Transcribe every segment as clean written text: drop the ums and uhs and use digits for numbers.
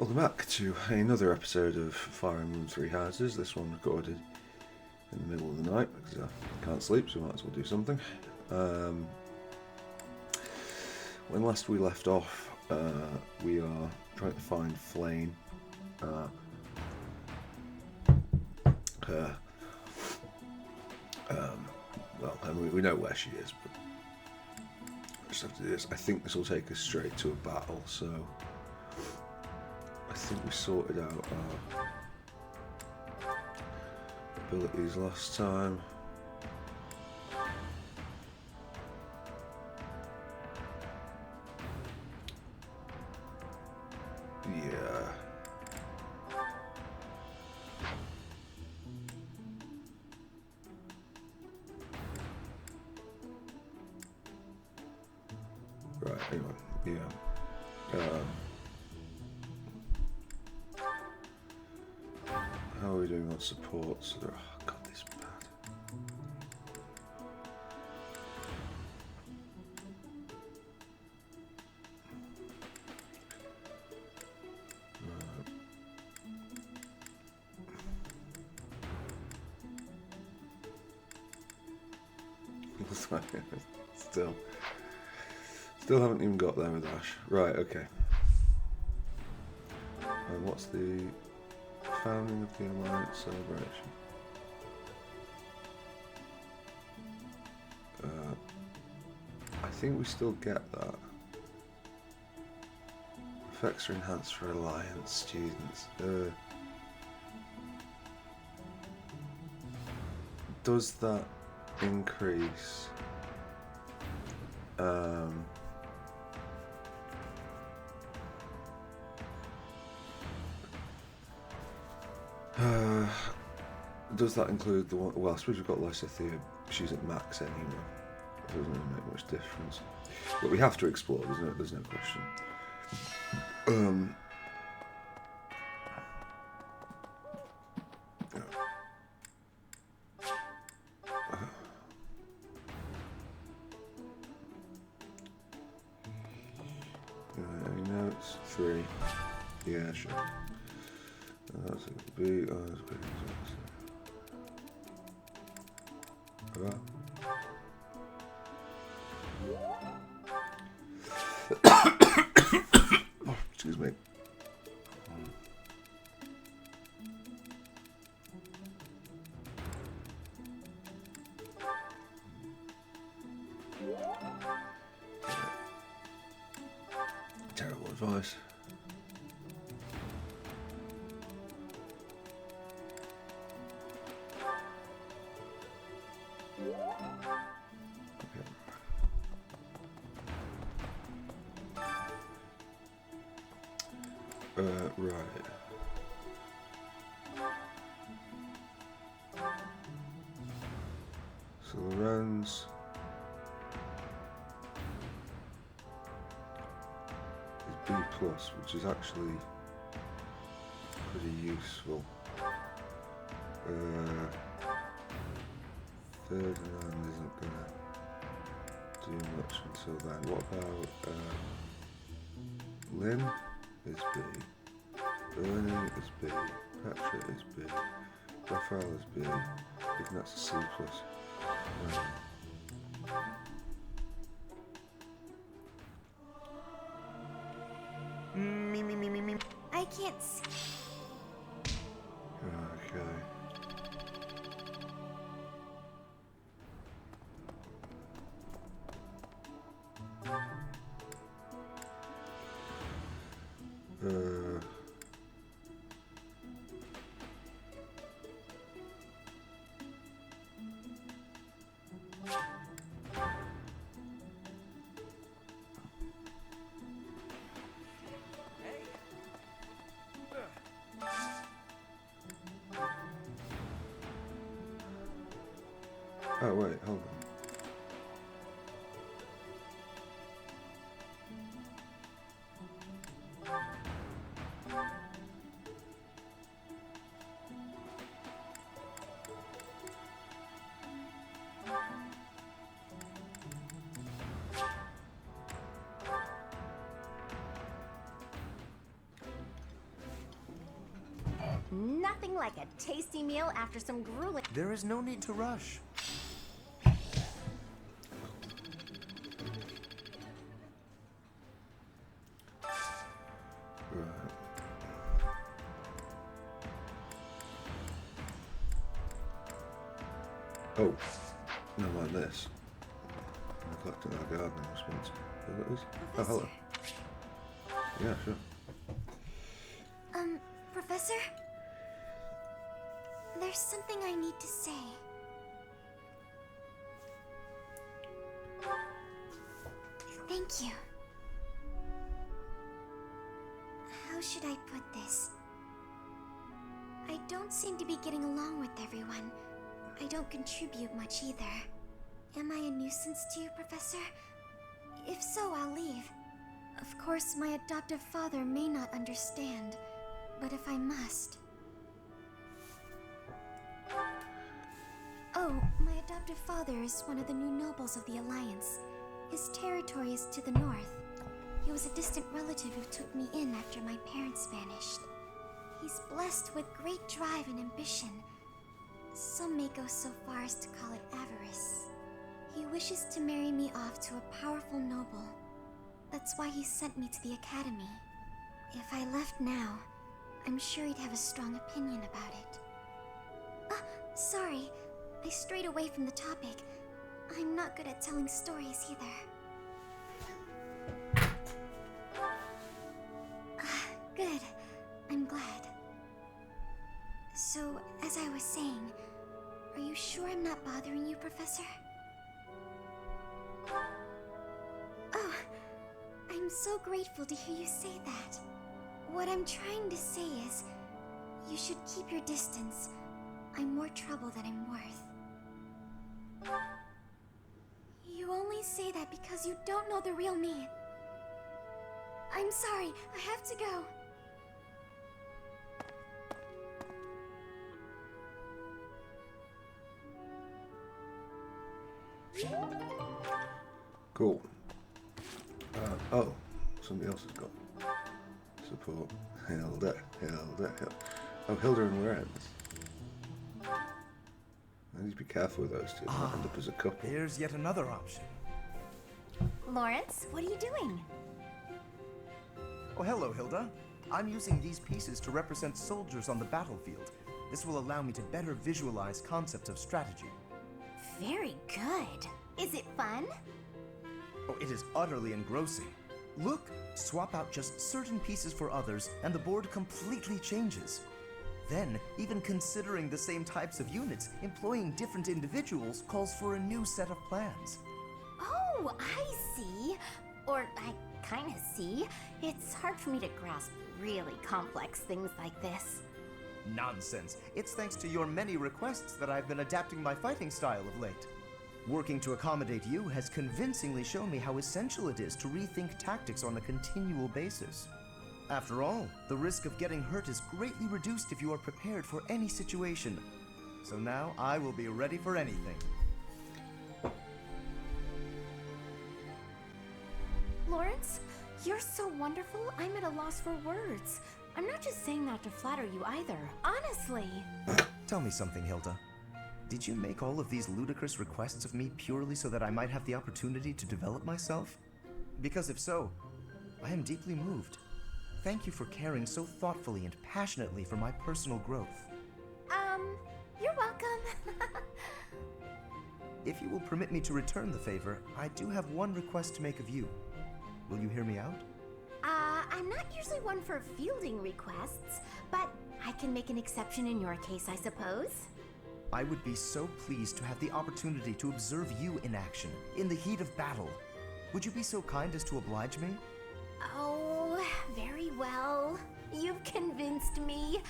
Welcome back to another episode of Fire Emblem Three Houses. This one recorded in the middle of the night because I can't sleep, so we might as well do something. When last we left off, we are trying to find Flame. Well, I mean, we know where she is, but I just have to do this. I think this will take us straight to a battle, so I think we sorted out our abilities last time. Yeah. Right, anyway, yeah. How are we doing on supports? Oh, God, this is bad. Still haven't even got there with Ashe. Right, okay. And what's the founding of the Alliance celebration? I think we still get that. Effects are enhanced for Alliance students. Does that increase does that include the one? Well, I suppose we've got Lysithea. She's at max anyway. It doesn't really make much difference. But we have to explore, isn't it? There's no question. Any notes? 3. Yeah, sure. That's a B. Oh, that's big. Oh, excuse me. Terrible advice. Right. So Lorenz is B+, which is actually pretty useful. Ferdinand isn't gonna do much until then. What about Lynn is B. Bernie is B, Petra is B, Raphael is B, I think that's a C+. I can't see. Okay. Oh wait, hold on. Nothing like a tasty meal after some grueling. There is no need to rush. Right. Oh, no, like this. Collecting our gardening response. Is that us? Oh, hello. Yeah, sure. Professor? There's something I need to say. Thank you. How should I put this? I don't seem to be getting along with everyone. I don't contribute much either. Am I a nuisance to you, Professor? If so, I'll leave. Of course, my adoptive father may not understand, but if I must... Oh, my adoptive father is one of the new nobles of the Alliance. His territory is to the north. He was a distant relative who took me in after my parents vanished. He's blessed with great drive and ambition. Some may go so far as to call it avarice. He wishes to marry me off to a powerful noble. That's why he sent me to the academy. If I left now, I'm sure he'd have a strong opinion about it. Sorry, I strayed away from the topic. I'm not good at telling stories either. Good. I'm glad. So, as I was saying, are you sure I'm not bothering you, Professor? Oh, I'm so grateful to hear you say that. What I'm trying to say is, you should keep your distance. I'm more trouble than I'm worth. You only say that because you don't know the real me. I'm sorry, I have to go. Cool. Oh, somebody else has got support. Hilda. Oh, Hilda and Lorenz. I need to be careful with those two. They might end up as a couple. Here's yet another option. Lawrence, what are you doing? Oh, hello, Hilda. I'm using these pieces to represent soldiers on the battlefield. This will allow me to better visualize concepts of strategy. Very good. Is it fun? Oh, it is utterly engrossing. Look, swap out just certain pieces for others, and the board completely changes. Then, even considering the same types of units, employing different individuals calls for a new set of plans. Oh, I see. Or I kind of see. It's hard for me to grasp really complex things like this. Nonsense. It's thanks to your many requests that I've been adapting my fighting style of late. Working to accommodate you has convincingly shown me how essential it is to rethink tactics on a continual basis. After all, the risk of getting hurt is greatly reduced if you are prepared for any situation. So now I will be ready for anything. Lawrence, you're so wonderful, I'm at a loss for words. I'm not just saying that to flatter you either. Honestly. Tell me something, Hilda. Did you make all of these ludicrous requests of me purely so that I might have the opportunity to develop myself? Because if so, I am deeply moved. Thank you for caring so thoughtfully and passionately for my personal growth. You're welcome. If you will permit me to return the favor, I do have one request to make of you. Will you hear me out? I'm not usually one for fielding requests, but I can make an exception in your case, I suppose. I would be so pleased to have the opportunity to observe you in action, in the heat of battle. Would you be so kind as to oblige me? Oh, very well. You've convinced me.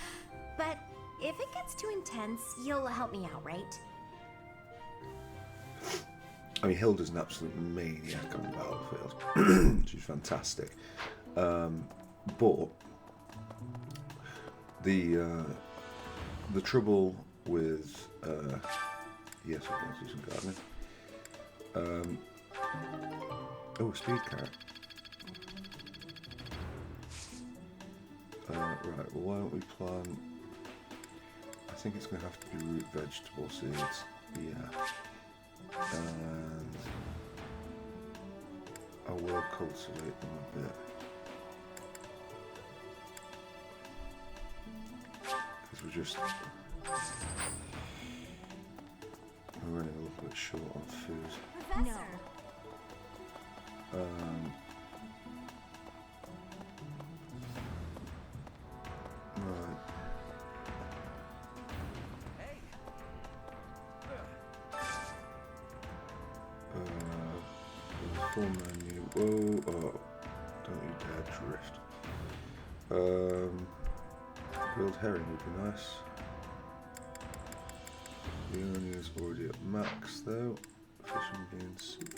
But if it gets too intense, you'll help me out, right? I mean, Hilda's an absolute maniac on the battlefield. She's fantastic. But the trouble with yes, I can do some gardening. Oh, speed carrot. Right. Well, why don't we plant think it's going to have to be root vegetable seeds. Yeah. And I will cultivate them a bit. Because we're running a little bit short on food. Professor. Right. Full menu. Whoa, oh, don't you dare drift. Grilled herring would be nice. The onion is already at max though. Fish and beans soup.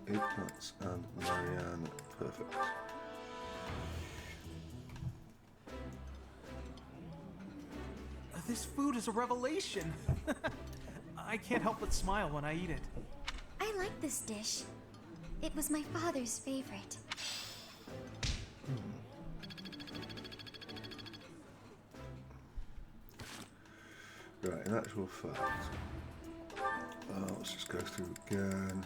Eggplants and Marianne. Perfect. This food is a revelation. I can't help but smile when I eat it. I like this dish. It was my father's favorite. Right, in actual fact, let's just go through again.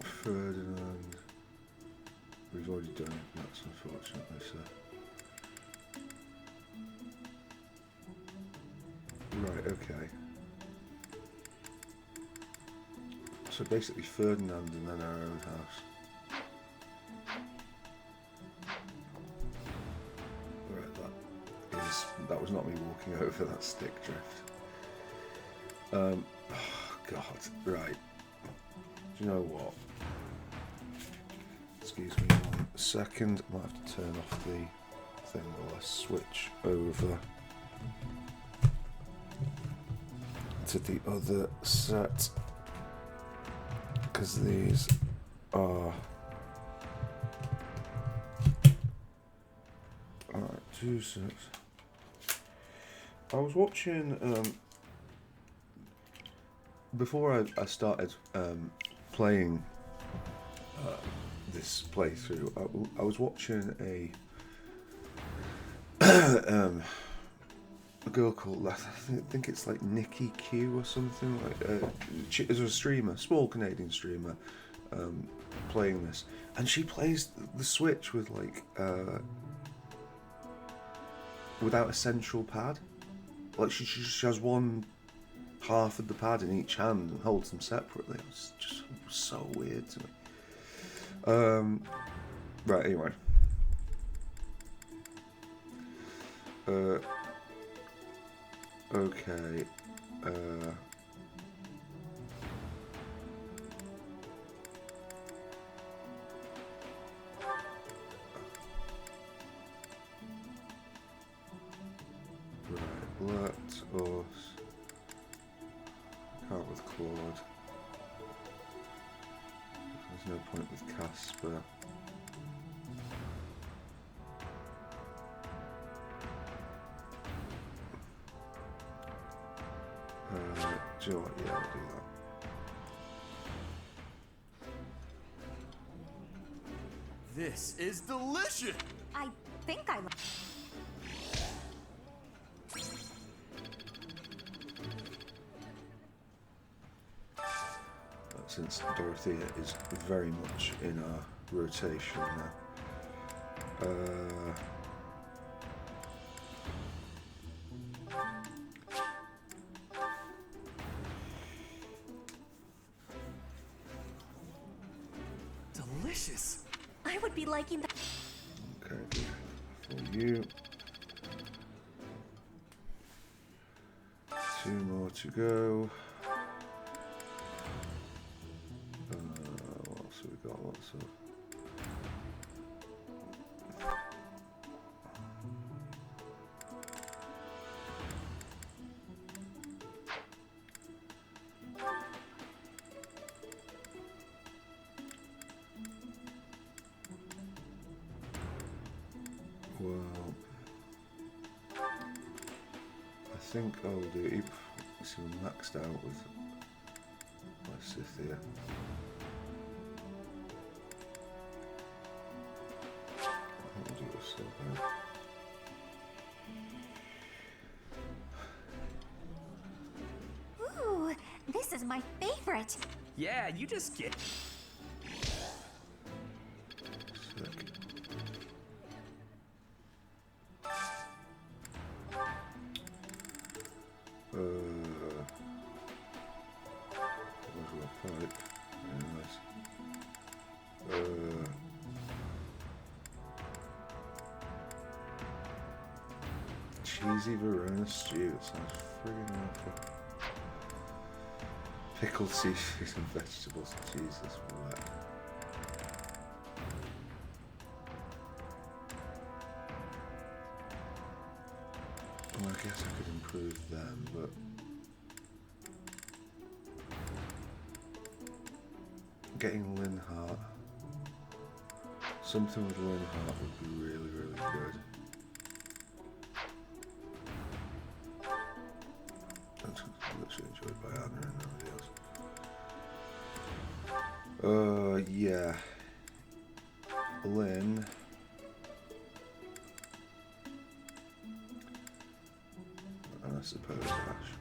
Ferdinand, we've already done it, that's unfortunately so. Right, okay. So basically Ferdinand and then our own house. Right, that was not me walking over that stick drift. Oh God, right. Do you know what? Excuse me 1 second, I might have to turn off the thing while I switch over to the other set, because these are alright, 2 sets. I was watching before I started playing this playthrough. I was watching a girl called, I think it's like Nikki Q or something, like as a streamer, small Canadian streamer, playing this, and she plays the Switch with like without a central pad. Like she has one half of the pad in each hand and holds them separately. It's just so weird to me. Right, anyway. Okay. Right, let us can't with Claude. There's no point with Casper. Do you know what? Yeah, I'll do that. This is delicious! I think I like. Since Dorothea is very much in our rotation now. Delicious! I would be liking that. Okay, for you. 2 more to go. What else have we got? Lots of. Well, I think I'll do. See, we're maxed out with my Scythia. I think we'll do my favorite. Yeah, you just get. Sick. Pipe. Very nice. Cheesy Verona stew. That sounds friggin' awful. Pickled seafood and vegetables. Jesus, what? Well, I guess I could improve them, but getting Linhart. Something with Linhart would be really, really good. That's literally enjoyed by Anna and nobody else. Yeah. Lynn. And I suppose Ashe.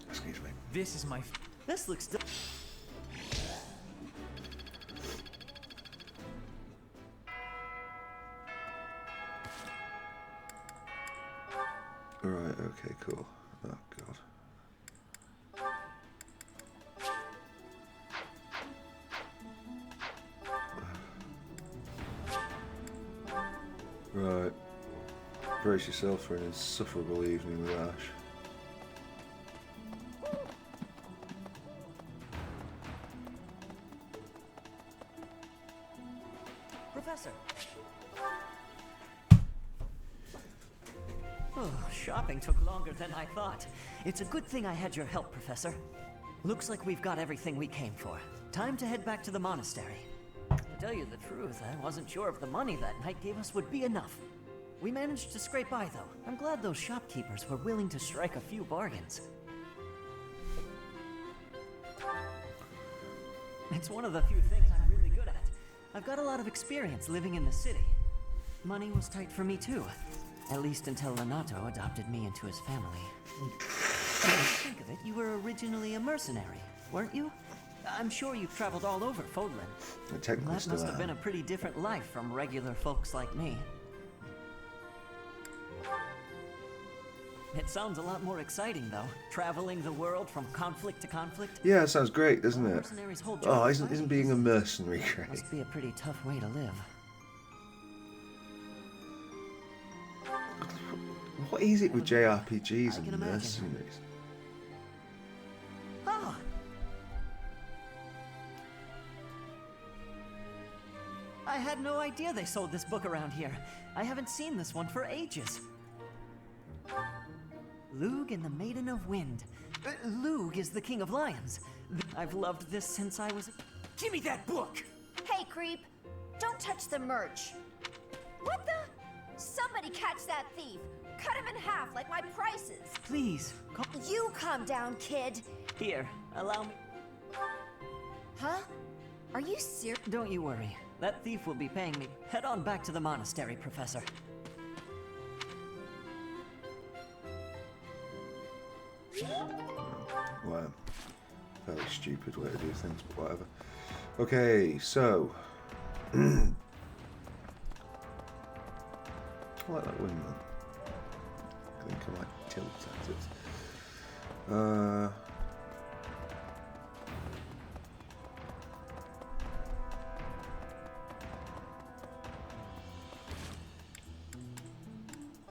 Excuse me. This is my. This looks. Right, okay, cool. Oh, God. Right. Brace yourself for an insufferable evening with Ashe. Professor. Oh, shopping took longer than I thought. It's a good thing I had your help, Professor. Looks like we've got everything we came for. Time to head back to the monastery. To tell you the truth, I wasn't sure if the money that knight gave us would be enough. We managed to scrape by, though. I'm glad those shopkeepers were willing to strike a few bargains. It's one of the few things I'm really good at. I've got a lot of experience living in the city. Money was tight for me, too. At least until Renato adopted me into his family. When you think of it, you were originally a mercenary, weren't you? I'm sure you've traveled all over Fodlan. That must have been a pretty different life from regular folks like me. It sounds a lot more exciting, though. Traveling the world from conflict to conflict. Yeah, it sounds great, doesn't it? Oh, isn't being a mercenary great? Must be a pretty tough way to live. What is it with JRPGs and mercenaries? Oh! I had no idea they sold this book around here. I haven't seen this one for ages. Lug and the Maiden of Wind. Lug is the King of Lions. I've loved this since I was... Give me that book! Hey, creep. Don't touch the merch. What the? Somebody catch that thief. Cut him in half like my prices. Please, You calm down, kid. Here, allow me... Huh? Are you serious? Don't you worry. That thief will be paying me. Head on back to the monastery, Professor. Well, fairly stupid way to do things, but whatever. Okay, so... I like that windmill. I think I might tilt at it.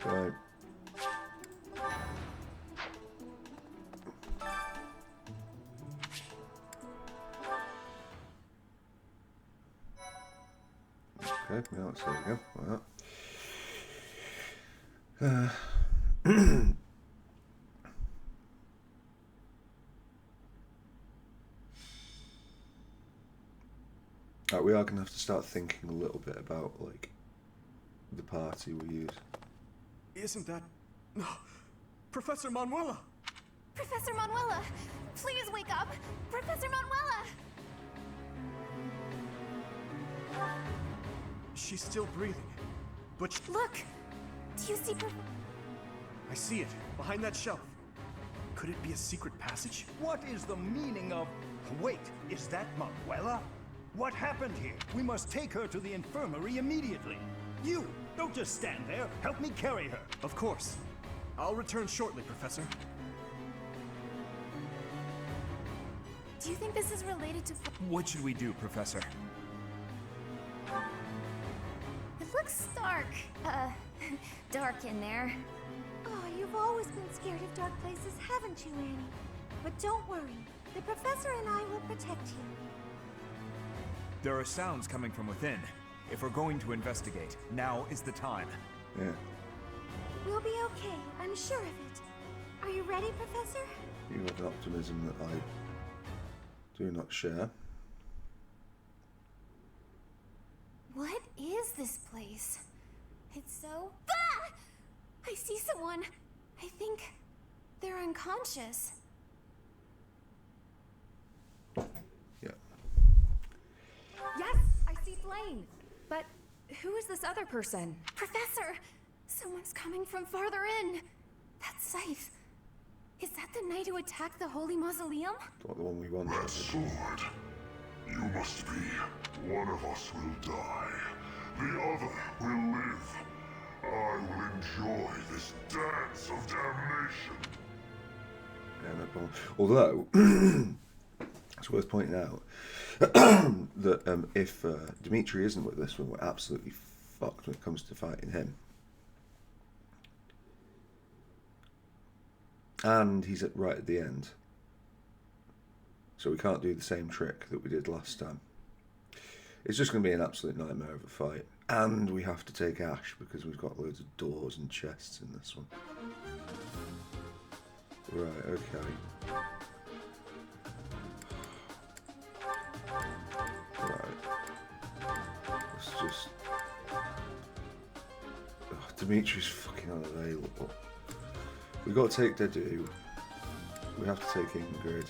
Right. Okay, now let's see again. Like that. Right, we are going to have to start thinking a little bit about, like, the party we use. Isn't that... No, Professor Manuela! Professor Manuela, please wake up. Professor Manuela. She's still breathing, but Look. Do you see I see it, behind that shelf. Could it be a secret passage? What is the meaning of... Wait, is that Manuela? What happened here? We must take her to the infirmary immediately. You, don't just stand there. Help me carry her. Of course. I'll return shortly, Professor. Do you think this is related to... What should we do, Professor? It looks dark. Dark in there. Oh, you've always been scared of dark places, haven't you, Annie? But don't worry. The professor and I will protect you. There are sounds coming from within. If we're going to investigate, now is the time. Yeah. We'll be okay. I'm sure of it. Are you ready, Professor? You have an optimism that I do not share. What is this place? It's so... Ah! I see someone. I think they're unconscious. Yeah. Yes, I see Flame. But who is this other person? Professor! Someone's coming from farther in. That's Scythe. Is that the knight who attacked the Holy Mausoleum? Not the one we wanted. That sword. You must be. One of us will die. The other will live. I will enjoy this dance of damnation. Yeah, no problem. Although, it's worth pointing out that if Dimitri isn't with us, we're absolutely fucked when it comes to fighting him. And he's right at the end. So we can't do the same trick that we did last time. It's just going to be an absolute nightmare of a fight. And we have to take Ashe because we've got loads of doors and chests in this one. Right, okay. Right. Let's just... Oh, Dimitri's fucking unavailable. We've got to take Dedu. We have to take Ingrid.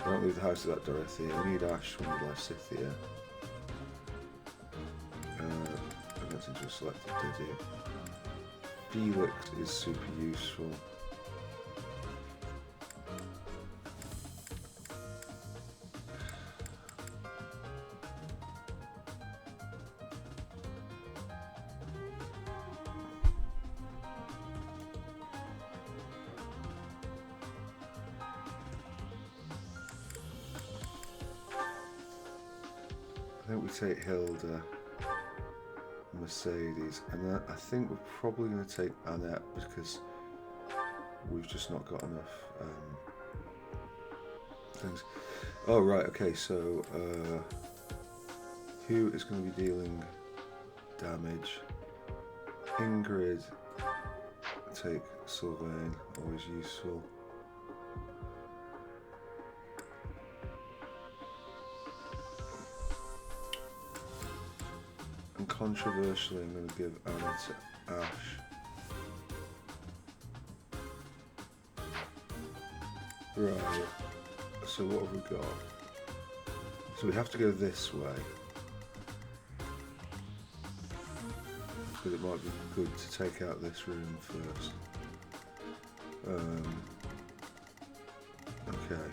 We don't leave the house without Dorothea. We need Ashe when we left Scythia. I don't seem to have selected Dedu. Felix is super useful. I think we take Hilda, Mercedes, and then I think we're probably going to take Annette because we've just not got enough things. Oh right, okay, so who is going to be dealing damage? Ingrid, take Sylvain, always useful. And controversially, I'm going to give Anna to Ashe. Right, so what have we got? So we have to go this way. Because it might be good to take out this room first. Okay.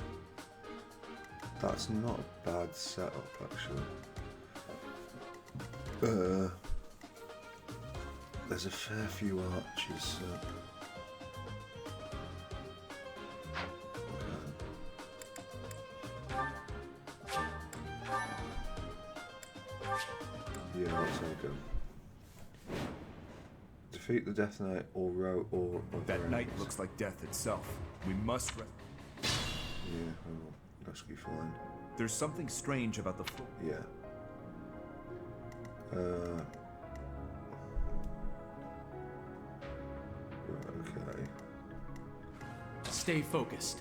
That's not a bad setup, actually. There's a fair few arches, so... Yeah, let's take them. Defeat the Death Knight or row or... That knight looks like death itself. We must... Yeah, I will rescue Fine. There's something strange about the... Yeah. Right, okay. Stay focused.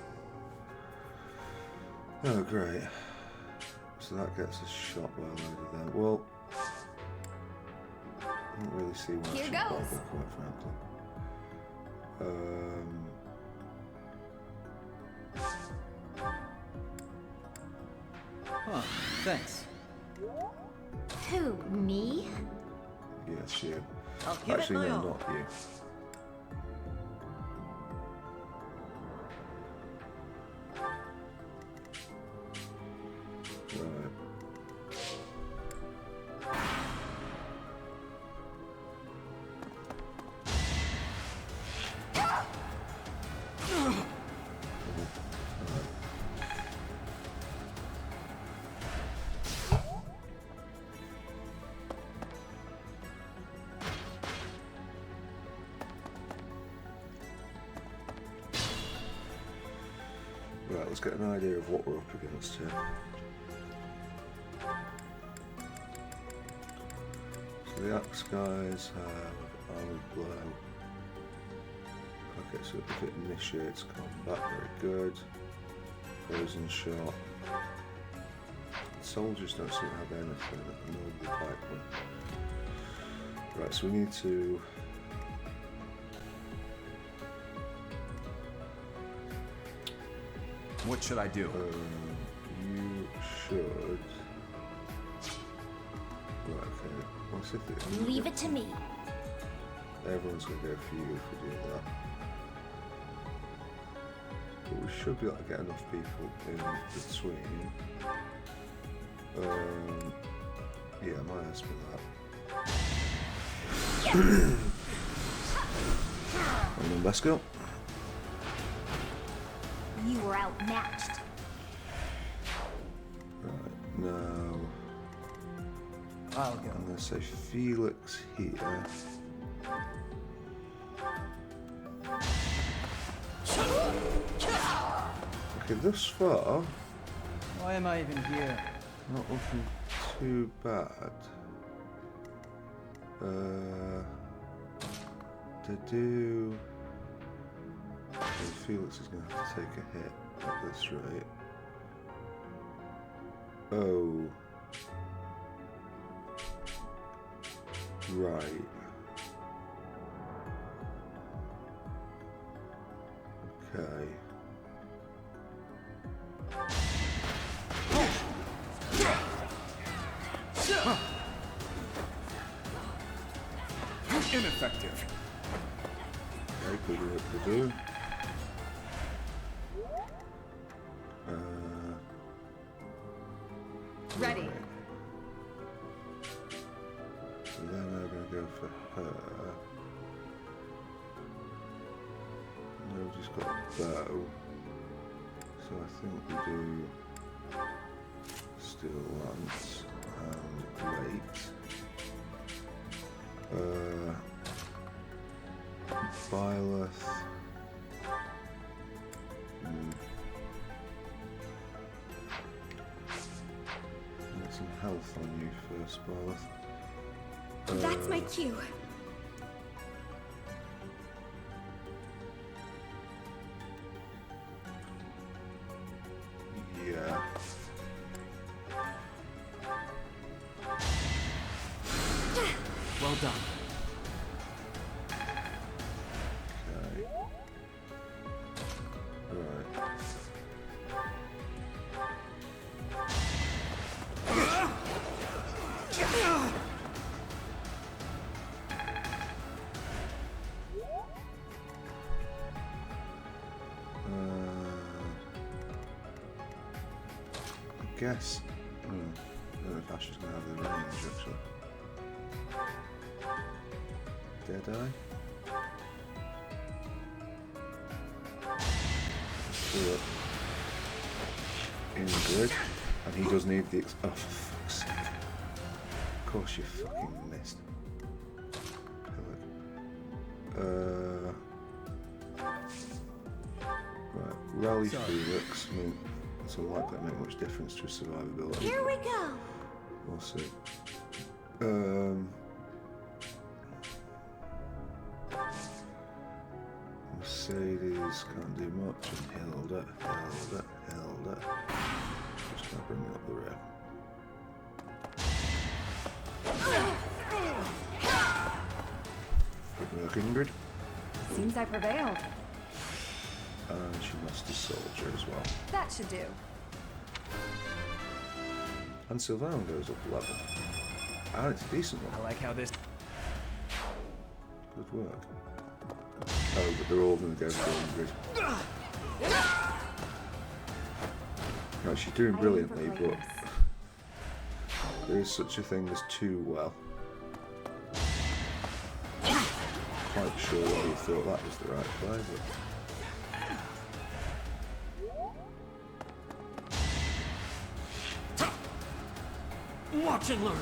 Oh, great. So that gets us shot well over there. Well, I don't really see why I should bother, quite frankly. Huh, thanks. Who, me? Yes, you. I'll give Actually, it my no, all. not you. Right, let's get an idea of what we're up against here. So the axe guys have armored blow. Okay, so if it initiates combat, very good. Poison shot. Soldiers don't seem to have anything at the noble pikemen. Right, so we need to. What should I do? You should. Right, okay. What's it? Leave it to me. Everyone's gonna go for you if we do that. But we should be able to get enough people in between. Yeah, I might ask for that. And then let's go. You were outmatched. Right, now I'll go. I'm gonna say Felix here. Okay, thus far, Why am I even here? not looking too bad. To do. Okay, Felix is going to have to take a hit at this rate. Oh. Right. Okay. Ineffective. Okay, good work to do. Ready. Right. So then I'm going to go for her. Nobody's got a bow. So I think we do Steel Lance and Weight. Byleth. Get some health on you first, Byleth. That's my cue. Yeah. Well done. Okay. Right. I guess. I don't know if Ashe is going to have the range actually. Deadeye? Do it. Ingrid. And he does need the oh, for fuck's sake. Of course you fucking missed. Right, Rally Felix. I mean, it's unlikely to make much difference to his survivability. Here we go. We'll see. Mercedes can't do much, and Hilda. Just gonna bring me up the rear. Good work, Ingrid. Seems I prevailed. And she must be soldier as well. That should do. And Sylvain goes up a level. And it's a decent one. I like how this. Good work. Oh, but they're all going to go for Ingrid. Right, she's doing brilliantly, but there is such a thing as too well. Quite sure why you thought that was the right play, but Watch and learn.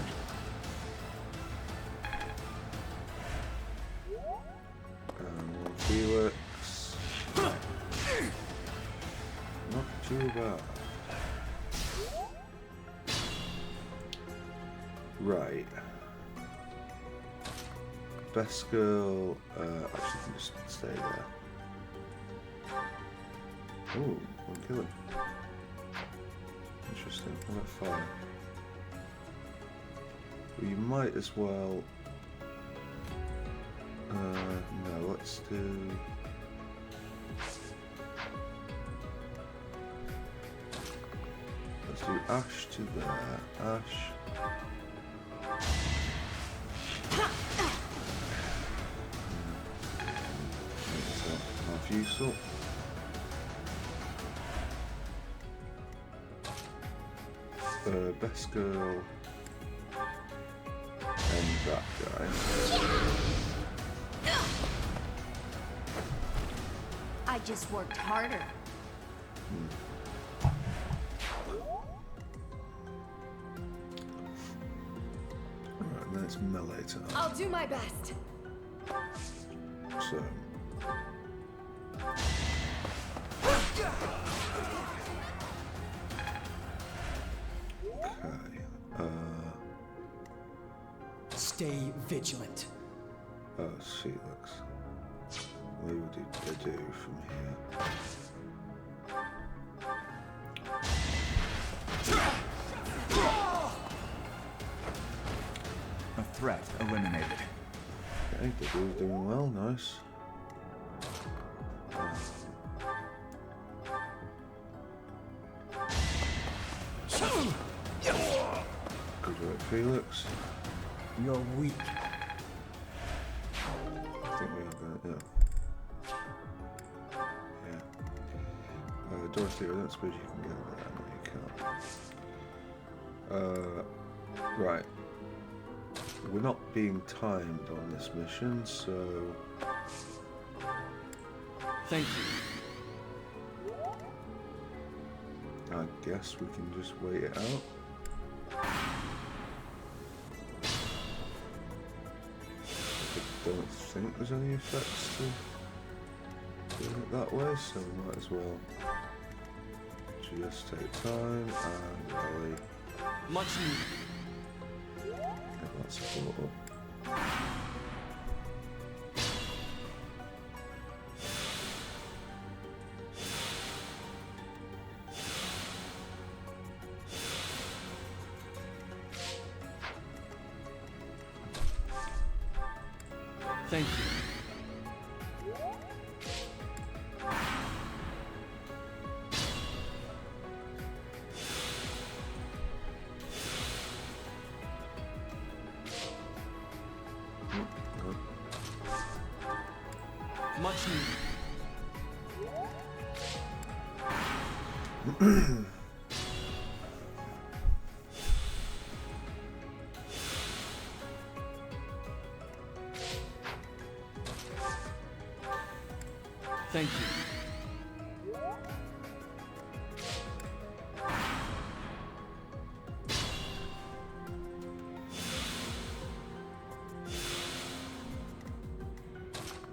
Felix. No. too bad. Right. Best girl, actually can just stay there. Oh, one killing. Interesting. What about fire? Well, you might as well. No, let's do. Let's do Ashe to there. Ashe. Half useful. Best girl. And that guy. I just worked harder. Alright, then it's melee time. I'll do my best. So. Okay. Stay vigilant. Oh, Felix. What would they do from here? A threat eliminated. Okay, they're doing well, nice. Good work, Felix. You're weak. I think we are going to, yeah. Dorothy, I don't suppose you can go there. No, you can't. Right. We're not being timed on this mission, so... Thank you. I guess we can just wait it out. I don't think there's any effects to doing it that way, so we might as well just take time and rally. Much needed. Get that support up. Thank you. Much needed. Thank you.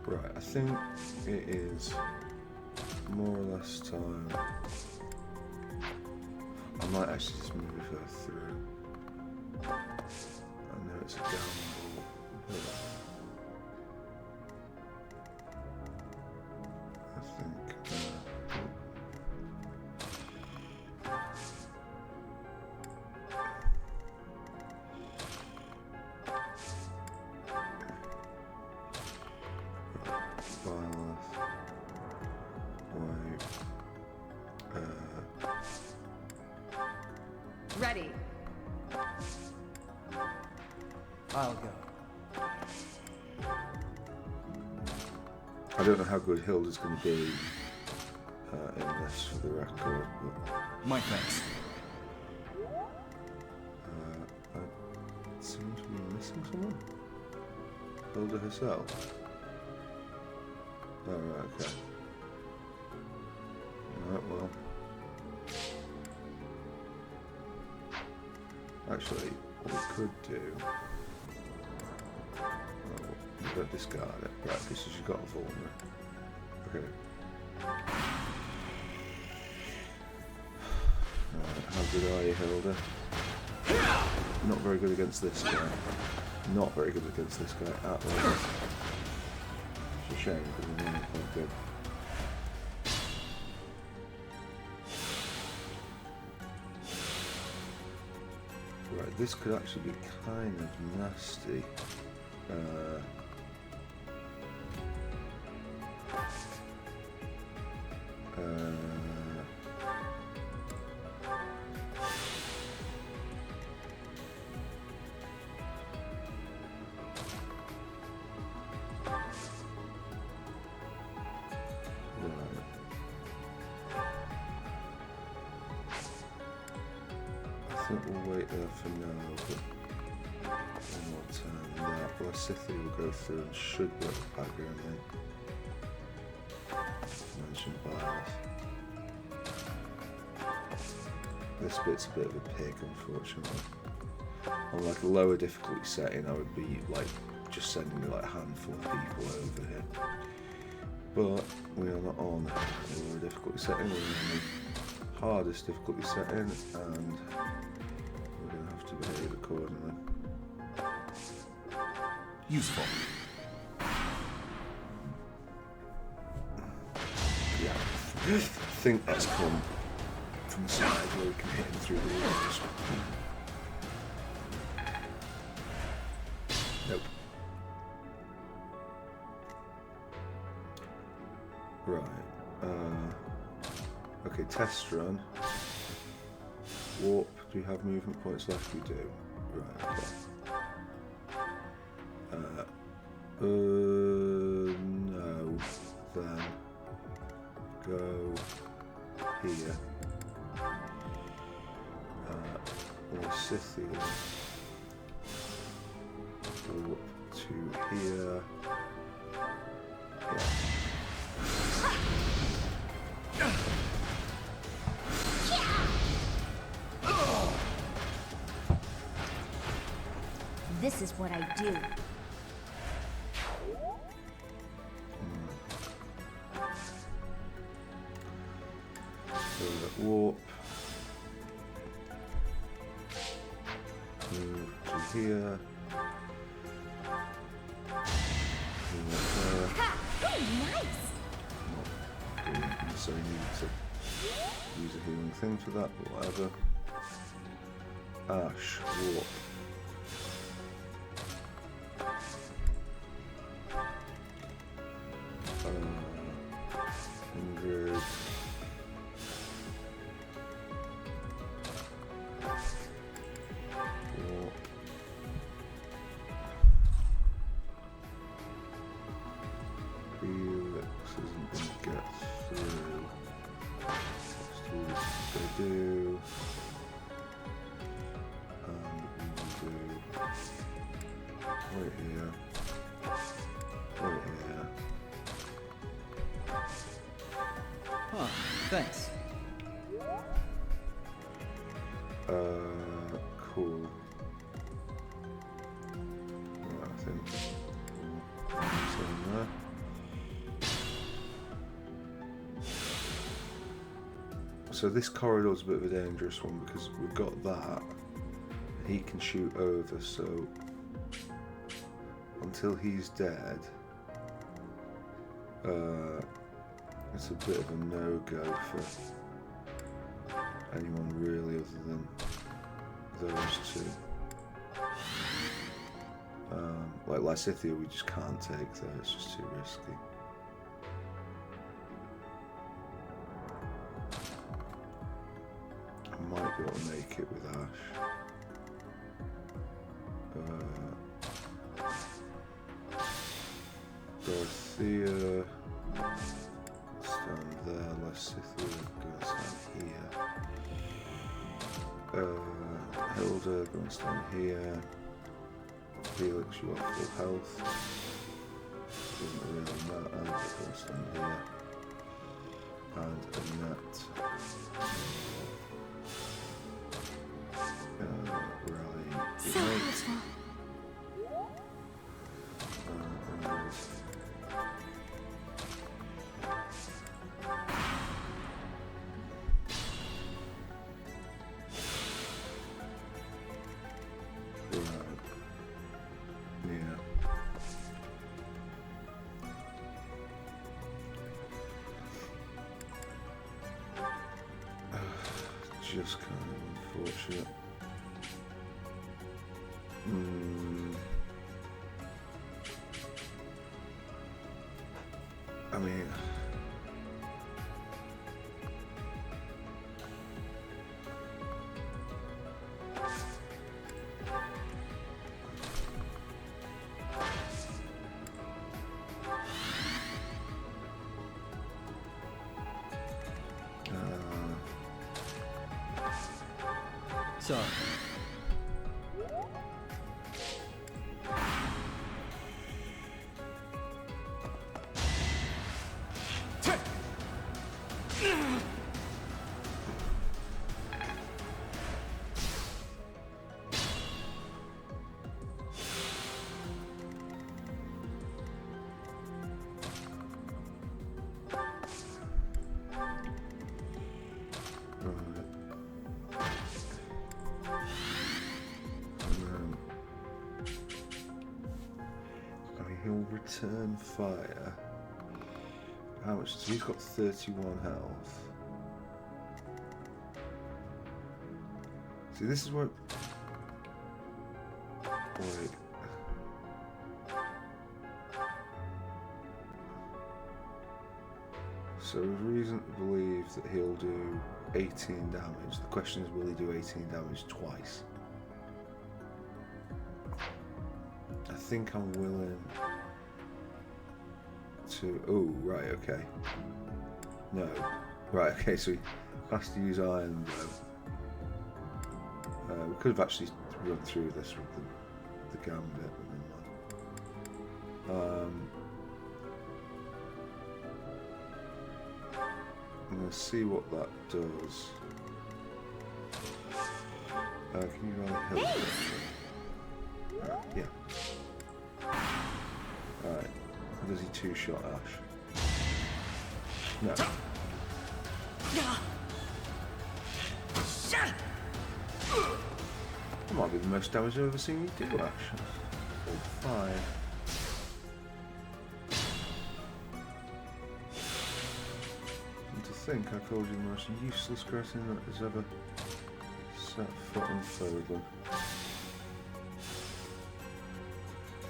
Right, I think it is more or less time. I might actually just move her through. I know it's a gamble, but I think. Ready. I'll go. I don't know how good Hilda's going to be in this, for the record, but My thanks. I seem to be missing someone. Hilda herself. Oh, right, okay. Alright, well. Actually, what we could do... Oh, we don't discard it. Right, because she's got a vulnerable. Okay. good, are you, Hilda? Not very good against this guy. Not very good against this guy at all. It's a shame because he's really quite good. Right, this could actually be kind of nasty. I think we'll wait there for now, but one more turn that. Scythia will go through and should get the Bagger and then mention bias. This bit's a bit of a pig, unfortunately. On like a lower difficulty setting, I would be like just sending like a handful of people over here. But we are not on a lower difficulty setting, we're on the hardest difficulty setting, and we're going to have to behave accordingly. Useful. Yeah, I think that's come from the side where we can hit him through the walls. Nope. Right. Okay, test run. Warp. Do we have movement points left? We do. Right, okay. No. Then go here. Or Scythia. Go up to here. Yeah. This is what I do. Warp. Move to here. Nice. Not doing necessarily need to use a healing thing for that, but whatever. Ashe, warp. Warp. Felix isn't going to get through. Let's do what they do. We will do right here. Right here. Huh, thanks. Cool. Right, I think there. So this corridor's a bit of a dangerous one because we've got that. He can shoot over, so until he's dead, it's a bit of a no-go for anyone really other than those two. Like Lysithia we just can't take there, it's just too risky. I might be able to make it with Ashe. Dorothea, stand there, Lysithia, go and stand here. Hilda, go and stand here. Felix, you are full health. Doesn't really matter, go and stand here. And Annette. Rally. So helpful. just kind of unfortunate. I mean, Sorry. he'll return fire. How much? So he's got 31 health. See, this is what. Wait. So there's reason to believe that he'll do 18 damage. The question is, will he do 18 damage twice? I think I'm willing to... Oh, right, okay. No. Right, okay, so he has to use Iron Blow. We could have actually run through this with the gambit. I'm going to see what that does. Can you really help? Yeah. Alright. Does he two-shot Ashe? No. That might be the most damage I've ever seen you do, Ashe. 5. And to think I called you the most useless cretin that has ever set foot on Foden.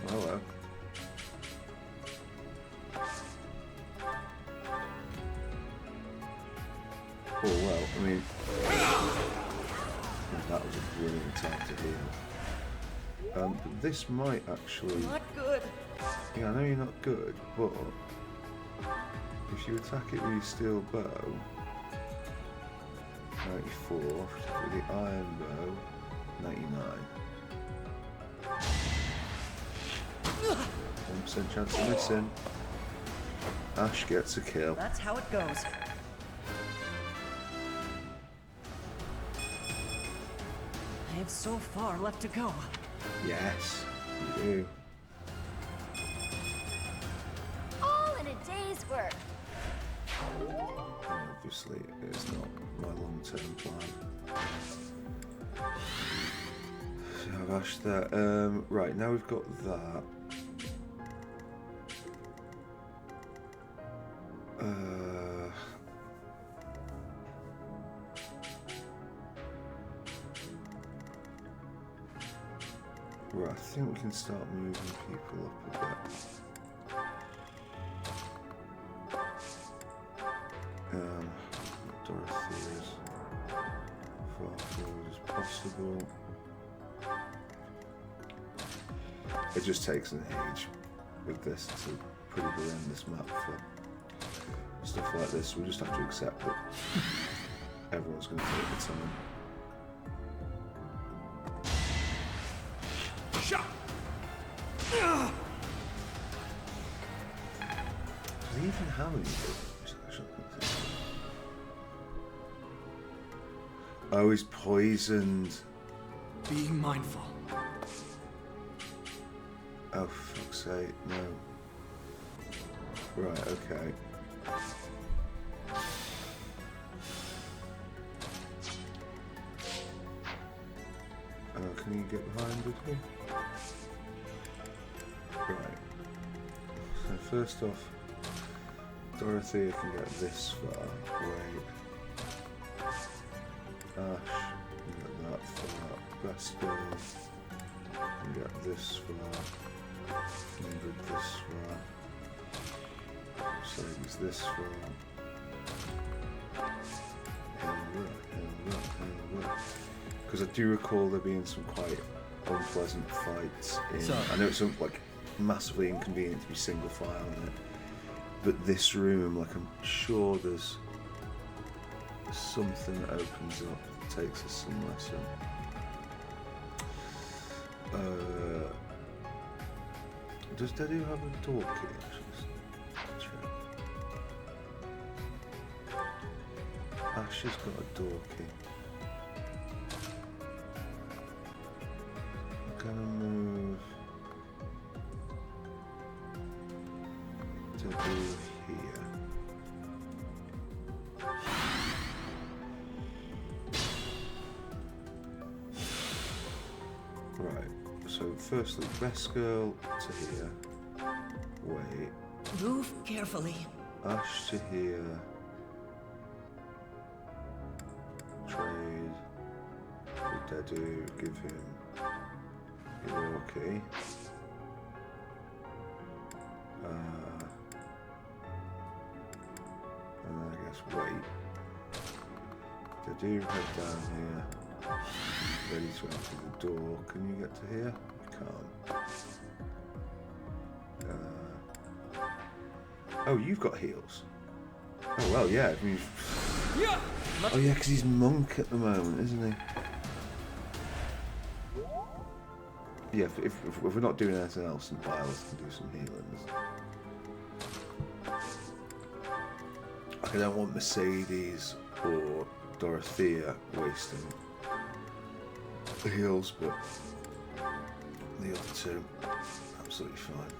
Hello. Oh well, I mean, that was a brilliant attack to heal. But this might actually... Not good. Yeah, I know you're not good, but if you attack it with your steel bow, 94, with the iron bow, 99. 1% chance of missing. Ashe gets a kill. That's how it goes. I have so far left to go. Yes, you do. All in a day's work. Obviously, it's not my long-term plan. So I've Ashe there. Right, now we've got that. Right, I think we can start moving people up a bit. Dorothy as far forward as possible. It just takes an age with this. It's a pretty horrendous map for stuff like this. We'll just have to accept that everyone's going to take the time. Does he even have any damage? Oh, he's poisoned. Be mindful. Oh, fuck's sake, no. Right, okay. Can you get behind with me? Right. So first off, Dorothea can get this far. Wait. Ashe, and get that far. Wesker, and get this far. Kindred this far. Saves this far. Because I do recall there being some quite unpleasant fights in. So, I know it's like massively inconvenient to be single file in it, but this room, like, I'm sure there's something that opens up that takes us somewhere soon. Does Dedu have a door key? Check. Ashe has got a door key. I'm gonna move Dedu here. Right, so firstly, best girl to here. Wait. Move carefully. Ashe to here. Trade. With Dedu, give him your key. And then I guess wait. Dedu, head down here. Ready to enter the door. Can you get to here? You can't. Oh, you've got heals. Oh well, yeah. I mean, oh yeah, because he's monk at the moment, isn't he? Yeah. If we're not doing anything else, then Violet can do some healings. Like, I don't want Mercedes or Dorothea wasting the heals, but the other two, absolutely fine.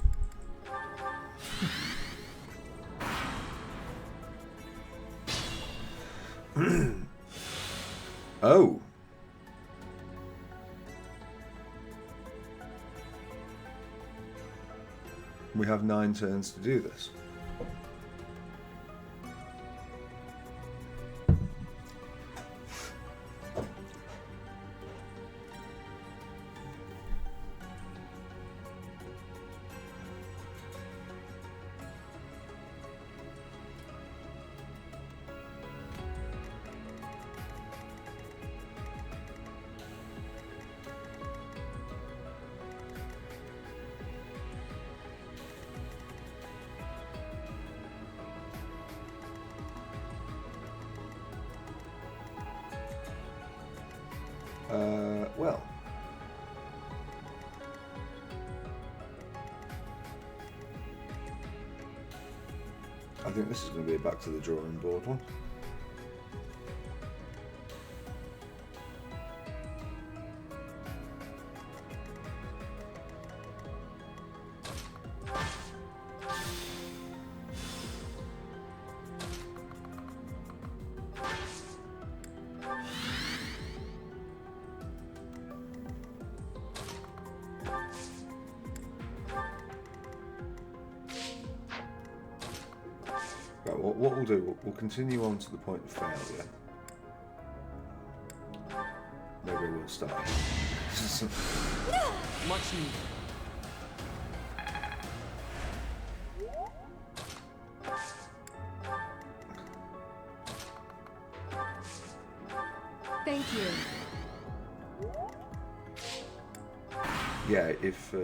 Oh. We have 9 turns to do this. Well, I think this is going to be a back to the drawing board one. Right, what we'll do, we'll continue on to the point of failure. Maybe we'll start. Much needed. Thank you. Yeah, if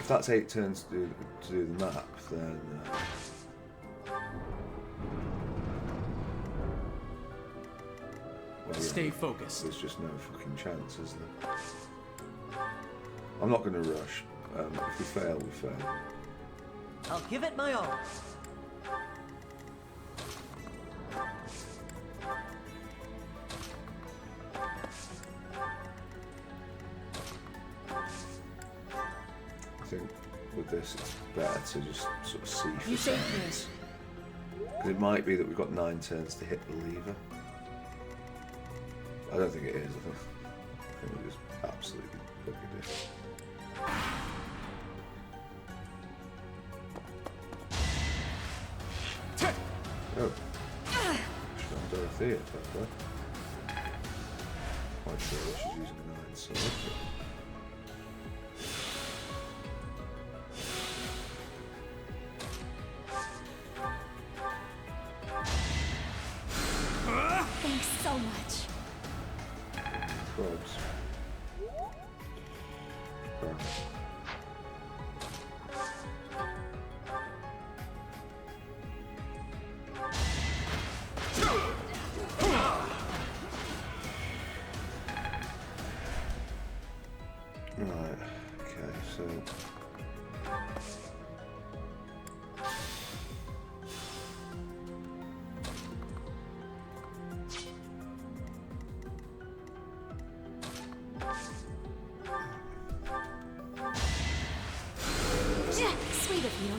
if that's 8 turns to do the map, then well, Stay yeah, focused. there's just no fucking chance, is there? I'm not going to rush. If we fail, we fail. I'll give it my all. I think with this, it's better to just sort of see for You saved me. signs. Because it might be that we've got 9 turns to hit the lever. I don't think it is. I think think we just absolutely buggered it. Oh. She's got Dorothea back there. Quite sure that she's using an iron sword. Thanks so much. Probs. Right. Right, okay, so Sweet of you.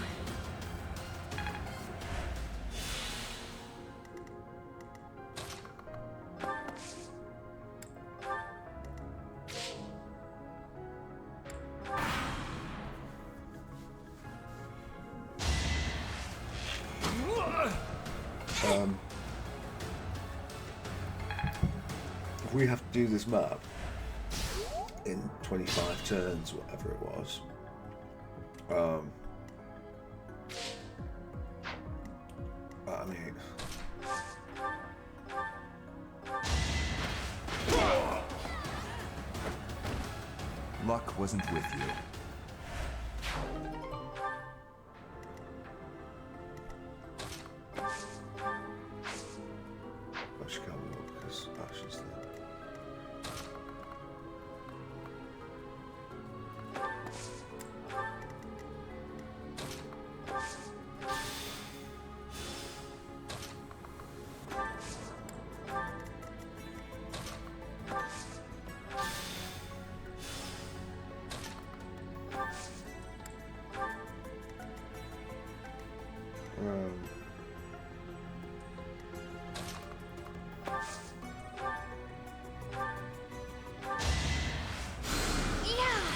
if we have to do this map in 25 turns, whatever it was, I mean, Luck wasn't with you. I should can't look because Ashe is there.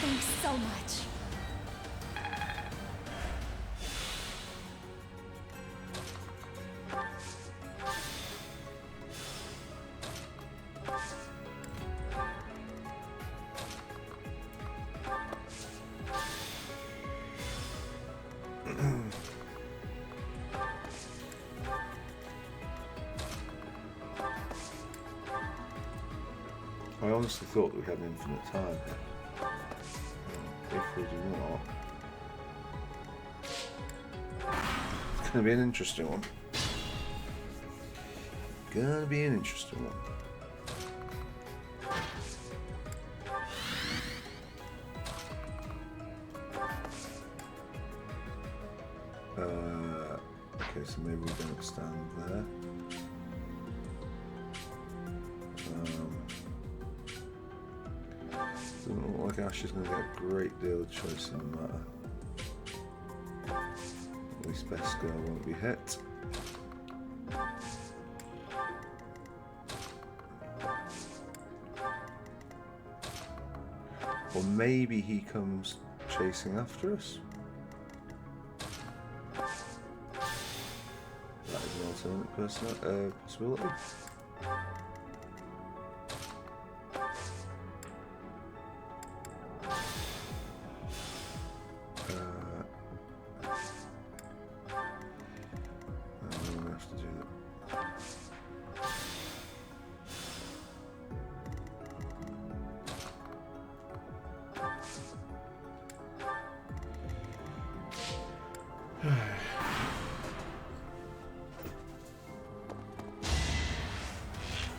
Thanks so much. I honestly thought that we had infinite time here. If we do not, it's going to be an interesting one. Gonna be an interesting one. Okay, so maybe we don't stand there. Doesn't look like Ashe is going to get a great deal of choice in the matter. At least Beskar won't be hit. Or maybe he comes chasing after us. That is an alternate possibility.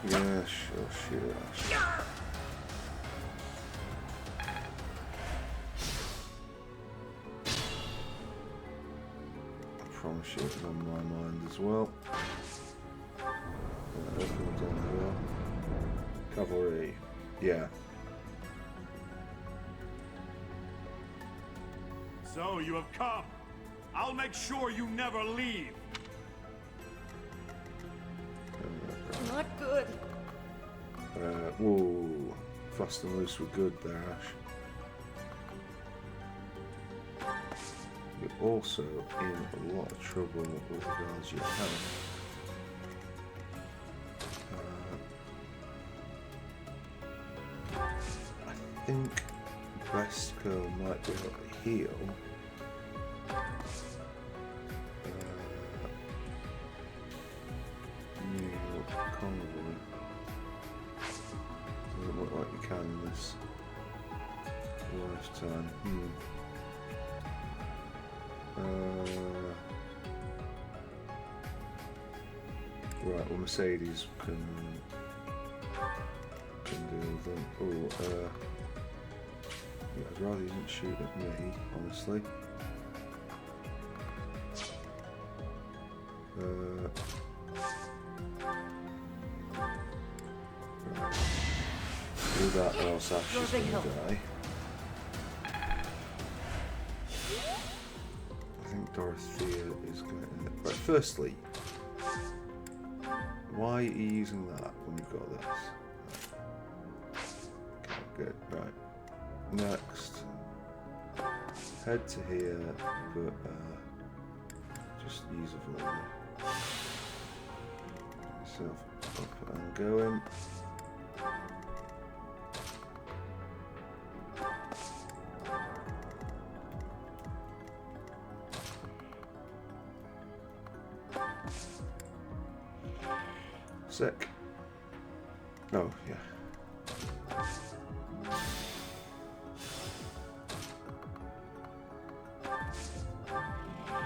Yeah, sure, shoot Ashe. I promise you it's on my mind as well. Open down here. Cavalry. Yeah. So you have come. I'll make sure you never leave. Not good. Whoa. Fast and loose were good there, Ashe. You're also in a lot of trouble with regards to your health. I think Best Girl might be able to heal. Convoy. Doesn't look like you can in this lifetime. Right, well Mercedes can deal with them. Oh, yeah, I'd rather you didn't shoot at me, honestly. Right. Do that or else Ashe is going to die. I think Dorothea is going to... Right, firstly, why are you using that when you've got this? Okay, good, right. Next, head to here, but just use a volley. Yourself up and going. Sick. Oh, yeah.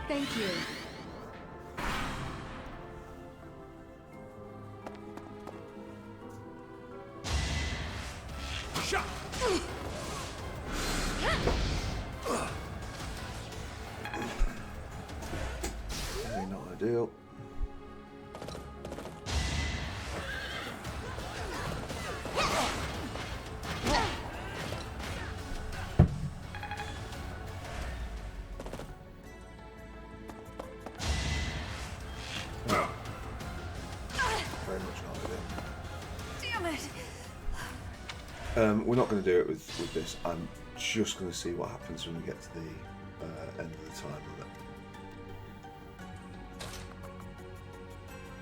Thank you. Shot. Okay, not ideal. We're not going to do it with this. I'm just going to see what happens when we get to the end of the time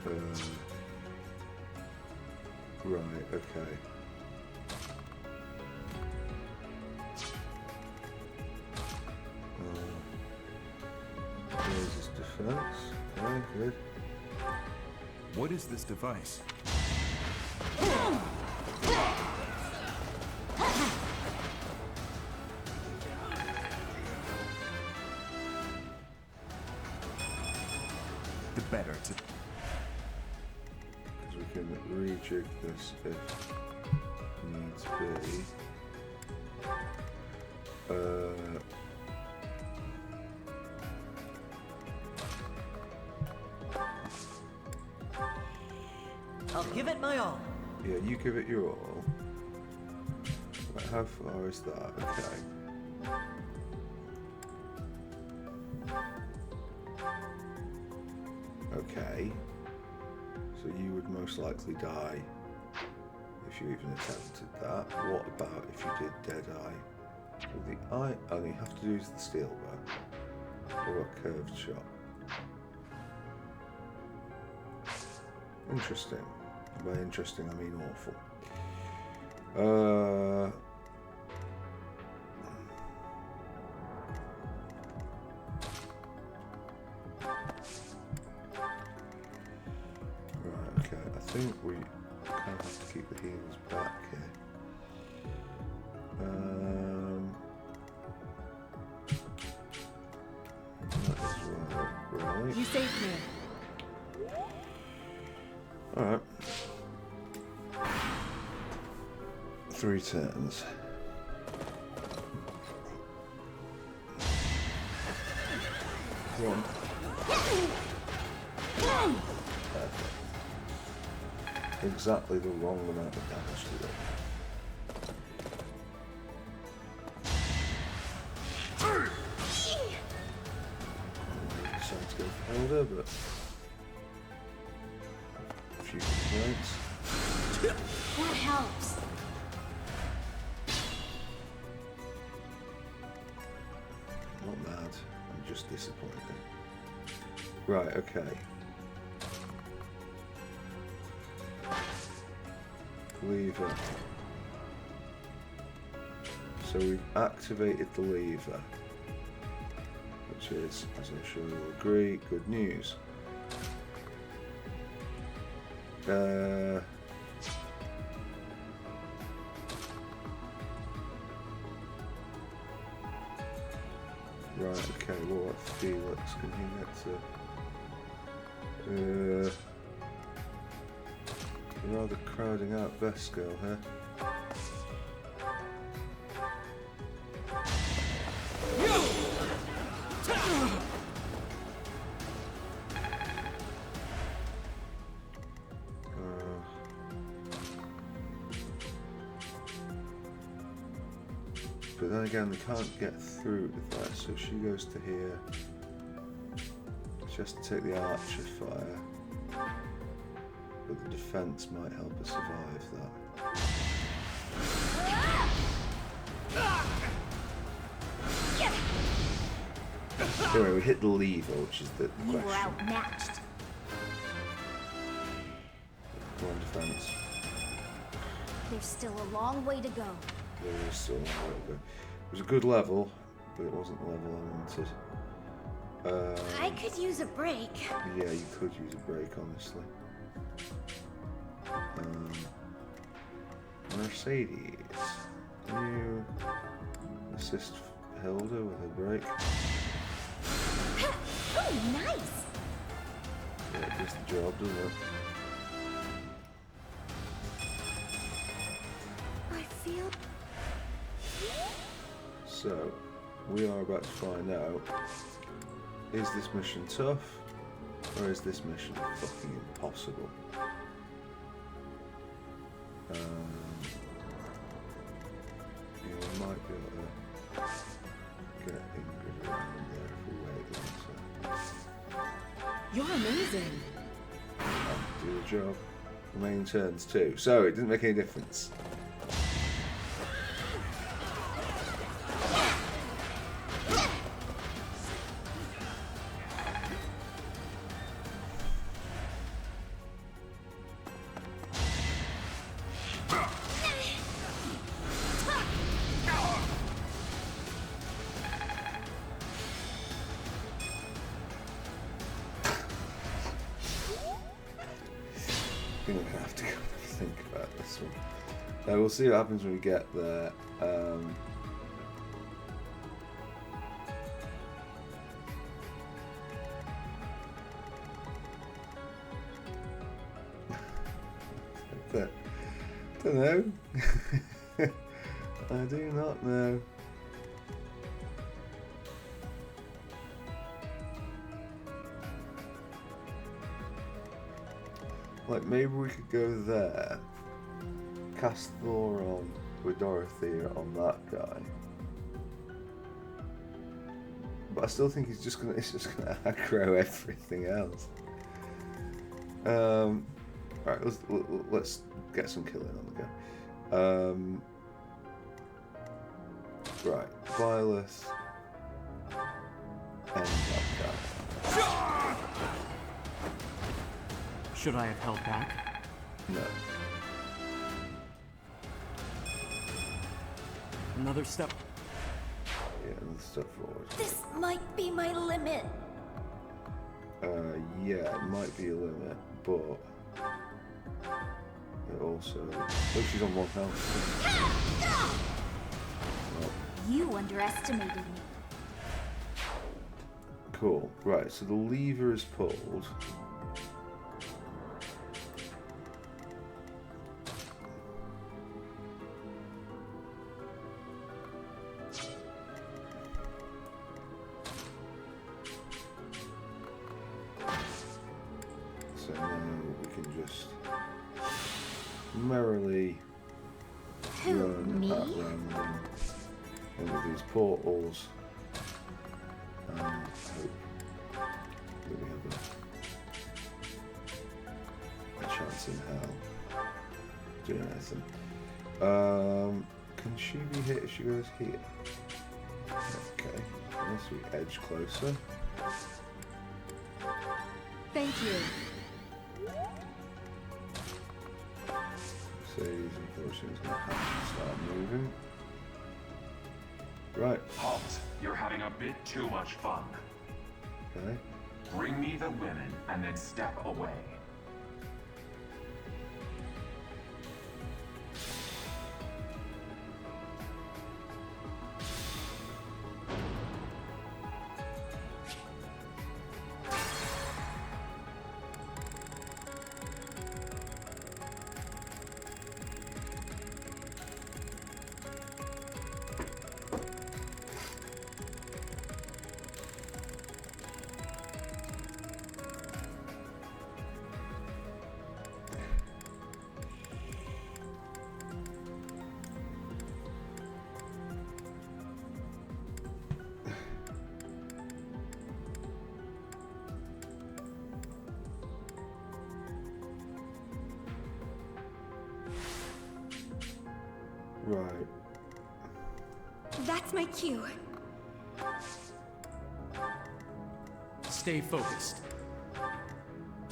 limit. Right, okay. There's his defense. Okay, good. What is this device? The better to... Because we can rejig this if needs be. I'll give it my all. Yeah, you give it your all. Right, how far is that? Okay. Okay. So you would most likely die if you even attempted that. What about if you did Deadeye? With the eye, all you have to do is the steel bow. Or a curved shot. Interesting. By interesting, I mean awful. Right, okay, I think we kind of have to keep the healers back here. That as well, right. You saved me. Alright. 3 turns. One. Perfect. Exactly the wrong amount of damage to it. I decided to go for Elder, but a few complaints. That helps. just disappointing. Right, okay. Lever. So we've activated the lever, which is, as I'm sure you'll agree, good news. Right, okay, what about Felix? Can he get to... rather crowding out Vesco here. But then again, they can't get through with that, so she goes to here. She has to take the archer fire, but the defense might help her survive that. Anyway, we hit the lever, which is the question. You were outmatched. Come on, defense. There's still a long way to go. There is still a long way to go. It was a good level, but it wasn't the level I wanted. I could use a break. Yeah, you could use a break, honestly. Mercedes, can you assist Hilda with her break? Oh, nice! Yeah, it does the job, doesn't it? I feel... So, we are about to find out, is this mission tough, or is this mission fucking impossible? Yeah, we might be able to get Ingrid around there if we wait long. You're amazing. Do the job. Remaining turns too. So it didn't make any difference. I think we're gonna have to go think about this one. We'll see what happens when we get there. Don't know. I do not know. Like, maybe we could go there, cast Thor on with Dorothea on that guy. But I still think it's just gonna aggro everything else. Alright, let's get some killing on the go. Right, Violet and that guy. Should I have held back? No. Another step. Yeah, another step forward. This might be my limit. Yeah, it might be a limit, but it also... Oh, she's on 1 health. Well, You underestimated me. cool. Right, so the lever is pulled. So now we can just merrily Who, run me? at random into these portals and hope that we have a chance in hell doing anything. Can she be hit if she goes here? Okay. Unless we edge closer. Thank you. Mercedes, unfortunately, is going to have to start moving. Right. Halt! You're having a bit too much fun. Okay. Bring me the women and then step away. Right. That's my cue. Stay focused.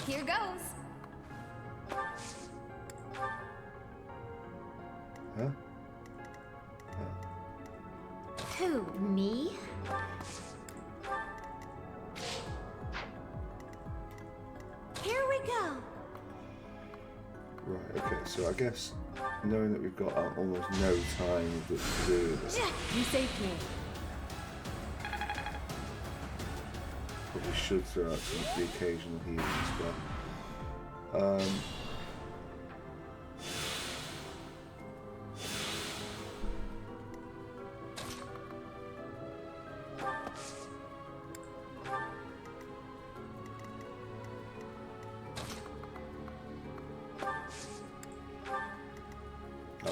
Here goes. Huh? Who, me? Here we go. Right, okay, so I guess knowing that we've got almost no time to do this, You saved me. probably should throw out some of the occasional healing spell.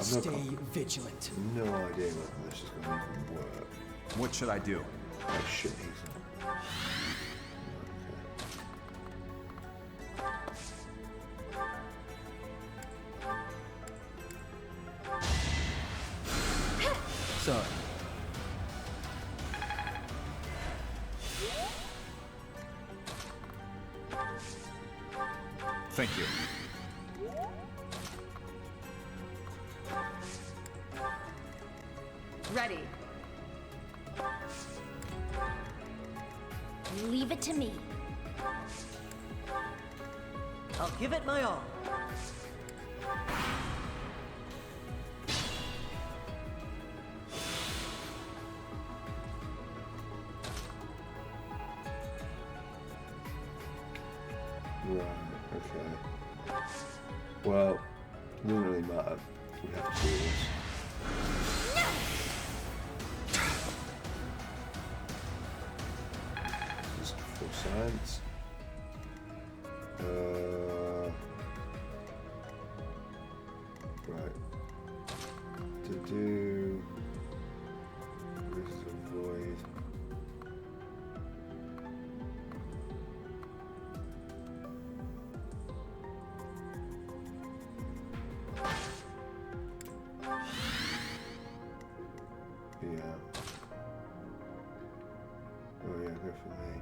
Stay vigilant. No idea whether this is going to even work. What should I do? Oh shit, he's on. Sorry. Thank you. Ready. Leave it to me. I'll give it my all. Right, okay. Well, it doesn't really matter. We have to do this. Just for science. Right. To do this is a void. Yeah. Oh yeah, go for me.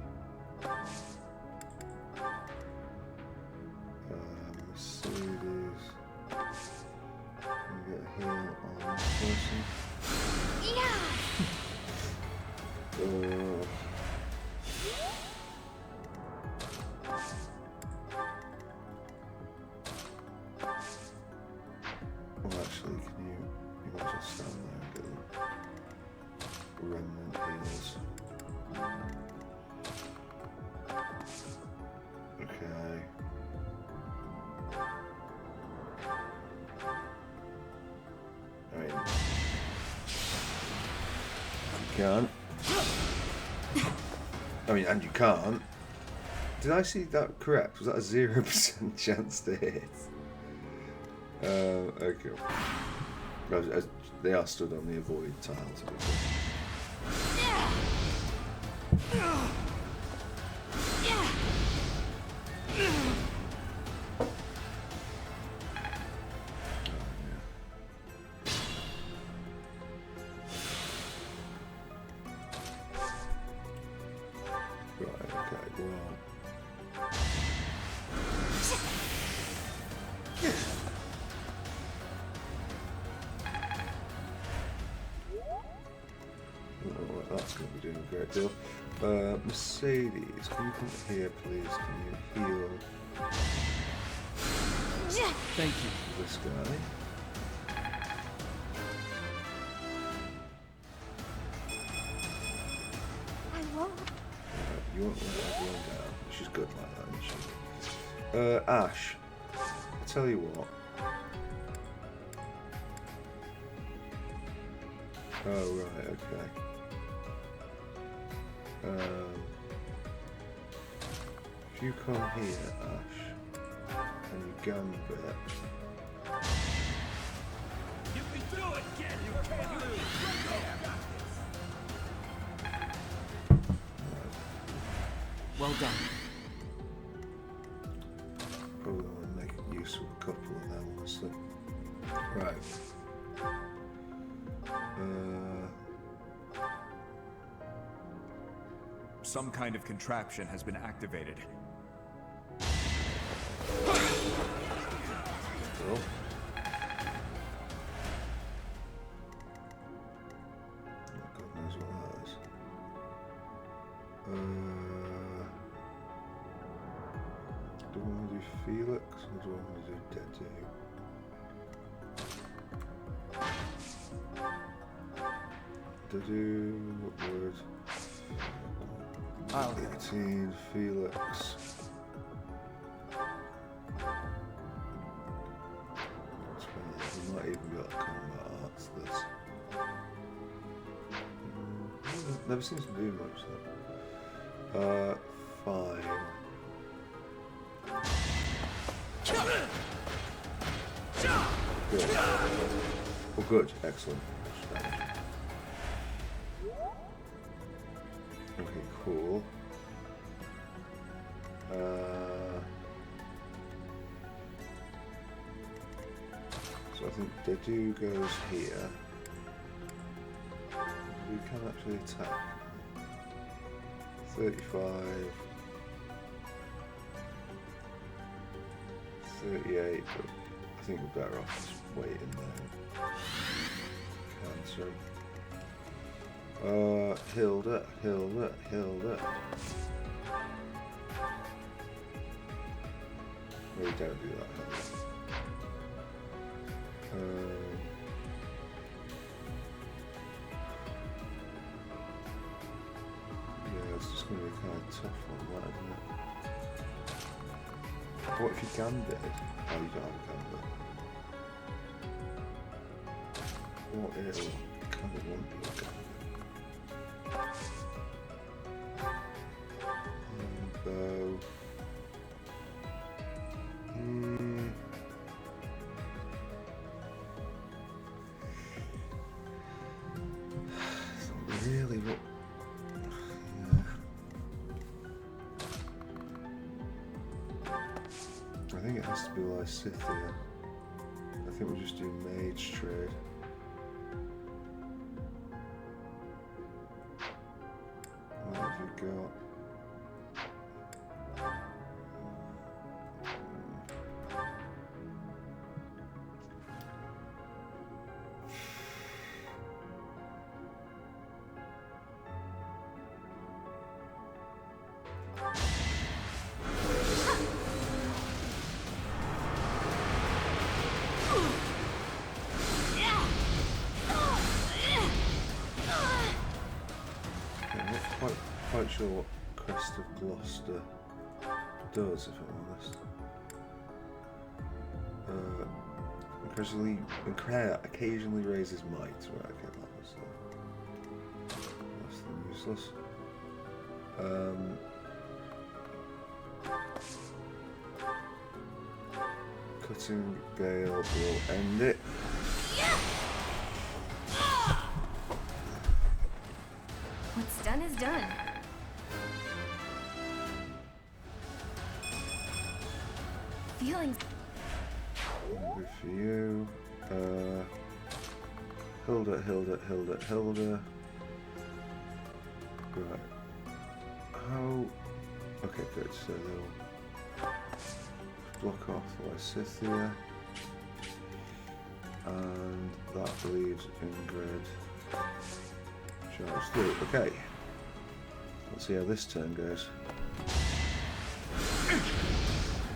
Mercedes. Get a heal on this person. Well, actually, you might just stand there and get the remnant heals. Okay. I mean, you can't. I mean, and you can't. Did I see that correct? Was that a 0% chance to hit? Okay. They are stood on the avoid tiles. Wow. Oh, that's going to be doing a great deal. Mercedes, can you come here, please? Can you heal Thank you. this guy? I won't. You won't let everyone down. She's good like that, isn't she? Ashe, I tell you what. Oh, right, okay. If you come here, Ashe, and you gambit. You can do it, kid! You can't lose! Well done. Probably want to make use of a couple of them, honestly. Right. Some kind of contraption has been activated. Well. God knows what that is. Do I want to do Felix or do I want to do Dedu? Dedu would 18 Felix. We might even got combat arts this. Never seems to do much though. Fine. Good. Oh, good. Excellent. Okay, cool. So I think Dedu goes here. We can actually attack. 35. 38, but I think we're better off just waiting there. Cancer. Hilda. No, don't do that, Hilda. Yeah, it's just going to be kind of tough on that, isn't it? What if you gambit? Oh, you don't have a gambit. What if you kind of want you a gambit? Bow. It's not really what. I think it has to be Lysithia. I think we'll just do mage trade. What have you got? Quite sure what Crest of Gloucester does, if I'm honest. Occasionally raises might. Right, okay, that was less than useless. Cutting Gale will end it. What's done is done. Feelings. Good for you. Hilda. Right. How Okay, good. So they'll block off Lysithia. And that leaves Ingrid. Charge through. Okay. Let's see how this turn goes.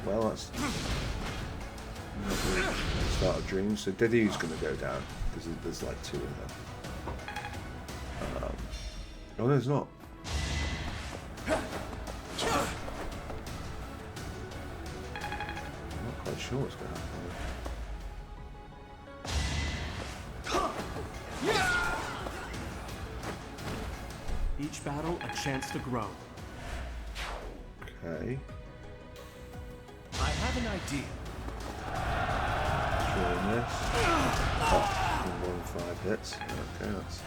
Well, that's not the start of dreams. So Dedi's going to go down because there's like 2 of them. Oh no, there's not. I'm not quite sure what's going to happen. Each battle, a chance to grow. Okay. I have an idea. Throwing this. Oh, 1 5 hits. Okay, that's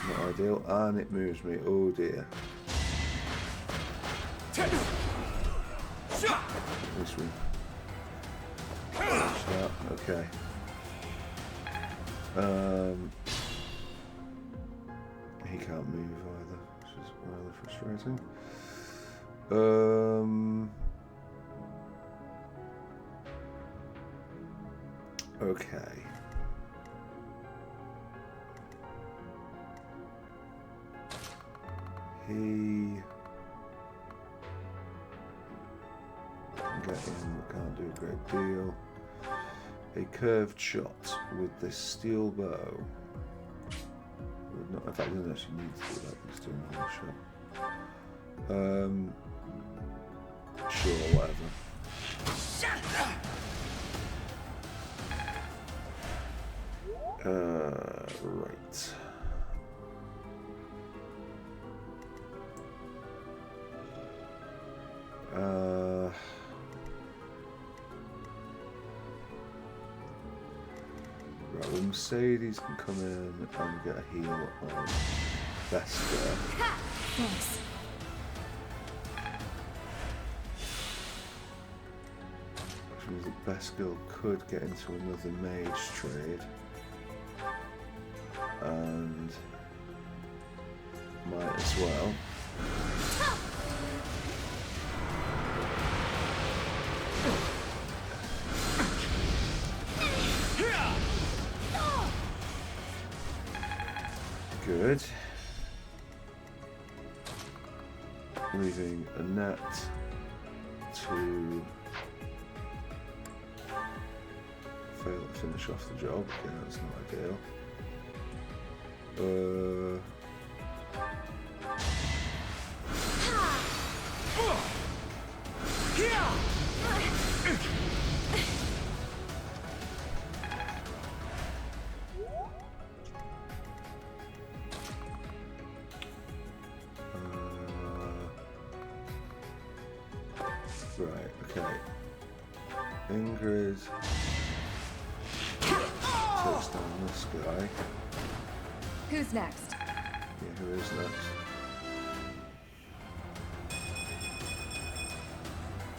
not ideal. And it moves me. Oh dear. This one. Okay. He can't move either, which is rather frustrating. Okay. He can get in, can't do a great deal. A curved shot with this steel bow. Not, in fact, he doesn't actually need to do that, he's doing a whole shot. Sure, whatever. Right. Right, well, Mercedes can come in and get a heal on Veska. Thanks. Which means that Veska could get into another mage trade. And might as well. Good. Leaving a net to finish off the job. Okay, that's not ideal. Right, okay. Ingrid takes down this guy. Who's next? Yeah, who is next?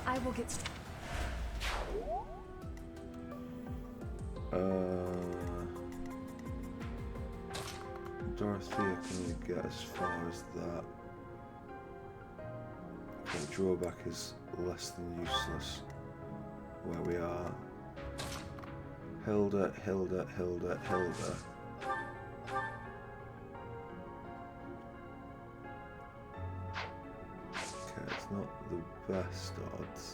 I will get Dorothea can only get as far as that. Okay, drawback is less than useless where we are. Hilda. Okay, it's not the best odds.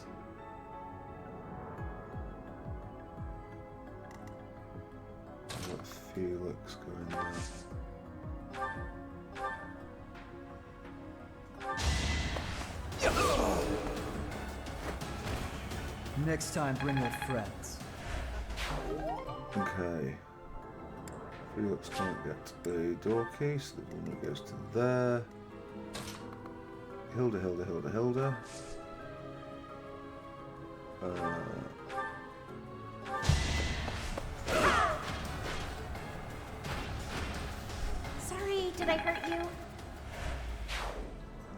I'll let Felix go in there. Next time, bring your friends. Okay. Felix can't get the door key, so the one that goes to there. Hilda. Sorry, did I hurt you?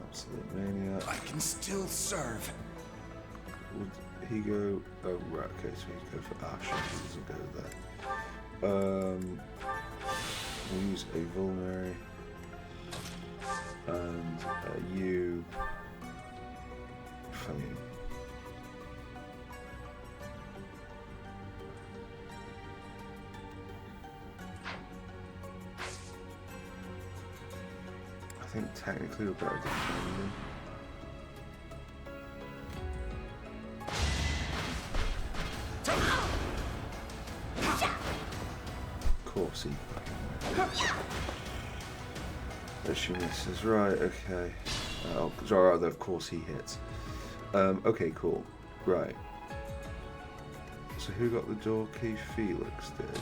Absolute maniac. I can still serve. Would he go? Oh, right, okay, so he'd go for Ashe if he doesn't go there. We'll use a vulnerary. And you I mean. I think technically we're better defending. Of course he fucking she misses. Right, okay. Oh, rather, of course he hits. Okay, cool. Right. So who got the door key? Felix did.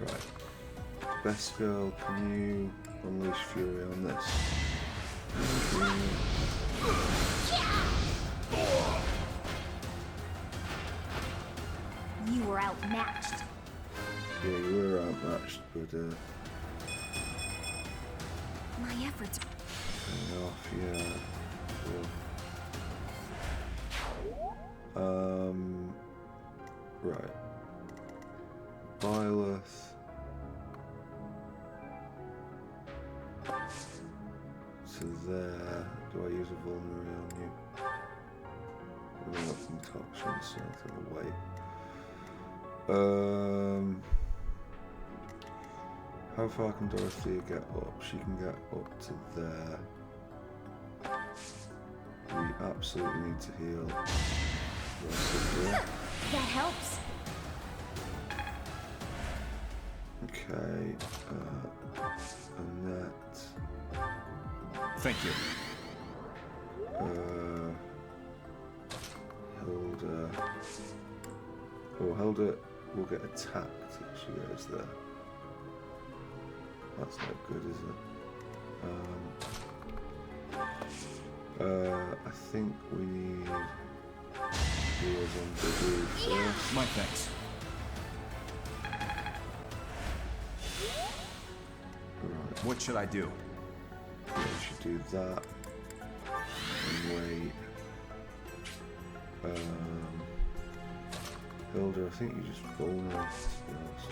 Right. Best girl, can you unleash fury on this? You were outmatched. Yeah, you were outmatched, but My efforts. paying off, yeah. Right. Byleth. So there. Do I use a vulnerary on you? I'm not concoction, so I'll wait. How far can Dorothea get up? She can get up to there. We absolutely need to heal. That helps. Okay, Annette. Thank you. Hilda. Oh, Hilda will get attacked if she goes there. That's not good, is it? I think we need heals on the roof first. My thanks. Right. What should I do? Yeah, we should do that. And wait. Hilda, I think you just vulnerate, to be honest.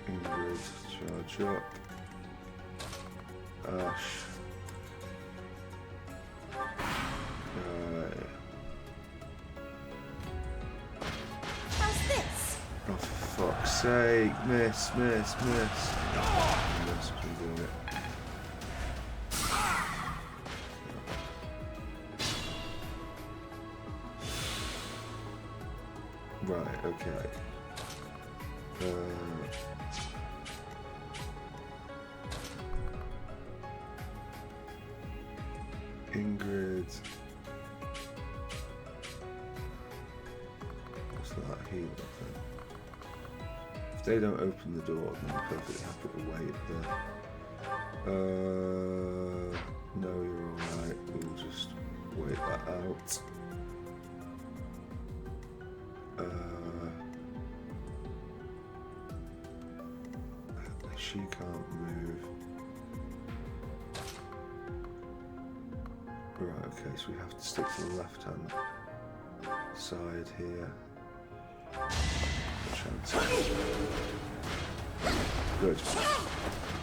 Ingrid, charge up. Ashe. How's this? Oh, for fuck's sake. Miss. Miss, we do it. Right, okay. Ingrid. What's that? Heal, I think. If they don't open the door, then I'm perfectly happy to wait there. No, you're alright. We'll just wait that out. She can't move. Right, okay, so we have to stick to the left-hand side here. Good.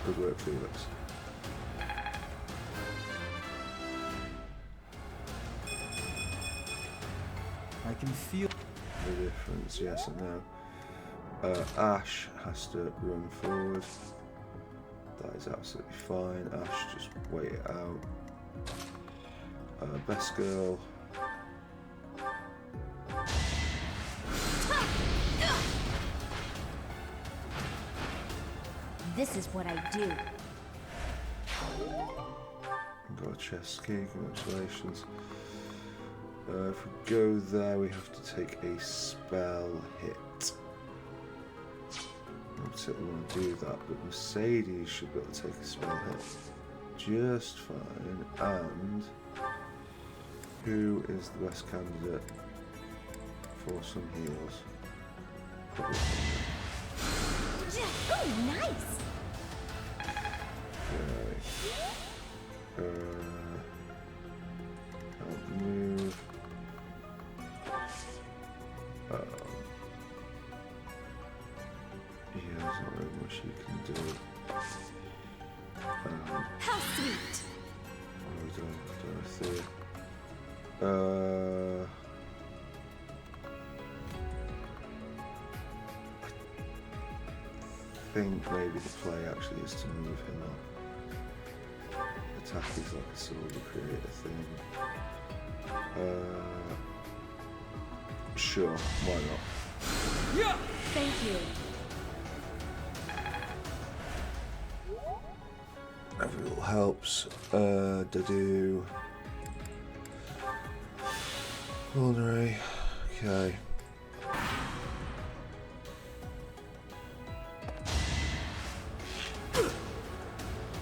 Good work, Felix. I can feel The difference, yes and no. Ashe has to run forward. That is absolutely fine. Ashe, just wait it out. Best girl. This is what I do. Got a chest key, congratulations. If we go there, we have to take a spell hit. I don't particularly want to do that, but Mercedes should be able to take a spell hit just fine. And who is the best candidate for some heals? Probably. Oh, nice. Okay. Can't move. How sweet. Dorothy. I think maybe the play actually is to move him up. Attack is like a sort of creator thing. Sure, why not? Yeah. Thank you. Every little helps. Do. Culinary. Okay.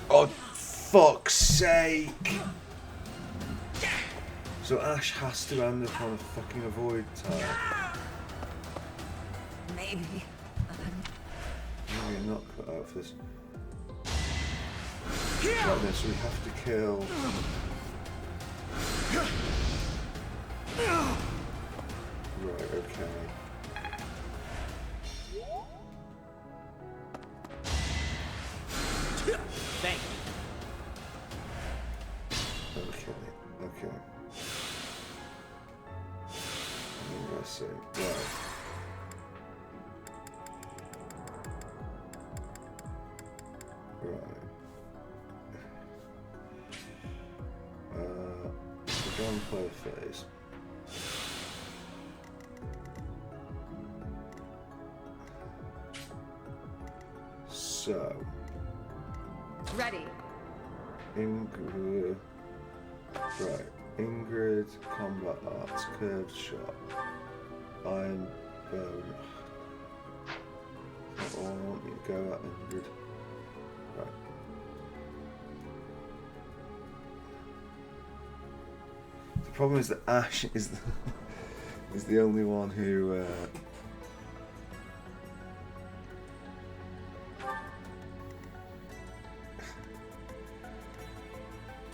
Oh, fuck's sake! So Ashe has to end up on a fucking avoid tile. Maybe. Maybe you're not cut out for this. Like this, we have to kill. Right, okay. Thank you. Okay. What did I say? Right. Right. The gunplay phase. So. Ready. Ingrid. Right. Ingrid, combat arts, curved shot. Iron bone. That's all I want you to go at, Ingrid. Right. The problem is that Ashe is the only one who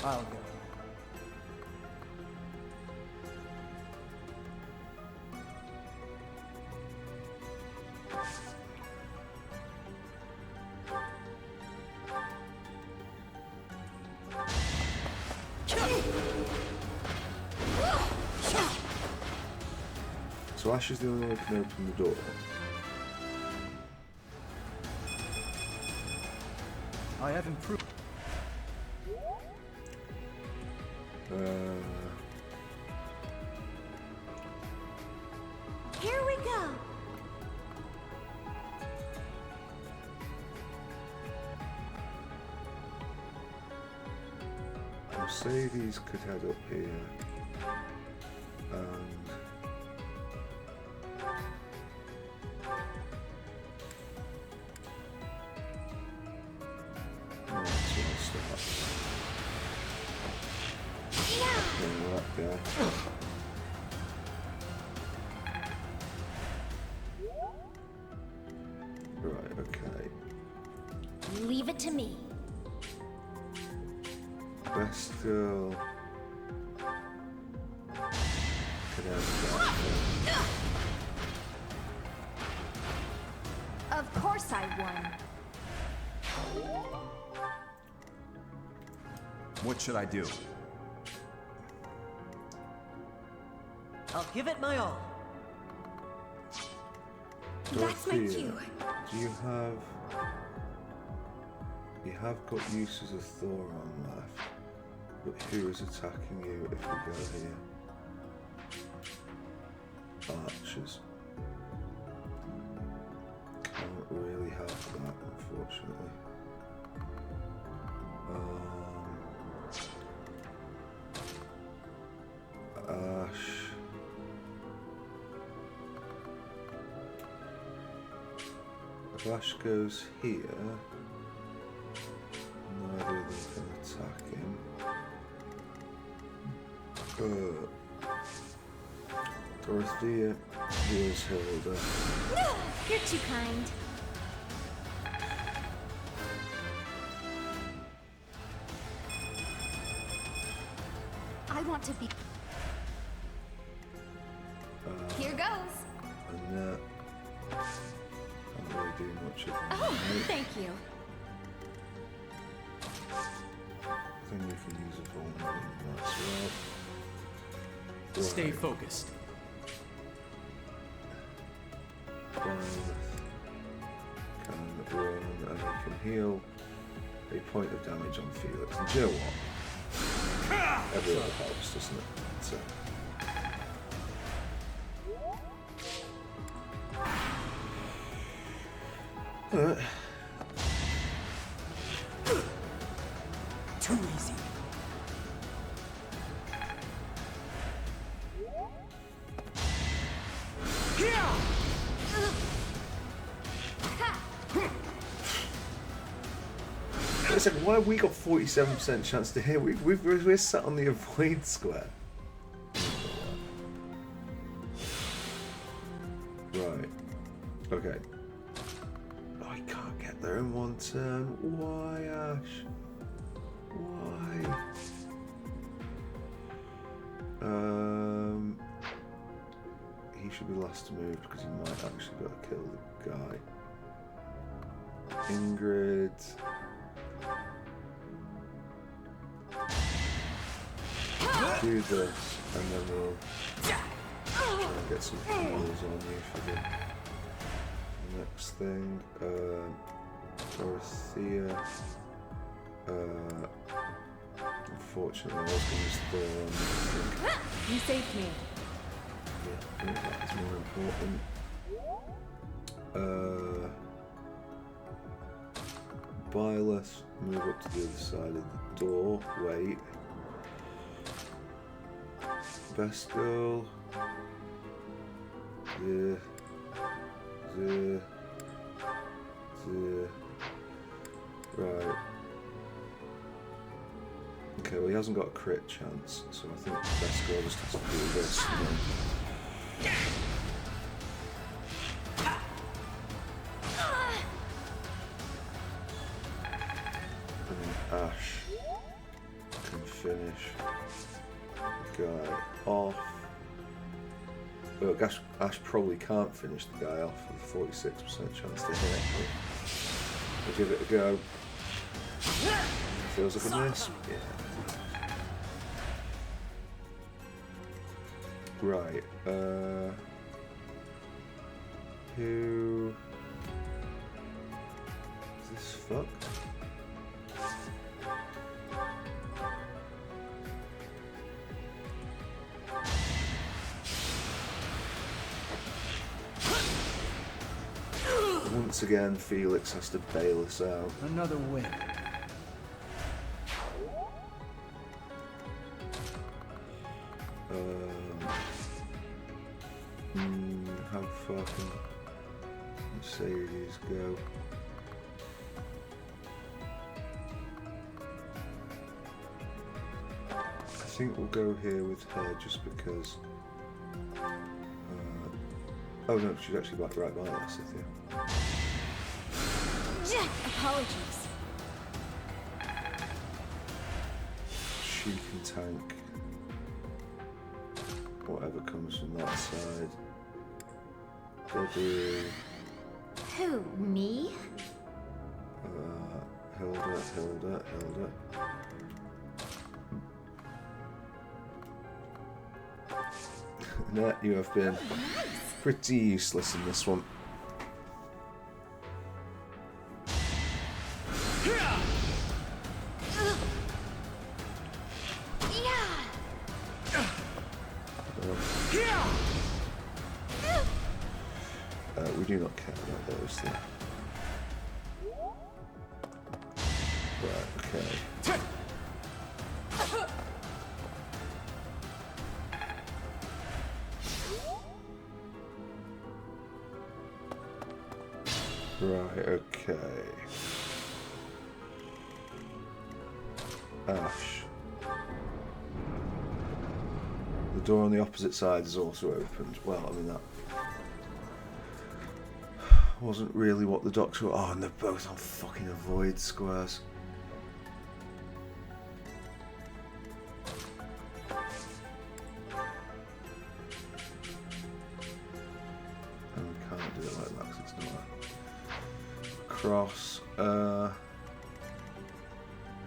I'll go. So Ashe is the only one who can open the door. I have improved. Here we go. Mercedes could head up here. And right, okay. Leave it to me. Best girl. Of course I won. What should I do? I'll give it my all. That's my Dorothea, cue. do you have got uses of Thoron left, but who is attacking you if we go here? Archers. Can't really help that, unfortunately. Ashe. If Ashe goes here, neither of them can attack him. Dorothea heals Hilda. You're too kind. I want to be. Here goes. Annette. Can't really do much of that. Oh, thank you. That's right. Stay focused. Can run and he can heal a point of damage on Felix. And do you know what? Every other helps, doesn't it? So. Alright. Too easy. Listen, why have we got 47% chance to hit? We're sat on the avoid square. Right. Okay. Oh, I can't get there in one turn. Why, Ash? Why? He should be last to move because he might actually be able to kill the guy. Ingrid. Do this, and then we'll try and get some heals on you for the next thing. Dorothea. Unfortunately, I was going to use Thorn. You saved me. Yeah, I think that is more important. Byleth, move up to the other side of the door. Wait. Best girl. Right. Okay, well he hasn't got a crit chance, so I think the best girl just has to do this. And then Ashe can finish the guy off. Well, Ashe probably can't finish the guy off with a 46% chance to hit. We'll give it a go. Feels like a miss. Yeah. Right. Who is this? Fucked. Once again, Felix has to bail us out. Another win. How far can Mercedes go? I think we'll go here with her just because. Oh no, she's actually right by us, Cynthia. Apologies. She can tank whatever comes from that side. Debbie. Who, me? Hilda. Nat, you have been pretty useless in this one. We do not care about those things. Right, okay. Right, okay. Ashe. The door on the opposite side is also opened. Well, I mean, that wasn't really what the doctor... Oh, and they're both on fucking avoid squares. And we can't do it like that because it's not a cross.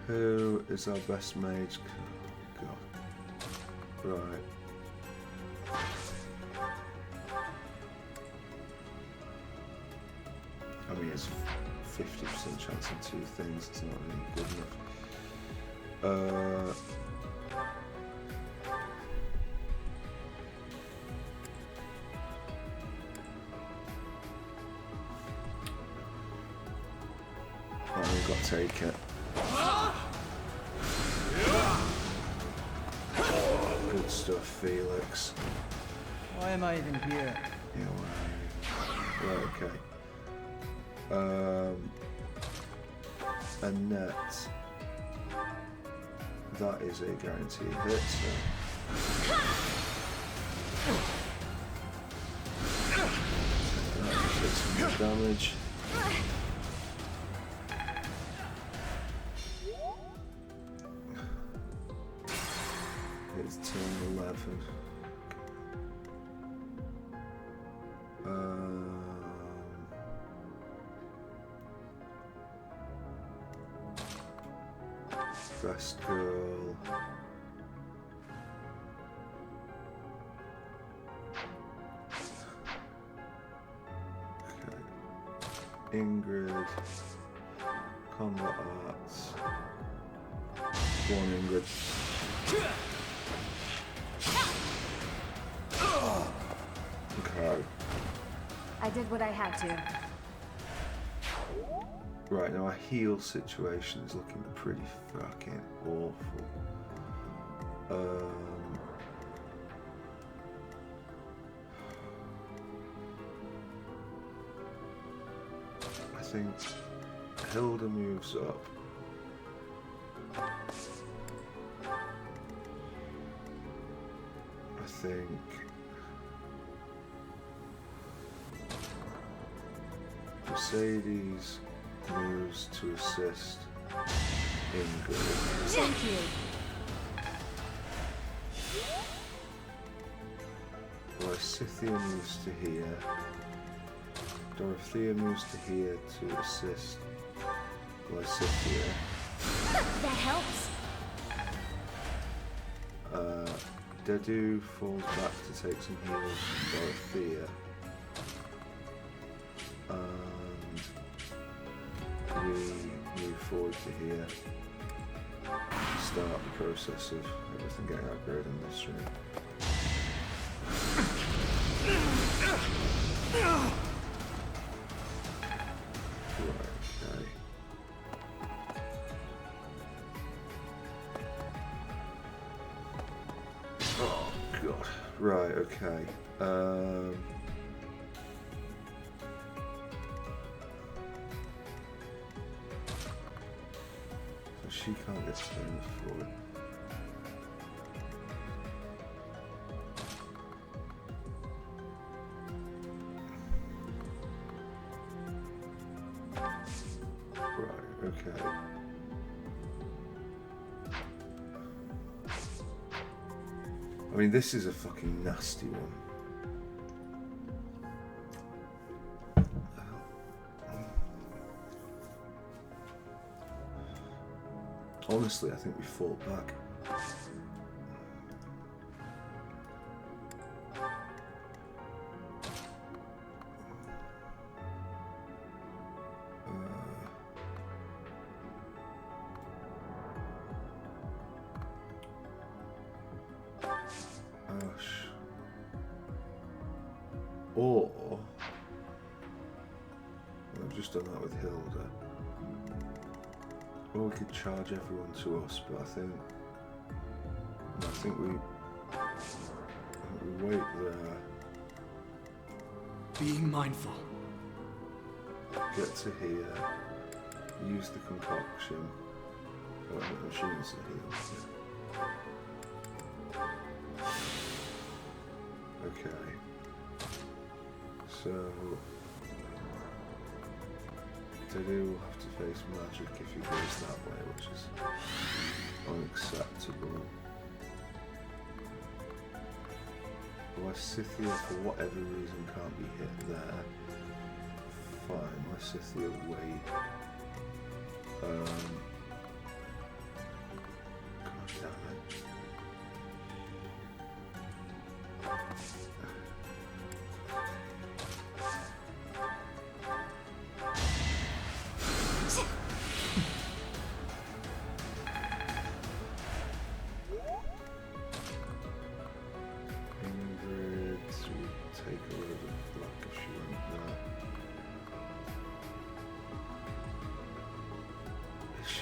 Who is our best mage? Right. I mean, it's 50% chance of 2 things. It's not really good enough. I've got to take it. Good stuff, Felix. Why am I even here? Yeah, right, okay. A net. That is a guaranteed hit, so. Take some more damage. It's turn 11. Best girl. Okay. Ingrid. Combat arts. Go on, Ingrid. Okay. I did what I had to. Right, now our heal situation is looking pretty fucking awful. I think Hilda moves up. I think Mercedes moves to assist Ingrid. Thank you. Lysithea moves to here. Dorothea moves to here to assist Lysithea. That helps. Dedu falls back to take some heals from Dorothea. And we move forward to here. Start the process of everything getting upgraded in this room. Right, okay. Oh god. Right, okay. So she can't get turned forward. Right, okay. I mean, this is a fucking nasty one. Honestly, I think we fought back. Ashe. Or I've just done that with Hilda. Or we could charge everyone to us, but I think we wait there. Being mindful. Get to here. Use the concoction. Oh, I'm assuming it's a heal. Yeah. Okay. So Dedu will have to face magic if he goes that way, which is unacceptable. Lysithea, for whatever reason, can't be hit there. Fine, Lysithea, wait. God damn it.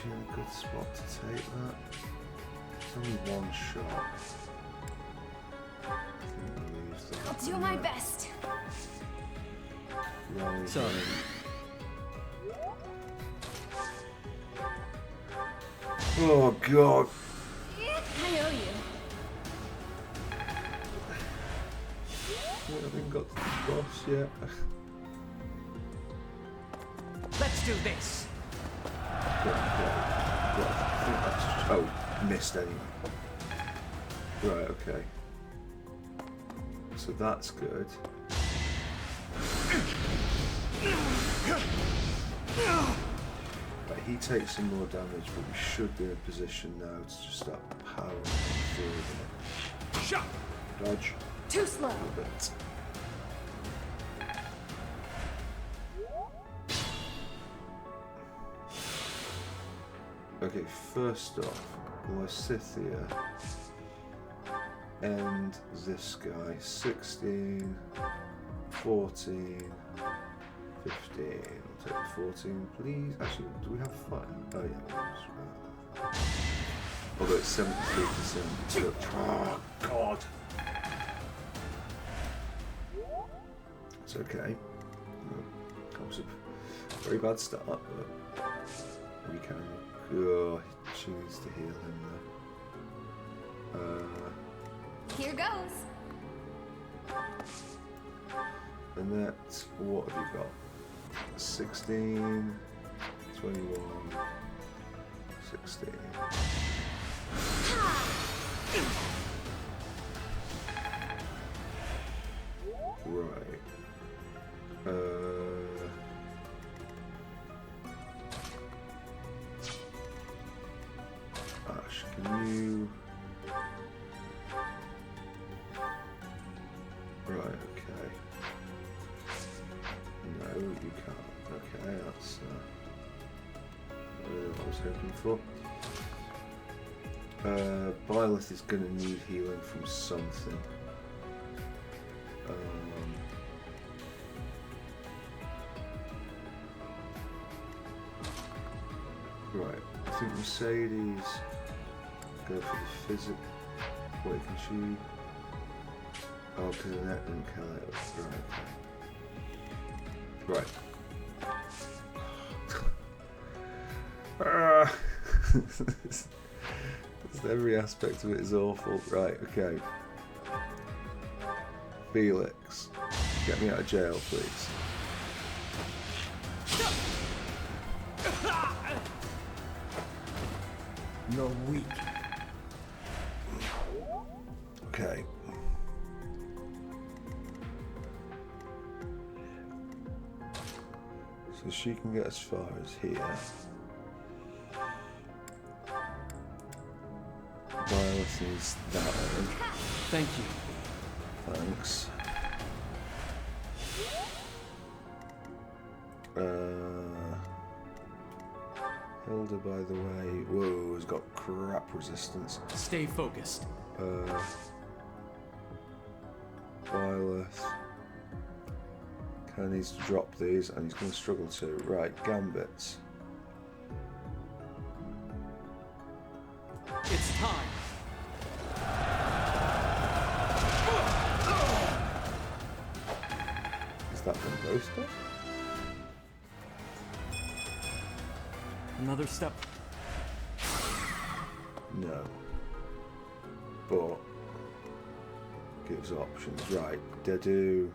actually in a good spot to take that. It's only one shot. I think I'll use that. I'll do my best. Sorry. Oh god. I owe you. I haven't got to the boss yet. Let's do this. I think that's... Oh, missed anyway. Right, okay. So that's good. Right, he takes some more damage, but we should be in a position now to just start powering through it. Shot! Dodge. Too slow. A little bit. Okay, first off, Lysithia and this guy, 16, 14, 15. I'll take the 14, please. Actually, do we have 5? Oh, yeah. Although it's 73%. Oh, God. It's okay. Comes a very bad start, but we can. Oh, she needs to heal him though. Here goes. And that's, what have you got? 16, 21, 16. Right. Ashe, can you... Right, okay. No, you can't. Okay, that's what I was hoping for. Byleth is going to need healing from something. Right, I think Mercedes go for the physic. Wait, can she? Oh, because the net didn't kill it. Right, okay. Right. Every aspect of it is awful. Right, okay. Felix, get me out of jail, please. You're weak. Okay. So she can get as far as here. Violet is that one. Thank you. Thanks. Hilda, by the way, whoa, has got crap resistance. Stay focused. Violet. Kind of needs to drop these, and he's going to struggle to. Right, Gambits. It's time. Is that the poster? Another step. No. But gives options. Right, Dedu.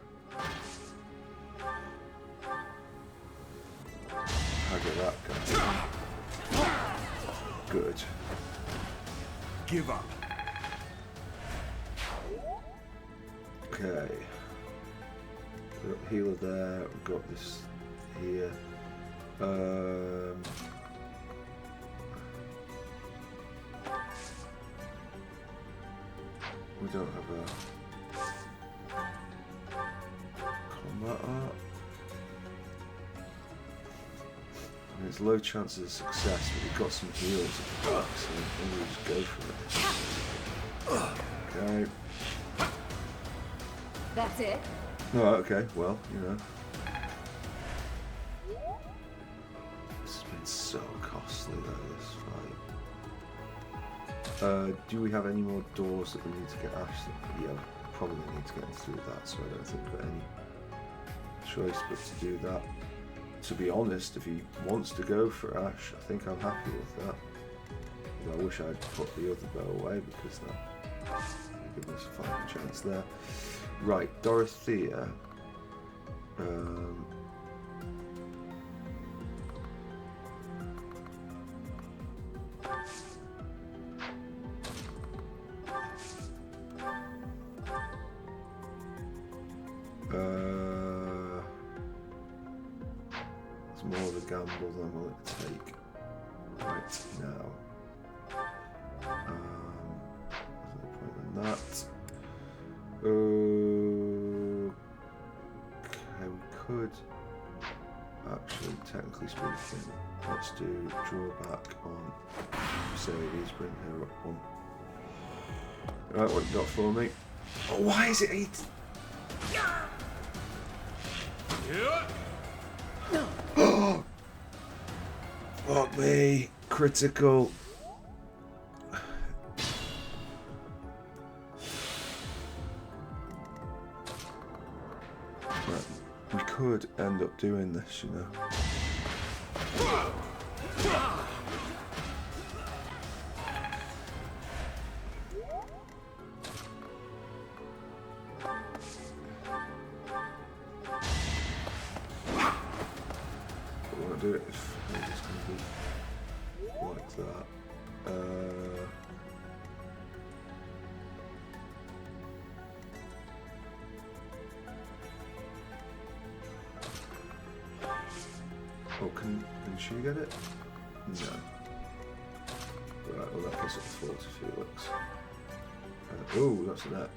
How did that go? Good. Give up. Okay. We've got healer there, we've got this here. We don't have a combat art. I mean, there's low chances of success, but we've got some heals at the back, so maybe we just go for it. Okay. That's it. Oh, okay, well, you know. This has been so costly though, this. Do we have any more doors that we need to get Ashe? Yeah, probably need to get him through that, so I don't think we've got any choice but to do that. To be honest, if he wants to go for Ashe, I think I'm happy with that. Although I wish I'd put the other bow away, because that would give us a fighting chance there. Right, Dorothea. It's more of a gamble than I'm willing to take right now. There's no point in that. Okay, we could actually, technically speaking, let's do drawback on Mercedes, bring her up one. Right, what you got for me? Oh, why is it 8? Oh! Fuck me. Critical. Right. We could end up doing this, you know. Do it if it's going to be like that. Oh, can she get it? No. Right, well that gives it a fall to Felix. Oh, that's a net.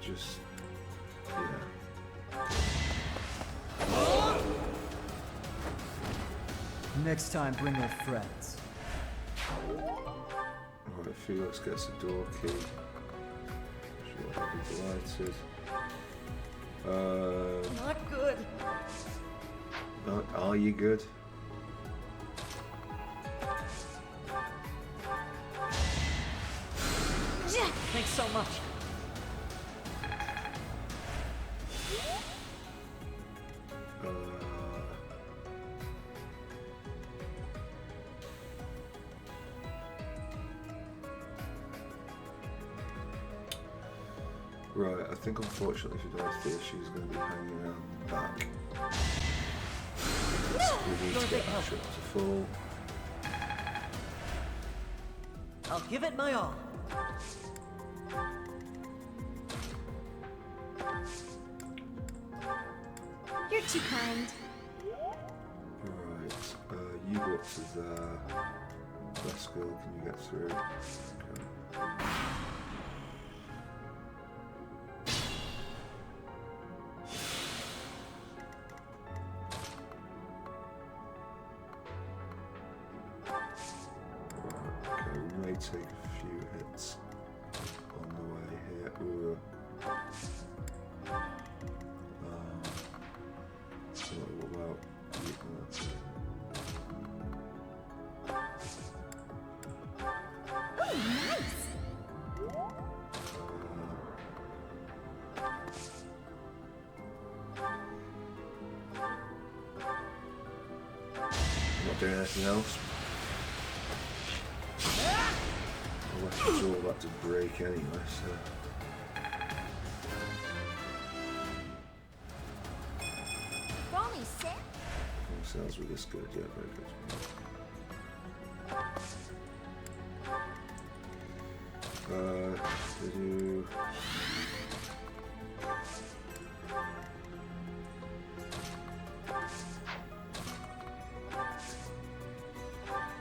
Just yeah. Next time, bring your friends. Alright, Felix gets a door key. Sure, I'll be delighted. Not good. Are you good? Thanks so much. Right, I think unfortunately for Dorothea, she's going to be hanging around the back. We need to get Ashe up to full. I'll give it my all. You're too kind. Right, you go up to there. Rascal, can you get through? Okay. Take a few hits on the way here. Ooh. So what about Oh, nice. Not doing anything else. It's all about to break anyway, so. Ronnie, Sam? Sounds really good, yeah, very good. Did you...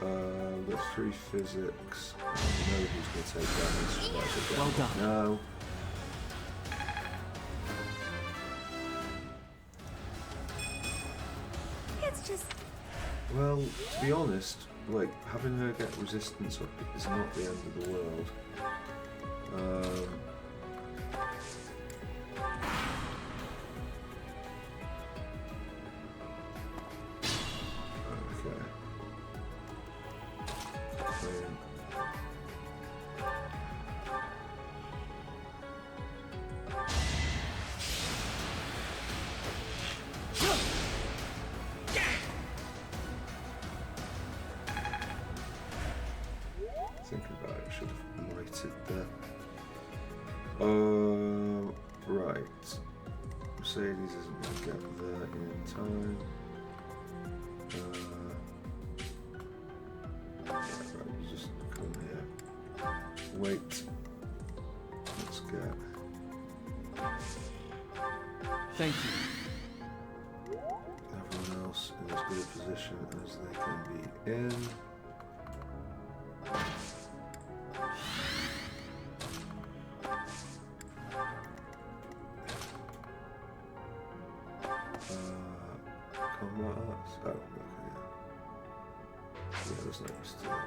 we've got 3 physics. I know who's going to take damage. Well done. No. It's just... Well, to be honest, like, having her get resistance up is not the end of the world. Okay. thinking about it, I should have lighted there. Right. Mercedes isn't going to get there in time. Right, you just come here. Wait. Let's go. Thank you. Everyone else in as good a position as they can be in. Combat arts. Oh, okay, yeah. Yeah, there's no use to that.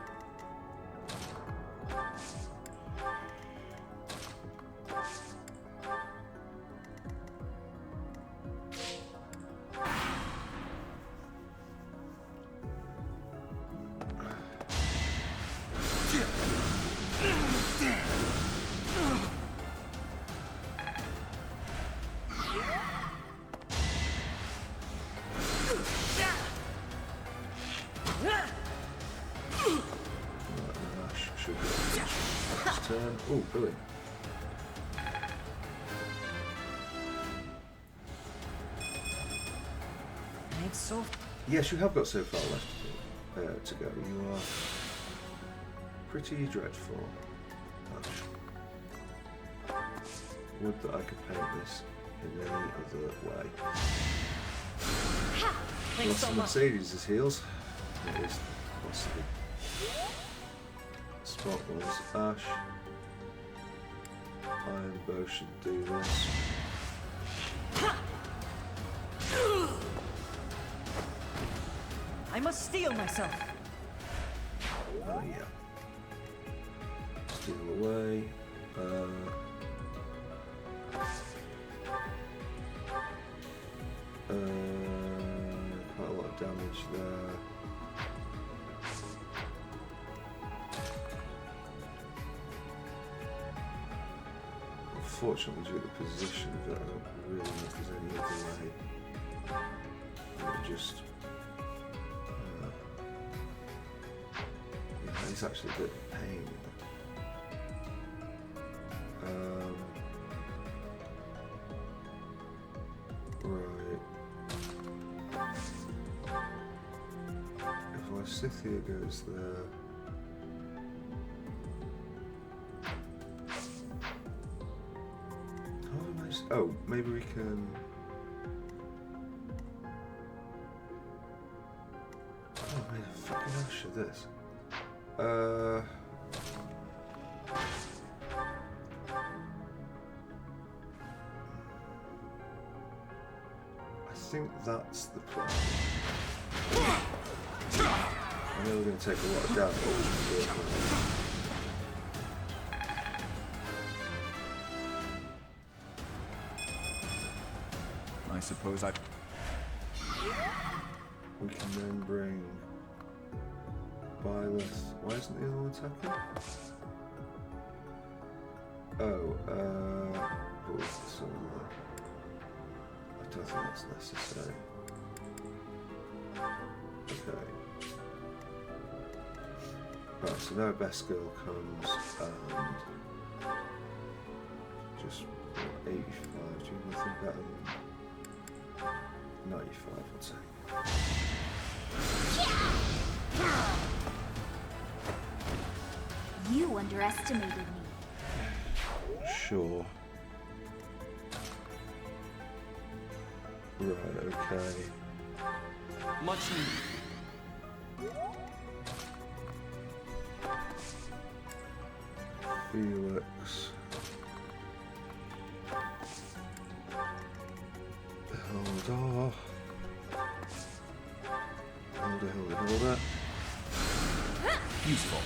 Oh, brilliant. It's so... Yes, you have got so far left to go. You are pretty dreadful, Ashe. Would that I could paint this in any other way. Thanks so much. Mercedes' heels. At least, possibly. Spot was Ashe. Iron Bow should do this. I must steel myself. Oh yeah. Steal away. Quite a lot of damage there. Unfortunately, due to the position of it, I don't really know if there's any other way. Just yeah, it's actually a bit of a pain. Right. If my Scythia goes there. Oh, maybe we can. Oh, I made a fucking Ashe of this. I think that's the plan. I know we're going to take a lot of damage. I suppose we can then bring Byleth. Why isn't the other one attacking? Oh, what was this one there? I don't think that's necessary. Okay. Right, so now Best Girl comes and just 85. Do you have anything better than 95, I'd say. You underestimated me. Sure. Right, okay. Much needed. Felix. Hilda. Hilda. useful.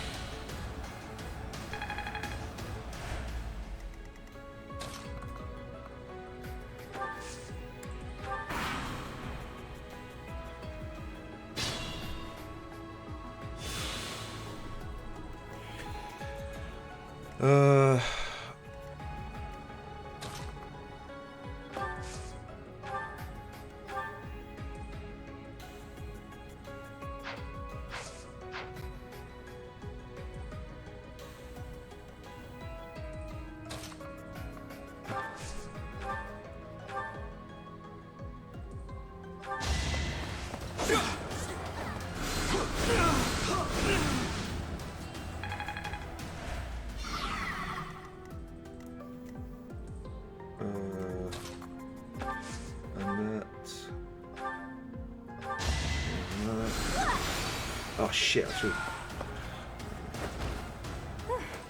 Oh shit, I should.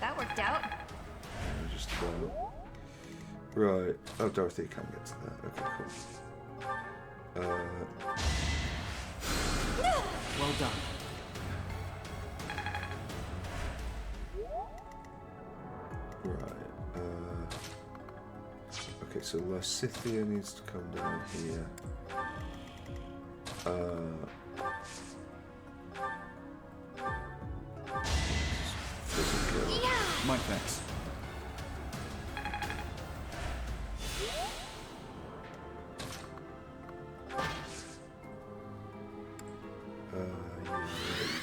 That worked out. Just about. Right. Oh, Dorothy can get to that. Okay, cool. Well done. Right. Okay, so Lysithea needs to come down here. My thanks.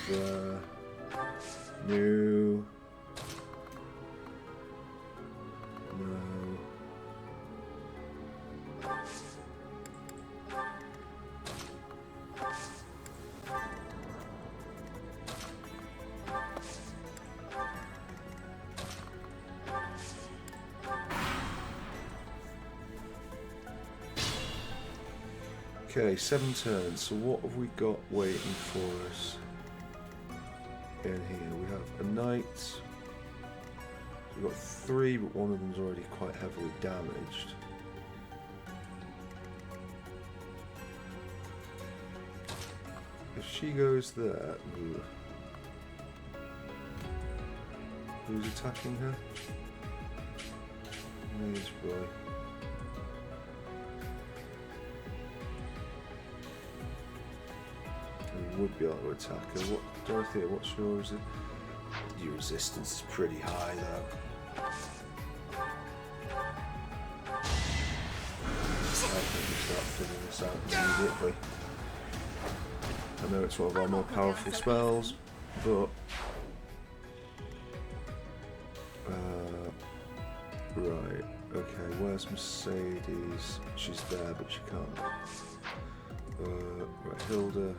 The new. No. Okay, 7 turns. So what have we got waiting for us in here? We have a knight. We've got 3, but one of them's already quite heavily damaged. If she goes there, ugh. Who's attacking her? Mage boy. Would be able to attack her. What, Dorothea, what's yours? Your resistance is pretty high though. I think we start figuring this out immediately. I know it's one of our more powerful spells, but right, okay, where's Mercedes? She's there but she can't. Right, Hilda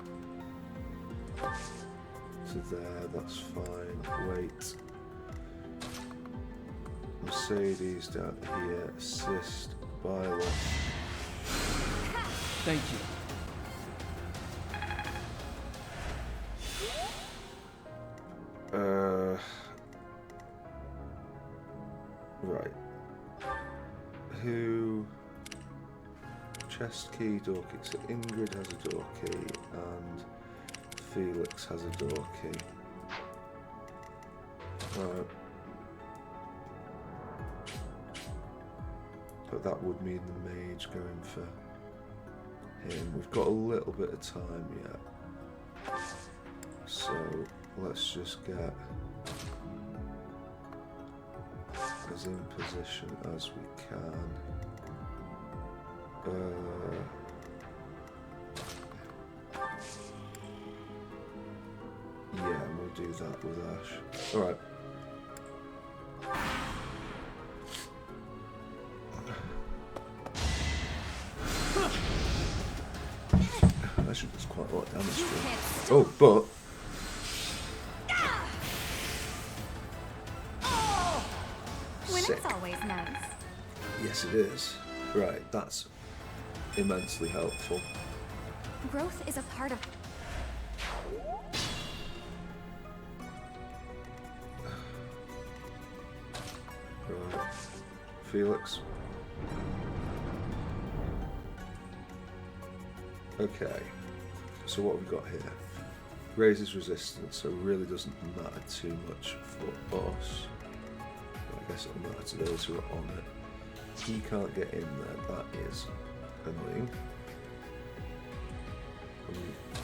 to there, that's fine. Wait. Mercedes down here, assist, Byleth. Thank you. Right. Who? Chest key, door key. So Ingrid has a door key and Felix has a door key. Right. But that would mean the mage going for him. We've got a little bit of time yet. So let's just get as in position as we can. Yeah, and we'll do that with Ashe. Alright. Ashe does quite a lot of damage to him. Oh, but Winning's always nice. yes, it is. Right, that's immensely helpful. Growth is a part of... Right. Felix. Okay. So what have we got here? Raises resistance, so it really doesn't matter too much for us. I guess it'll matter to those who are on it. He can't get in there, that is annoying.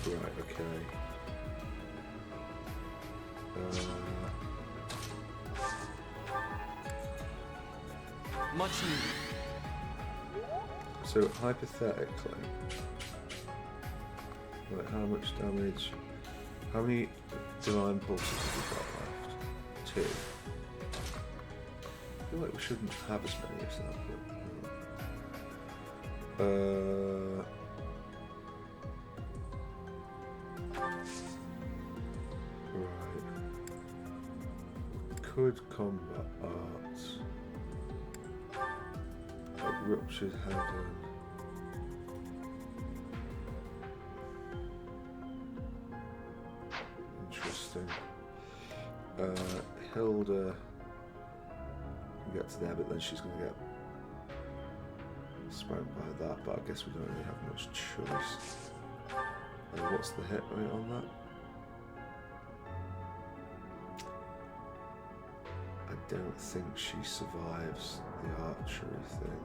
Right, okay. Much needed. So hypothetically, like how much damage? How many divine pulses have we got left? 2. I feel like we shouldn't have as many as that, but right. Could combat arts. Like ruptured heaven. interesting. Hilda can get to there, but then she's going to get spanked by that, but I guess we don't really have much choice. What's the hit rate on that? I don't think she survives the archery thing.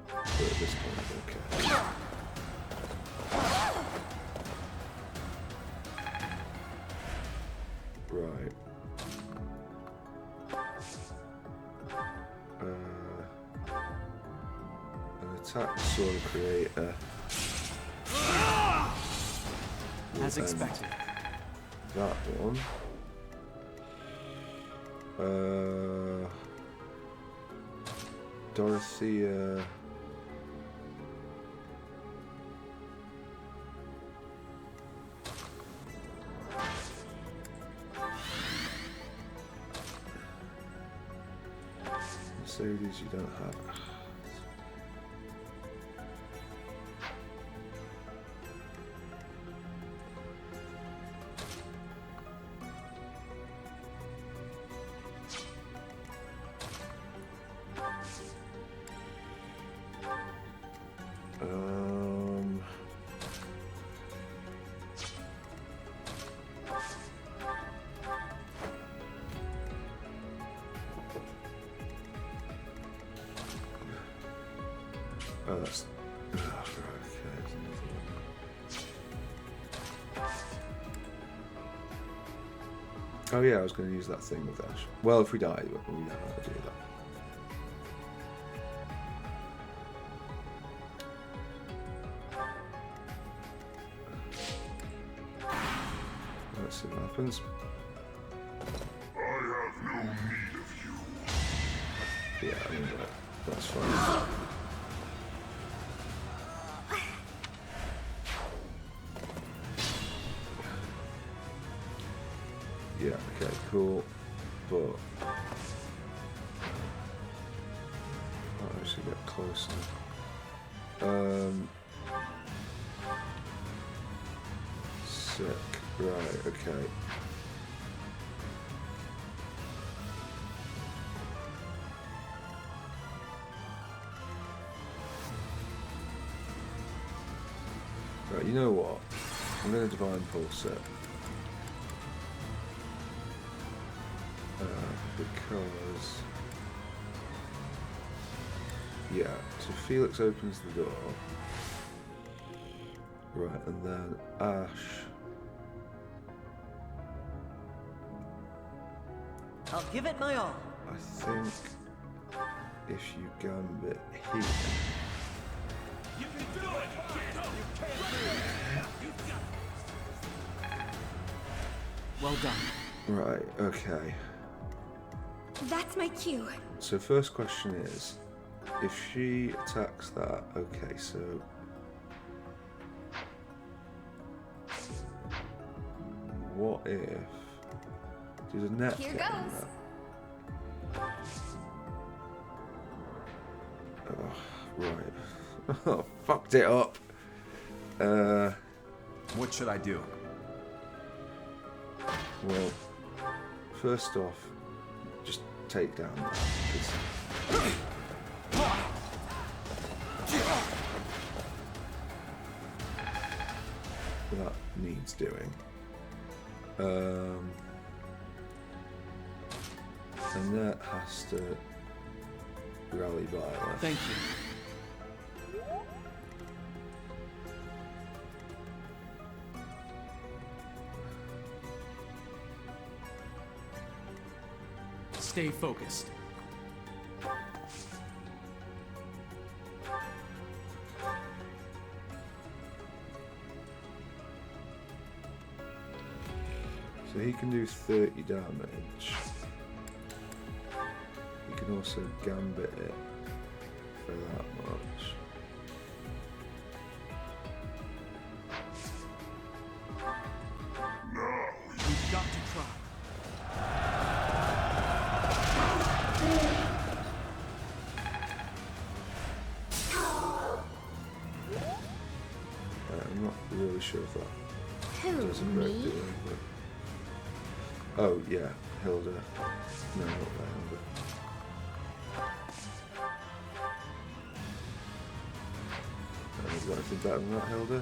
But at this point, I don't care. Right. An attack sort of create a... As expected. That one. Dorothea. Mercedes, you don't have. Oh, that's... Oh, okay. Oh yeah, I was going to use that thing with Ashe. Well, if we die, we know how to do that. Let's see what happens. I have no need of you. Yeah, I mean, that's fine. Yeah, okay, cool. But I'll actually get closer. Sick. Right, okay. Right, you know what? I'm gonna Divine Pulse it. Because... yeah, so Felix opens the door. Right, and then Ashe... I'll give it my all. I think if you gambit here... You can do it! You can't do it! Well done. Right, okay. That's my cue. So first question is, if she attacks that, okay, so... what if... There's a net Here getting goes. that? Oh, right. Oh, fucked it up. What should I do? Well, first off, just take down that, because... that needs doing. And that has to rally by. Thank you. Stay focused. So he can do 30 damage. He can also gambit it for that much. You've got to try. I'm not really sure if that... does a great me? deal. But... Oh yeah, Hilda. No, not Hilda. Have you got anything better than that, Hilda?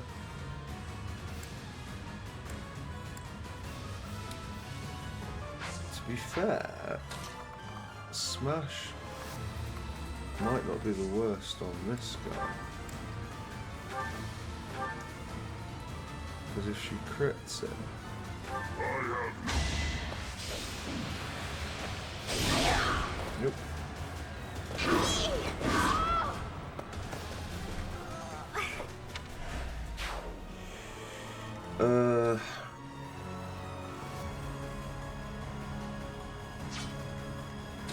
To be fair, Smash might not be the worst on this guy. Because if she crits him... Nope.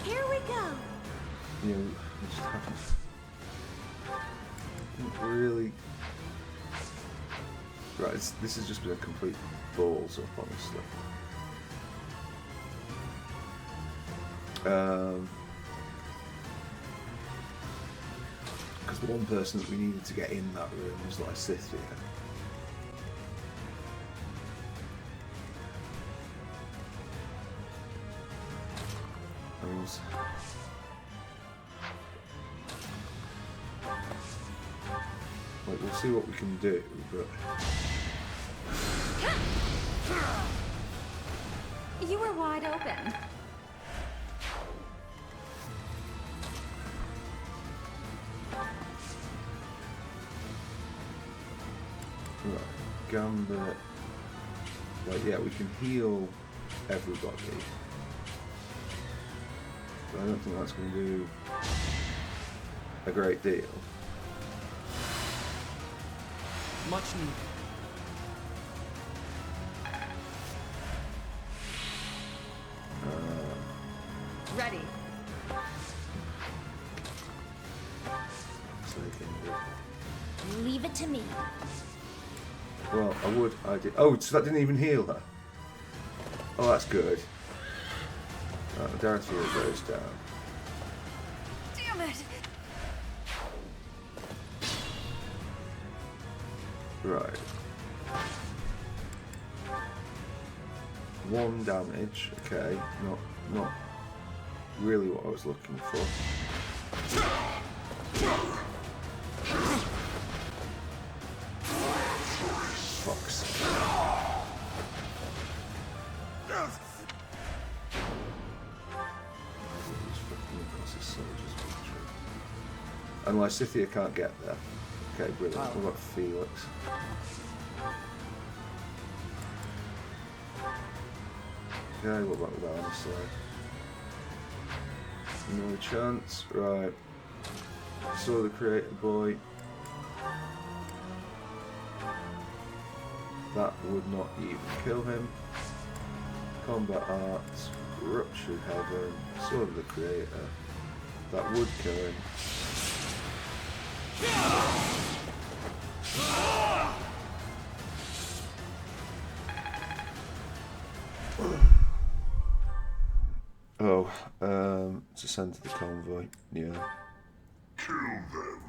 Here we go. You know, I just haven't really... Right, this has just been a complete balls up, honestly. Because the one person that we needed to get in that room was Lysithea. I mean, like, we'll see what we can do, but... You were wide open. Right, Gambit. Like, yeah, we can heal everybody. But I don't think that's going to do a great deal. Much needed. Ready. So they can do. Leave it to me. Well, I did. Oh, so that didn't even heal her. Oh, that's good. Dorothea goes down. Damn it! Right. 1 damage. Okay, not really what I was looking for. Fox. And Lysithea can't get there. Okay, brilliant. What about Felix? Okay, what about that, honestly? No chance. Right. Saw the creator boy. That would not even kill him. Combat arts. Ruptured heaven. Sword of the creator. That would kill him. Oh, to send to the convoy, yeah. Kill them.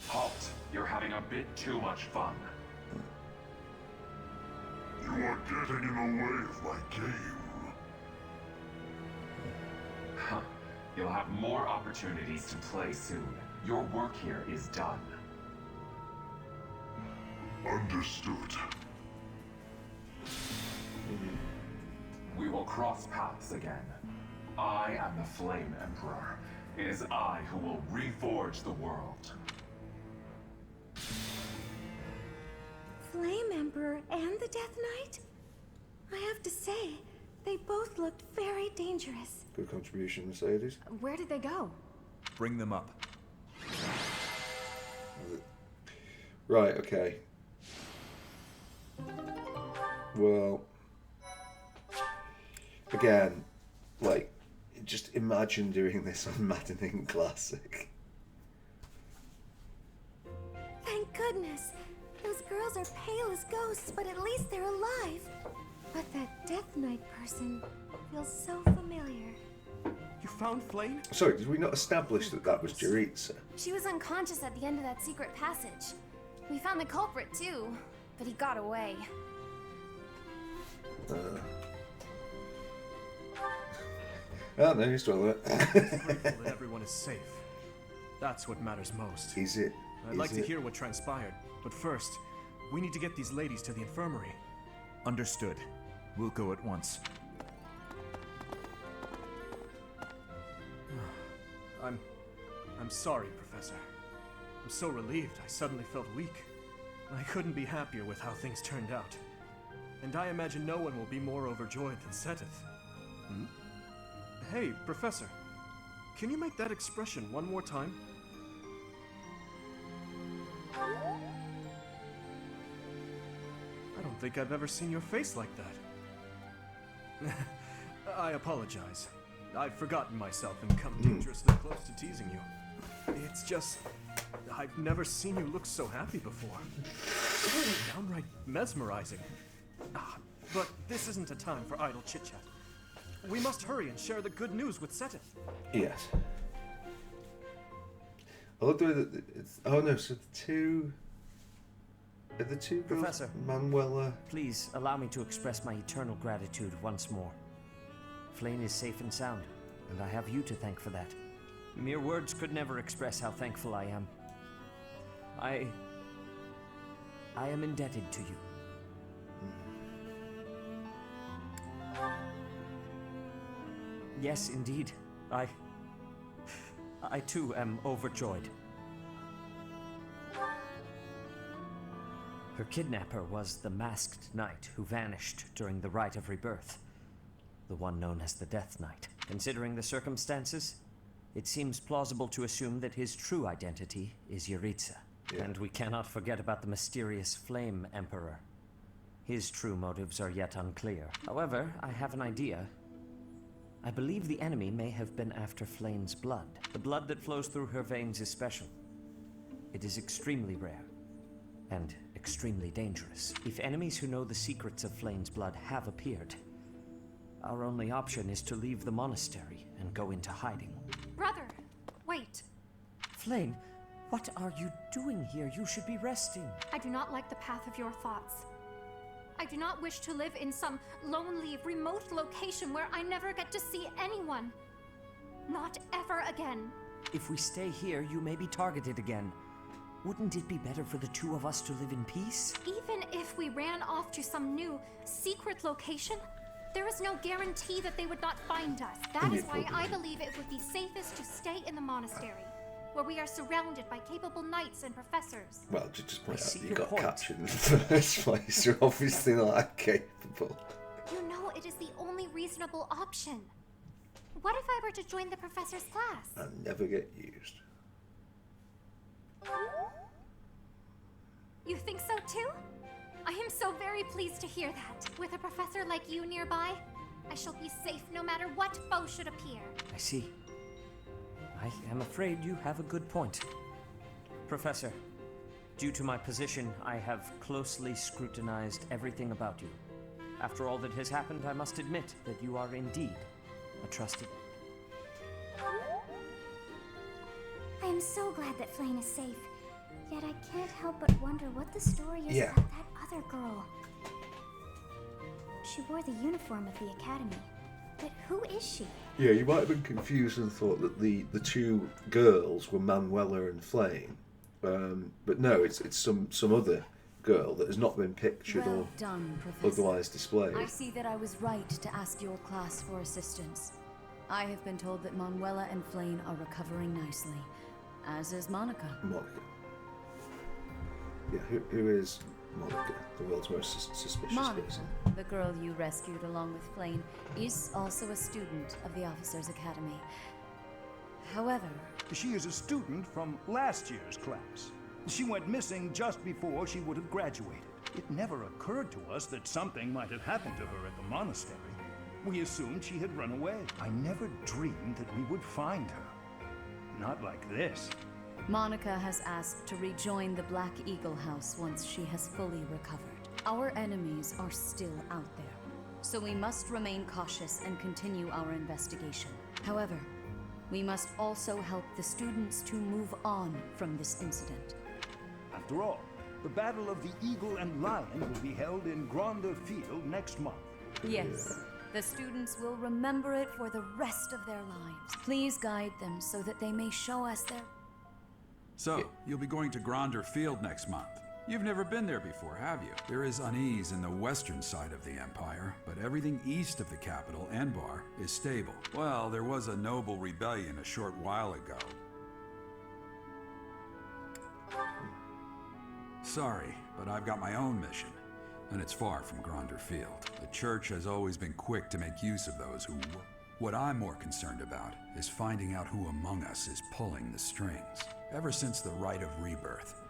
Halt. You're having a bit too much fun. You are getting in the way of my game. Huh. You'll have more opportunities to play soon. Your work here is done. Understood. We will cross paths again. I am the Flame Emperor. It is I who will reforge the world. Flame Emperor and the Death Knight? I have to say, they both looked very dangerous. Good contribution, Mercedes. Where did they go? Bring them up. Right, okay. Well, again, like, just imagine doing this on Maddening Classic. Thank goodness. Those girls are pale as ghosts, but at least they're alive. But that Death Knight person feels so familiar. You found Flame? Sorry, did we not establish that that was Jaritza? She was unconscious at the end of that secret passage. We found the culprit too, but he got away. Oh, no, he's still Grateful that everyone is safe. That's what matters most. Is it? I'd like to hear what transpired, but first, we need to get these ladies to the infirmary. Understood. We'll go at once. I'm sorry, Professor. I'm so relieved I suddenly felt weak. I couldn't be happier with how things turned out. And I imagine no one will be more overjoyed than Seteth. Hmm? Hey, Professor. Can you make that expression one more time? I don't think I've ever seen your face like that. I apologize. I've forgotten myself and come dangerously close to teasing you. It's just... I've never seen you look so happy before. Downright mesmerizing. But this isn't a time for idle chit-chat. We must hurry and share the good news with Seteth. Yes. I love the way that it's... Oh no, so the two... Are the two girls? Professor. Manuela... Please allow me to express my eternal gratitude once more. Flayn is safe and sound, and I have you to thank for that. Mere words could never express how thankful I am. I am indebted to you. Yes, indeed. I too am overjoyed. Her kidnapper was the masked knight who vanished during the Rite of Rebirth. The one known as the Death Knight. Considering the circumstances, it seems plausible to assume that his true identity is Yuritsa. Yeah. And we cannot forget about the mysterious Flame Emperor. His true motives are yet unclear. However, I have an idea. I believe the enemy may have been after Flayn's blood. The blood that flows through her veins is special. It is extremely rare, and extremely dangerous. If enemies who know the secrets of Flayn's blood have appeared, our only option is to leave the monastery and go into hiding. Brother, wait. Flayn, what are you doing here? You should be resting. I do not like the path of your thoughts. I do not wish to live in some lonely, remote location where I never get to see anyone. Not ever again. If we stay here, you may be targeted again. Wouldn't it be better for the two of us to live in peace? Even if we ran off to some new, secret location, there is no guarantee that they would not find us. That is why I believe it would be safest to stay in the monastery, where we are surrounded by capable knights and professors. Well, just point out that you got captured in the first place. You're obviously not that capable. You know it is the only reasonable option. What if I were to join the professor's class? And never get used. You think so too? I am so very pleased to hear that. With a professor like you nearby, I shall be safe no matter what foe should appear. I see. I am afraid you have a good point. Professor, due to my position, I have closely scrutinized everything about you. After all that has happened, I must admit that you are indeed a trusted... I am so glad that Flayn is safe. Yet I can't help but wonder what the story is about that other girl. She wore the uniform of the academy. But who is she? Yeah, you might have been confused and thought that the two girls were Manuela and Flayn. But no, it's some other girl that has not been pictured Well or done, Professor. otherwise displayed. I see that I was right to ask your class for assistance. I have been told that Manuela and Flayn are recovering nicely, as is Monica. Monica. Yeah, who is Monica, the world's most suspicious Monica, person? the girl you rescued along with Flayn, is also a student of the Officers' Academy. However... She is a student from last year's class. She went missing just before she would have graduated. It never occurred to us that something might have happened to her at the monastery. We assumed she had run away. I never dreamed that we would find her. Not like this. Monica has asked to rejoin the Black Eagle House once she has fully recovered. Our enemies are still out there, so we must remain cautious and continue our investigation. However, we must also help the students to move on from this incident. After all, the Battle of the Eagle and Lion will be held in Gronder Field next month. Yes, The students will remember it for the rest of their lives. Please guide them so that they may show us their... So, you'll be going to Gronder Field next month. You've never been there before, have you? There is unease in the western side of the Empire, but everything east of the capital, Enbar, is stable. Well, there was a noble rebellion a short while ago. Sorry, but I've got my own mission, and it's far from Gronder Field. The Church has always been quick to make use of those who... What I'm more concerned about is finding out who among us is pulling the strings. Ever since the Rite of Rebirth,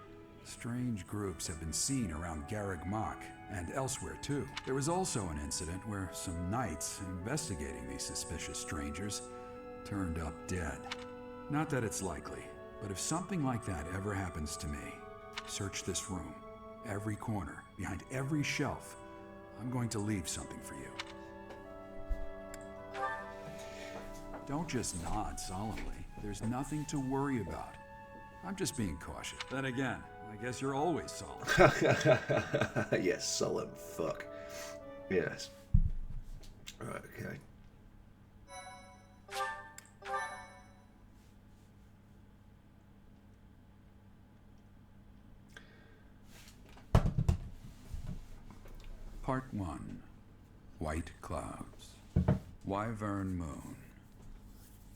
strange groups have been seen around Garreg Mach, and elsewhere too. There was also an incident where some knights investigating these suspicious strangers turned up dead. Not that it's likely, but if something like that ever happens to me, search this room, every corner, behind every shelf. I'm going to leave something for you. Don't just nod solemnly. There's nothing to worry about. I'm just being cautious. Then again, I guess you're always solemn. Yes, solemn. Fuck. Yes. Right, okay. Part 1. White Clouds. Wyvern Moon.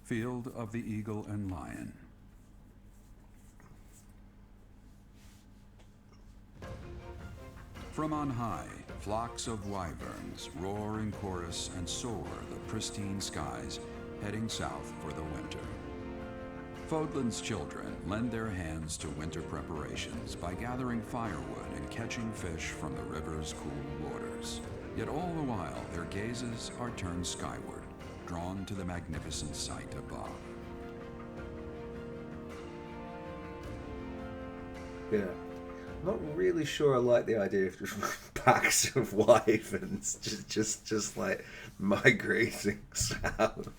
Field of the Eagle and Lion. From on high, flocks of wyverns roar in chorus and soar the pristine skies, heading south for the winter. Fodlan's children lend their hands to winter preparations by gathering firewood and catching fish from the river's cool waters. Yet all the while, their gazes are turned skyward, drawn to the magnificent sight above. Yeah. Not really sure I like the idea of just packs of wyverns just like migrating south.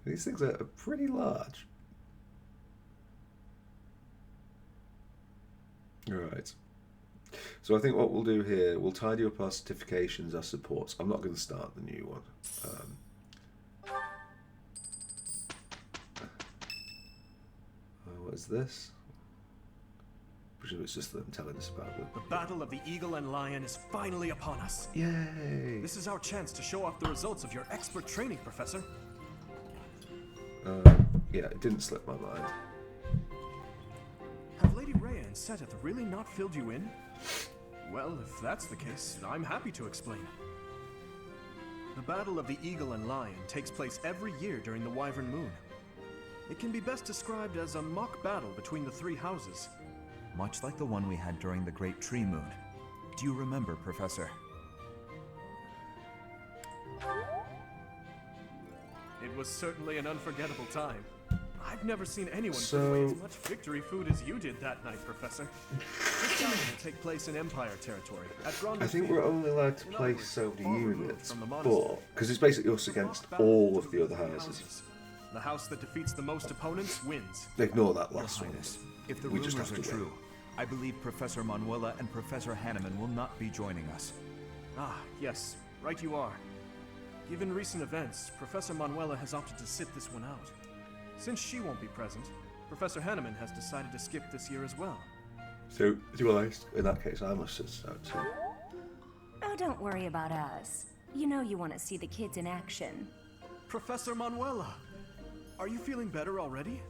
These things are pretty large. Right. So I think what we'll do here, we'll tidy up our certifications, our supports. I'm not going to start the new one. What is this? Presume it's just them telling us about it. The Battle of the Eagle and Lion is finally upon us. Yay! This is our chance to show off the results of your expert training, Professor. Yeah, it didn't slip my mind. Have Lady Rhea and Seteth really not filled you in? Well, if that's the case, I'm happy to explain. The Battle of the Eagle and Lion takes place every year during the Wyvern Moon. It can be best described as a mock battle between the three houses. Much like the one we had during the Great Tree Moon. Do you remember, Professor? It was certainly an unforgettable time. I've never seen anyone put away as much victory food as you did that night, Professor. This battle will take place in Empire territory. I think we're only allowed to play so many units, but because it's basically us against all of the other houses. The house that defeats the most opponents wins. Ignore that last one. If the rumors are true, I believe Professor Manuela and Professor Hanneman will not be joining us. Ah, yes, right you are. Given recent events, Professor Manuela has opted to sit this one out. Since she won't be present, Professor Hanneman has decided to skip this year as well. So, in that case, I must sit out too. Oh, don't worry about us. You know you want to see the kids in action. Professor Manuela, are you feeling better already?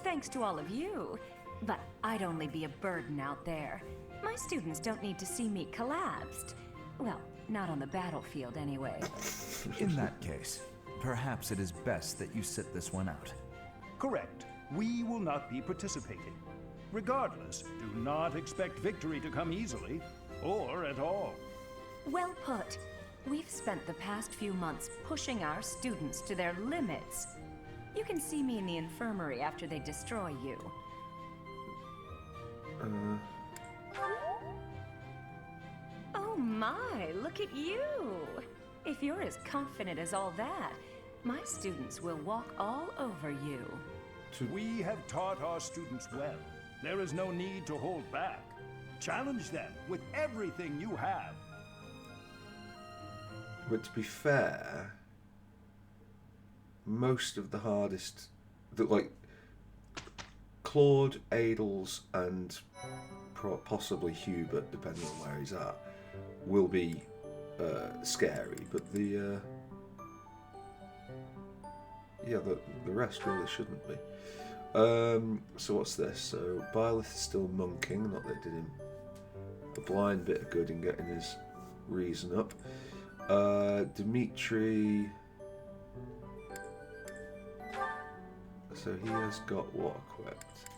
Thanks to all of you. But I'd only be a burden out there. My students don't need to see me collapsed. Well, not on the battlefield anyway. In that case, perhaps it is best that you sit this one out. Correct. We will not be participating. Regardless, do not expect victory to come easily, or at all. Well put. We've spent the past few months pushing our students to their limits. You can see me in the infirmary after they destroy you. Oh my, look at you! If you're as confident as all that, my students will walk all over you. We have taught our students well. There is no need to hold back. Challenge them with everything you have. But to be fair, most of the hardest, like Claude, Adels, and possibly Hubert, depending on where he's at, will be scary. But the rest really shouldn't be. So what's this? So Byleth is still monking. Not that it did him a blind bit of good in getting his reason up. Dimitri. So he has got what equipped?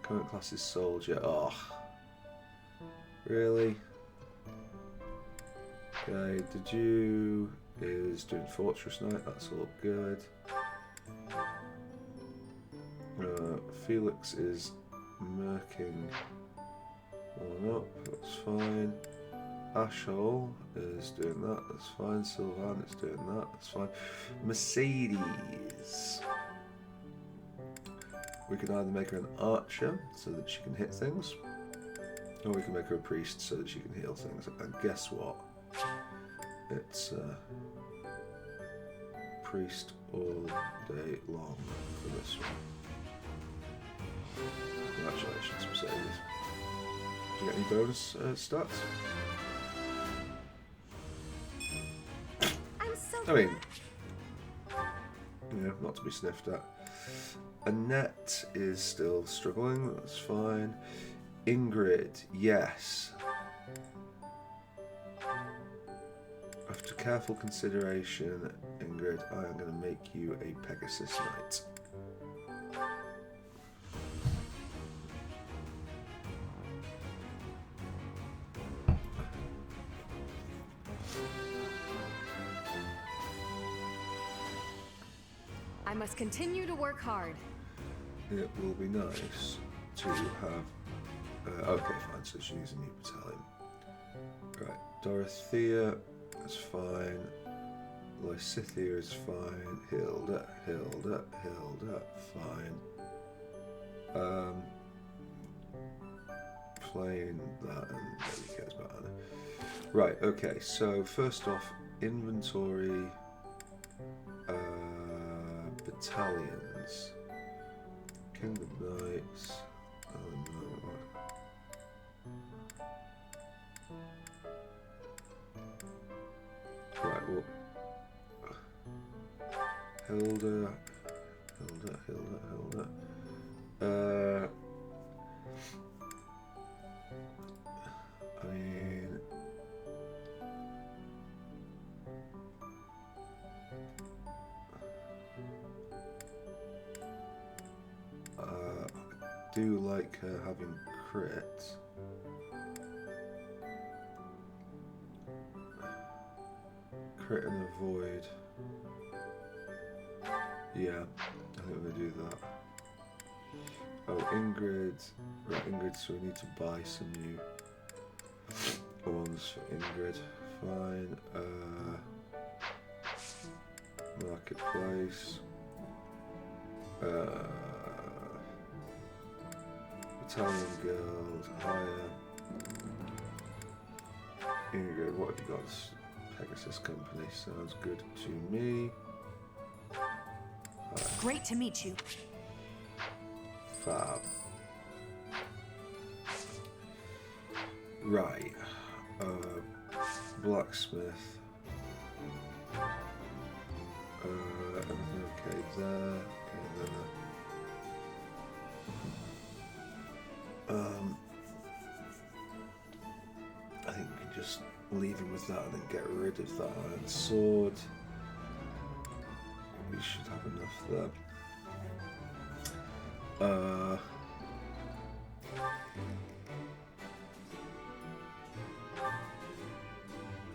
Current class is soldier. Oh, really? Okay, Deju is doing Fortress Knight. That's all good. Felix is murking one up. That's fine. Ashe is doing that. That's fine. Sylvan is doing that. That's fine. Mercedes. We can either make her an archer so that she can hit things, or we can make her a priest so that she can heal things. And guess what? It's priest all day long for this one. Congratulations, Mercedes. Do you get any bonus stats? I mean, yeah, not to be sniffed at. Annette is still struggling, that's fine. Ingrid, yes. After careful consideration, Ingrid, I am going to make you a Pegasus Knight. I must continue to work hard. It will be nice to have... okay, fine, so she's a new battalion. Right, Dorothea is fine. Lysithia is fine. Hilda, fine. Plain that, and nobody cares about Anna. Right, okay, so first off, inventory... battalions. Kingdom Knights. Oh no. Right, well. Hilda. I mean. I do like her having crit. Crit and avoid. Yeah, I think we're going to do that. Oh, Ingrid. Right, Ingrid, so we need to buy some new ones for Ingrid. Fine. Marketplace. Battalion Guild, hire. Ingrid, what have you got? Pegasus Company, sounds good to me. Great to meet you. Fab. Right. Blacksmith. Everything okay there. Okay, there. I think we can just leave him with that and then get rid of that iron sword. We should have enough there.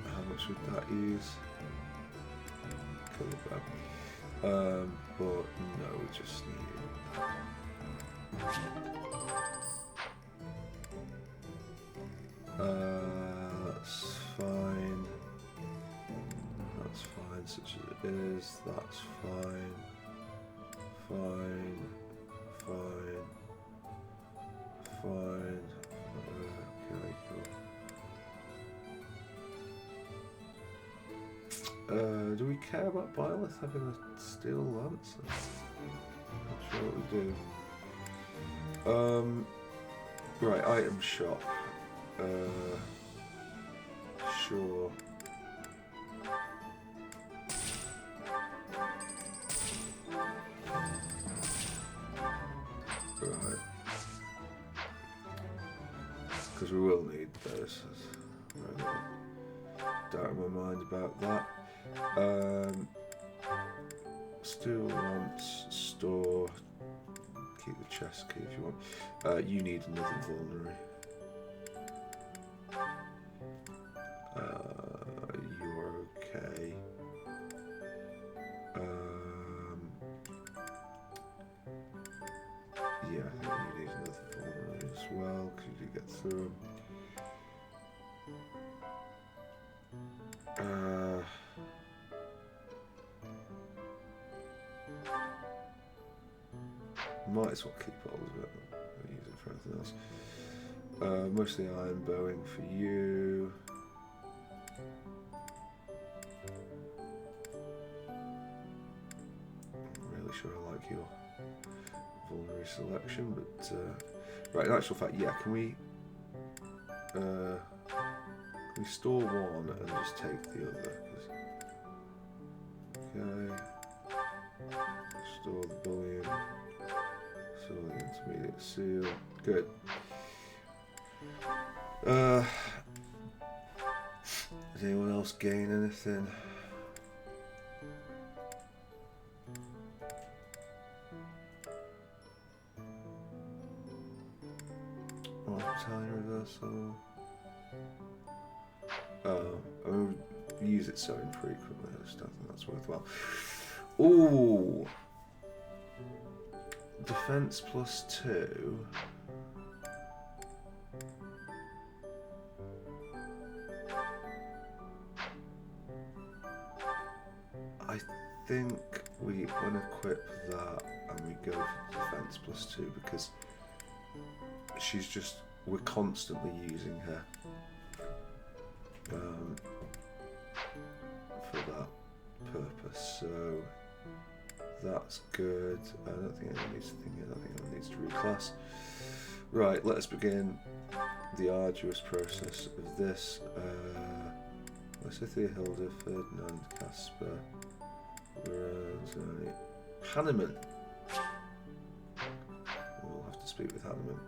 How much would that use? Kilogram. But no, we just need that's fine. That's fine, such as it is. That's fine. Fine. Okay, cool. Do we care about Byleth having a steel lance? Not sure what we do. Right, item shop. Sure. Right. Because we will need those. Right. Doubt in my mind about that. Steel lance, store. Keep the chest key if you want. You need another vulnerary. You're okay. Yeah, I think you need another vulnerary as well, because you do get through them. Might as well keep all of it. I'll use it for anything else. Mostly iron bowing for you. I'm really sure I like your vulnerary selection, but right. In actual fact, yeah. Can we store one and just take the other? Okay. Store the bullion. Store the intermediate seal. Good. Does anyone else gain anything? Oh, time reversal. I mean, we use it so infrequently, I just don't think that's worthwhile. Ooh! Defense +2. I think we unequip that and we go for defense +2 because she's just, we're constantly using her for that purpose, so that's good. I don't think anyone needs to think. I don't think anyone needs to reclass. Right, let us begin the arduous process of this. Lysithia, Hilda, Ferdinand, Casper, Hanneman. We'll have to speak with Hanneman.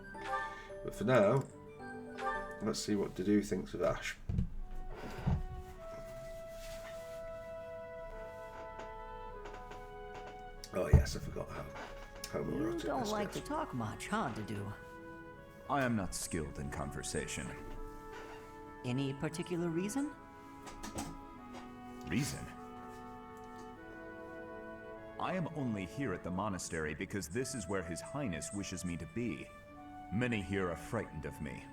But for now, let's see what Dedue thinks of Ashe. Oh yes, I forgot how You don't like to talk much, huh, Dedue? I am not skilled in conversation. Any particular reason? Reason? I am only here at the monastery because this is where His Highness wishes me to be. Many here are frightened of me,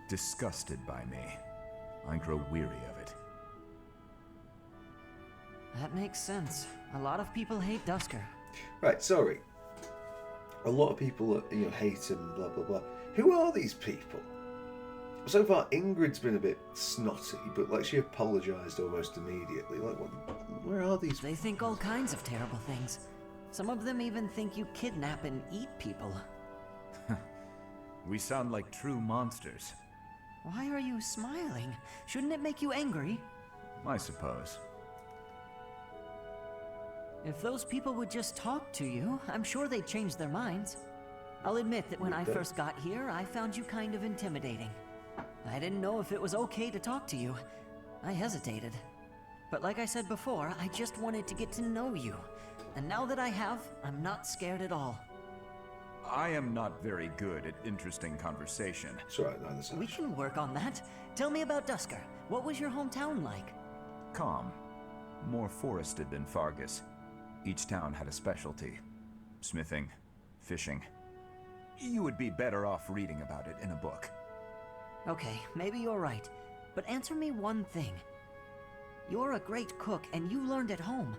disgusted by me. I grow weary of it. That makes sense. A lot of people hate Dusker. Right, sorry. A lot of people, hate him, blah, blah, blah. Who are these people? So far, Ingrid's been a bit snotty, but, she apologised almost immediately. Where are these? They think all kinds of terrible things. Some of them even think you kidnap and eat people. We sound like true monsters. Why are you smiling? Shouldn't it make you angry? I suppose. If those people would just talk to you, I'm sure they'd change their minds. I'll admit that when I first got here, I found you kind of intimidating. I didn't know if it was okay to talk to you. I hesitated. But like I said before, I just wanted to get to know you. And now that I have, I'm not scared at all. I am not very good at interesting conversation. Sorry, we can work on that. Tell me about Dusker. What was your hometown like? Calm. More forested than Fargus. Each town had a specialty. Smithing, fishing. You would be better off reading about it in a book. Okay, maybe you're right. But answer me one thing. You're a great cook and you learned at home.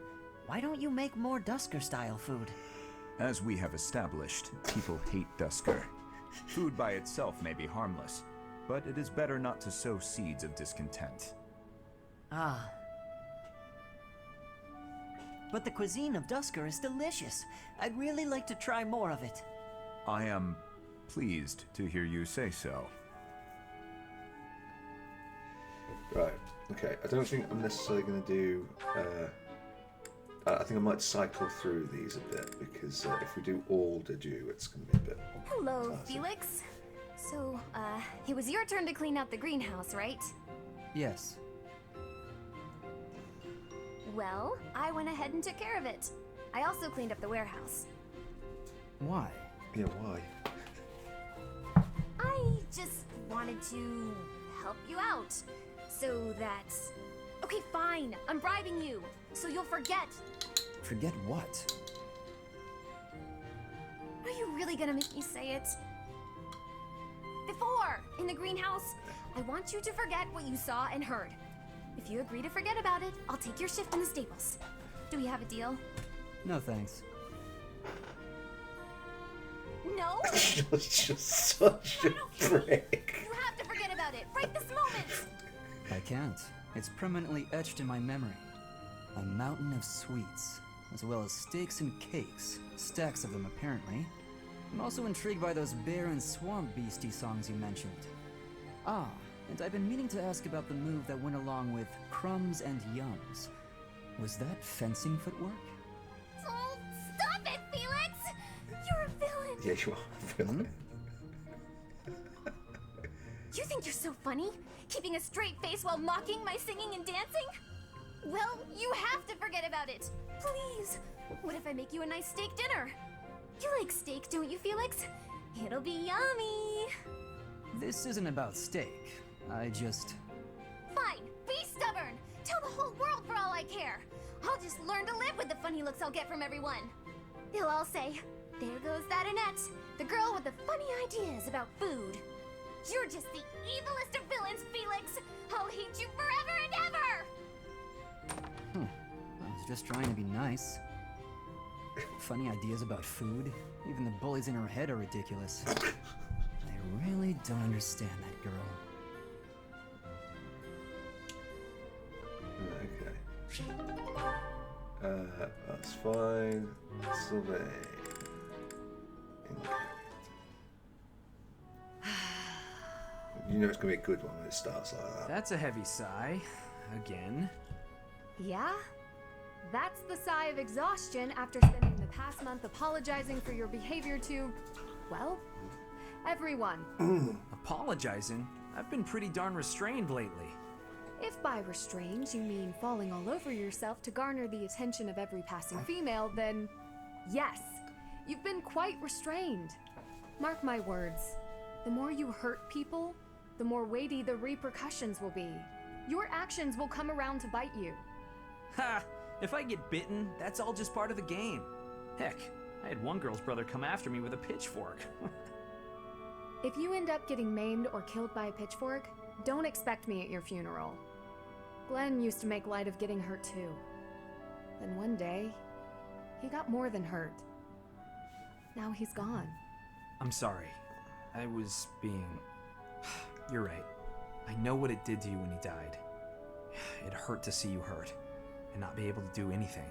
Why don't you make more Dusker-style food? As we have established, people hate Dusker. Food by itself may be harmless, but it is better not to sow seeds of discontent. Ah. but the cuisine of Dusker is delicious. I'd really like to try more of it. I am pleased to hear you say so. Right, okay, I don't think I'm necessarily going to do... I think I might cycle through these a bit, because if we do all de Dieu, it's going to be a bit... Hello, classic. Felix. So, it was your turn to clean out the greenhouse, right? Yes. Well, I went ahead and took care of it. I also cleaned up the warehouse. Why? Yeah, why? I just wanted to help you out. So that... Okay, fine. I'm bribing you. So you'll forget. Forget what? Are you really gonna make me say it? Before, in the greenhouse, I want you to forget what you saw and heard. If you agree to forget about it, I'll take your shift in the stables. Do we have a deal? No thanks. No? You're just such a prick. You have to forget about it right this moment! I can't. It's permanently etched in my memory. A mountain of sweets, as well as steaks and cakes. Stacks of them, apparently. I'm also intrigued by those bear and swamp beastie songs you mentioned. Ah, and I've been meaning to ask about the move that went along with crumbs and yums. Was that fencing footwork? Oh, stop it, Felix! You're a villain! Yeah, you are a villain. You think you're so funny? Keeping a straight face while mocking my singing and dancing? Well, you have to forget about it. Please. What if I make you a nice steak dinner? You like steak, don't you, Felix? It'll be yummy. This isn't about steak. I just... Fine. Be stubborn. Tell the whole world for all I care. I'll just learn to live with the funny looks I'll get from everyone. They'll all say, there goes that Annette, the girl with the funny ideas about food. You're just the evilest of villains, Felix. I'll hate you forever and ever. I was just trying to be nice. Funny ideas about food? Even the bullies in her head are ridiculous. I really don't understand that girl. Okay. That's fine. Survey. You know it's gonna be a good one when it starts like that. That's a heavy sigh. Again. Yeah? That's the sigh of exhaustion after spending the past month apologizing for your behavior to, well, everyone. Apologizing? I've been pretty darn restrained lately. If by restrained you mean falling all over yourself to garner the attention of every passing female, then yes, you've been quite restrained. Mark my words, the more you hurt people, the more weighty the repercussions will be. Your actions will come around to bite you. Ha! If I get bitten, that's all just part of the game. Heck, I had one girl's brother come after me with a pitchfork. If you end up getting maimed or killed by a pitchfork, don't expect me at your funeral. Glenn used to make light of getting hurt too. Then one day, he got more than hurt. Now he's gone. I'm sorry. I was being... You're right. I know what it did to you when he died. It hurt to see you hurt, and not be able to do anything.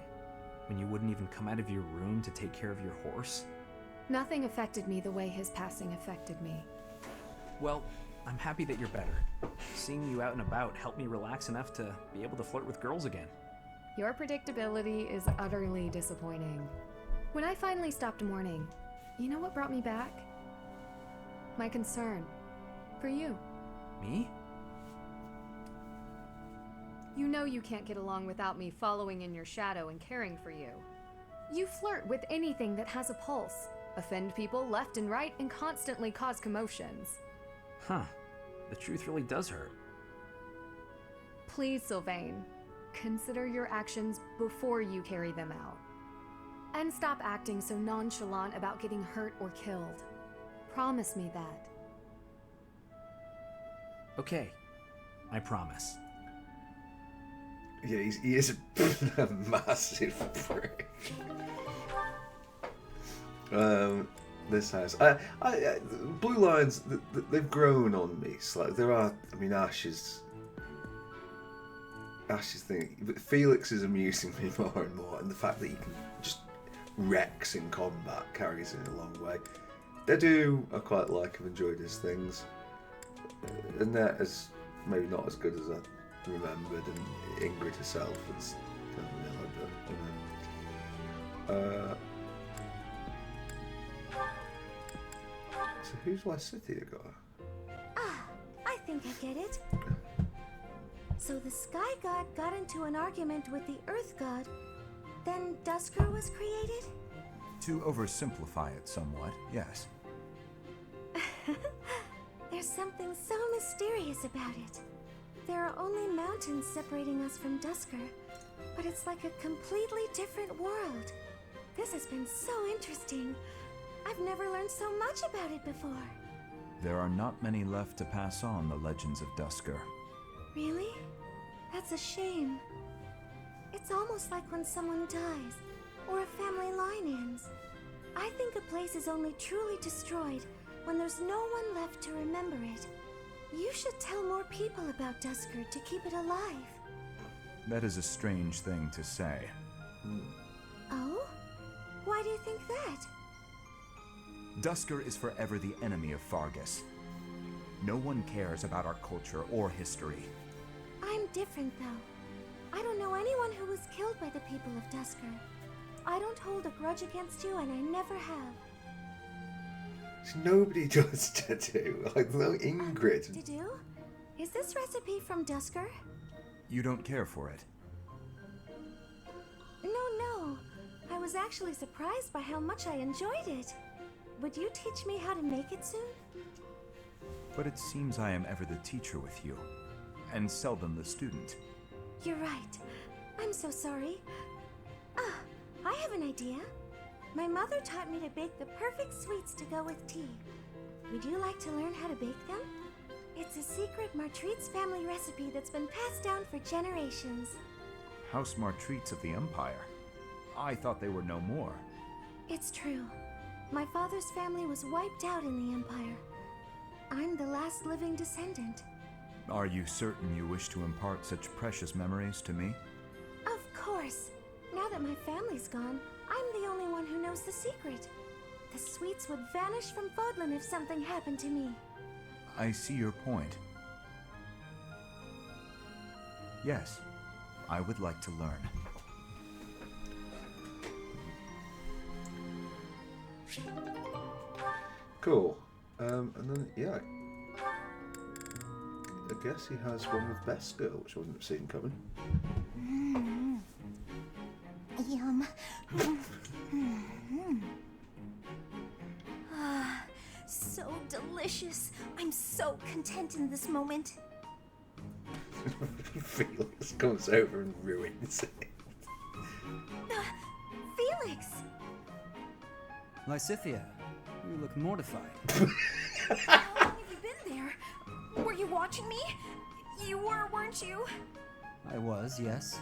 When you wouldn't even come out of your room to take care of your horse. Nothing affected me the way his passing affected me. Well, I'm happy that you're better. Seeing you out and about helped me relax enough to be able to flirt with girls again. Your predictability is utterly disappointing. When I finally stopped mourning, you know what brought me back? My concern. For you. Me? You know you can't get along without me following in your shadow and caring for you. You flirt with anything that has a pulse, offend people left and right, and constantly cause commotions. Huh. The truth really does hurt. Please, Sylvain, consider your actions before you carry them out. And stop acting so nonchalant about getting hurt or killed. Promise me that. Okay. I promise. Yeah, he is a massive prick. This house, Blue Lions, they've grown on me slightly. There are, I mean, Ashe is Ash's thing. But Felix is amusing me more and more, and the fact that he can just wrecks in combat carries it a long way. I quite like and enjoyed his things. Annette is maybe not as good as I remembered, and Ingrid herself is kind of vanilla, but so who's Lysithea got? Ah, I think I get it. So the Sky God got into an argument with the Earth God, then Dusker was created? To oversimplify it somewhat, yes. There's something so mysterious about it. There are only mountains separating us from Dusker, but it's like a completely different world. This has been so interesting. I've never learned so much about it before. There are not many left to pass on the legends of Dusker. Really? That's a shame. It's almost like when someone dies, or a family line ends. I think a place is only truly destroyed when there's no one left to remember it. You should tell more people about Dusker to keep it alive. That is a strange thing to say. Oh? Why do you think that? Dusker is forever the enemy of Fargus. No one cares about our culture or history. I'm different, though. I don't know anyone who was killed by the people of Dusker. I don't hold a grudge against you, and I never have. Nobody does, Tattoo. Like, no Ingrid. Did you? Is this recipe from Dusker? You don't care for it? No. I was actually surprised by how much I enjoyed it. Would you teach me how to make it soon? But it seems I am ever the teacher with you, and seldom the student. You're right. I'm so sorry. Ah, I have an idea. My mother taught me to bake the perfect sweets to go with tea. Would you like to learn how to bake them? It's a secret Martritz family recipe that's been passed down for generations. House Martritz of the Empire? I thought they were no more. It's true. My father's family was wiped out in the Empire. I'm the last living descendant. Are you certain you wish to impart such precious memories to me? Of course. Now that my family's gone, I'm the only one who knows the secret. The sweets would vanish from Fodlan if something happened to me. I see your point. Yes, I would like to learn. Cool. And then, yeah. I guess he has one with Best Girl, which I wouldn't have seen coming. Yum. Ah, so delicious. I'm so content in this moment. Felix comes over and ruins it. Felix! Lysithea, you look mortified. How long have you been there? Were you watching me? You were, weren't you? I was, yes.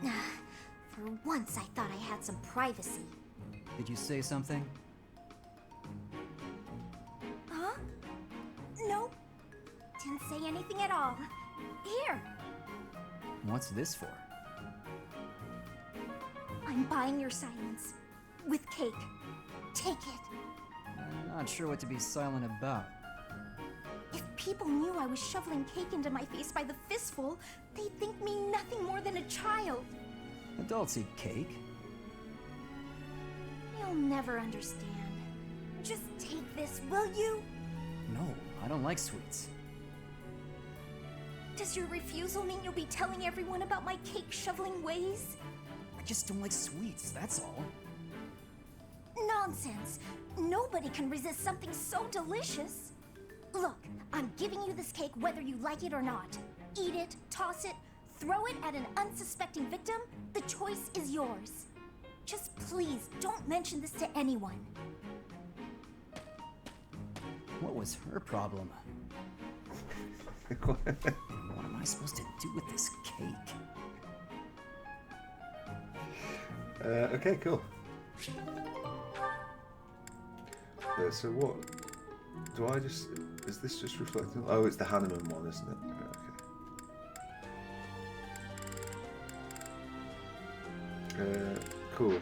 For once, I thought I had some privacy. Did you say something? Huh? Nope. Didn't say anything at all. Here. What's this for? I'm buying your silence. With cake. Take it. I'm not sure what to be silent about. If people knew I was shoveling cake into my face by the fistful, they'd think me nothing more than a child. Adults eat cake. You'll never understand. Just take this, will you? No, I don't like sweets. Does your refusal mean you'll be telling everyone about my cake shoveling ways? I just don't like sweets, that's all. Nonsense! Nobody can resist something so delicious. Look, I'm giving you this cake whether you like it or not. Eat it, toss it, throw it at an unsuspecting victim. The choice is yours. Just please don't mention this to anyone. What was her problem? What am I supposed to do with this cake? Okay, cool. So what? Do I just... Is this just reflecting... Oh, it's the Hanneman one, isn't it? Okay. Cool.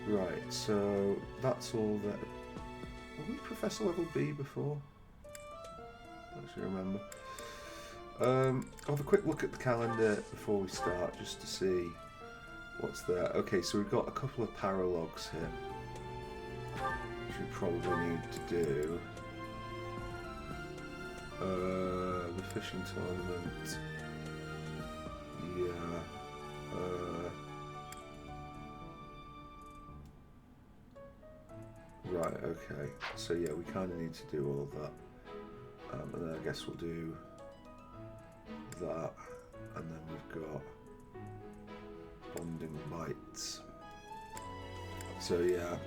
Right, so that's all that. Were we Professor Level B before? I don't actually remember. I'll have a quick look at the calendar before we start, just to see what's there. Okay, so we've got a couple of paralogs here, which we probably need to do. The fishing tournament. Yeah. Right, okay. So yeah, we kind of need to do all that. And then I guess we'll do that. And then we've got bonding bites. So yeah,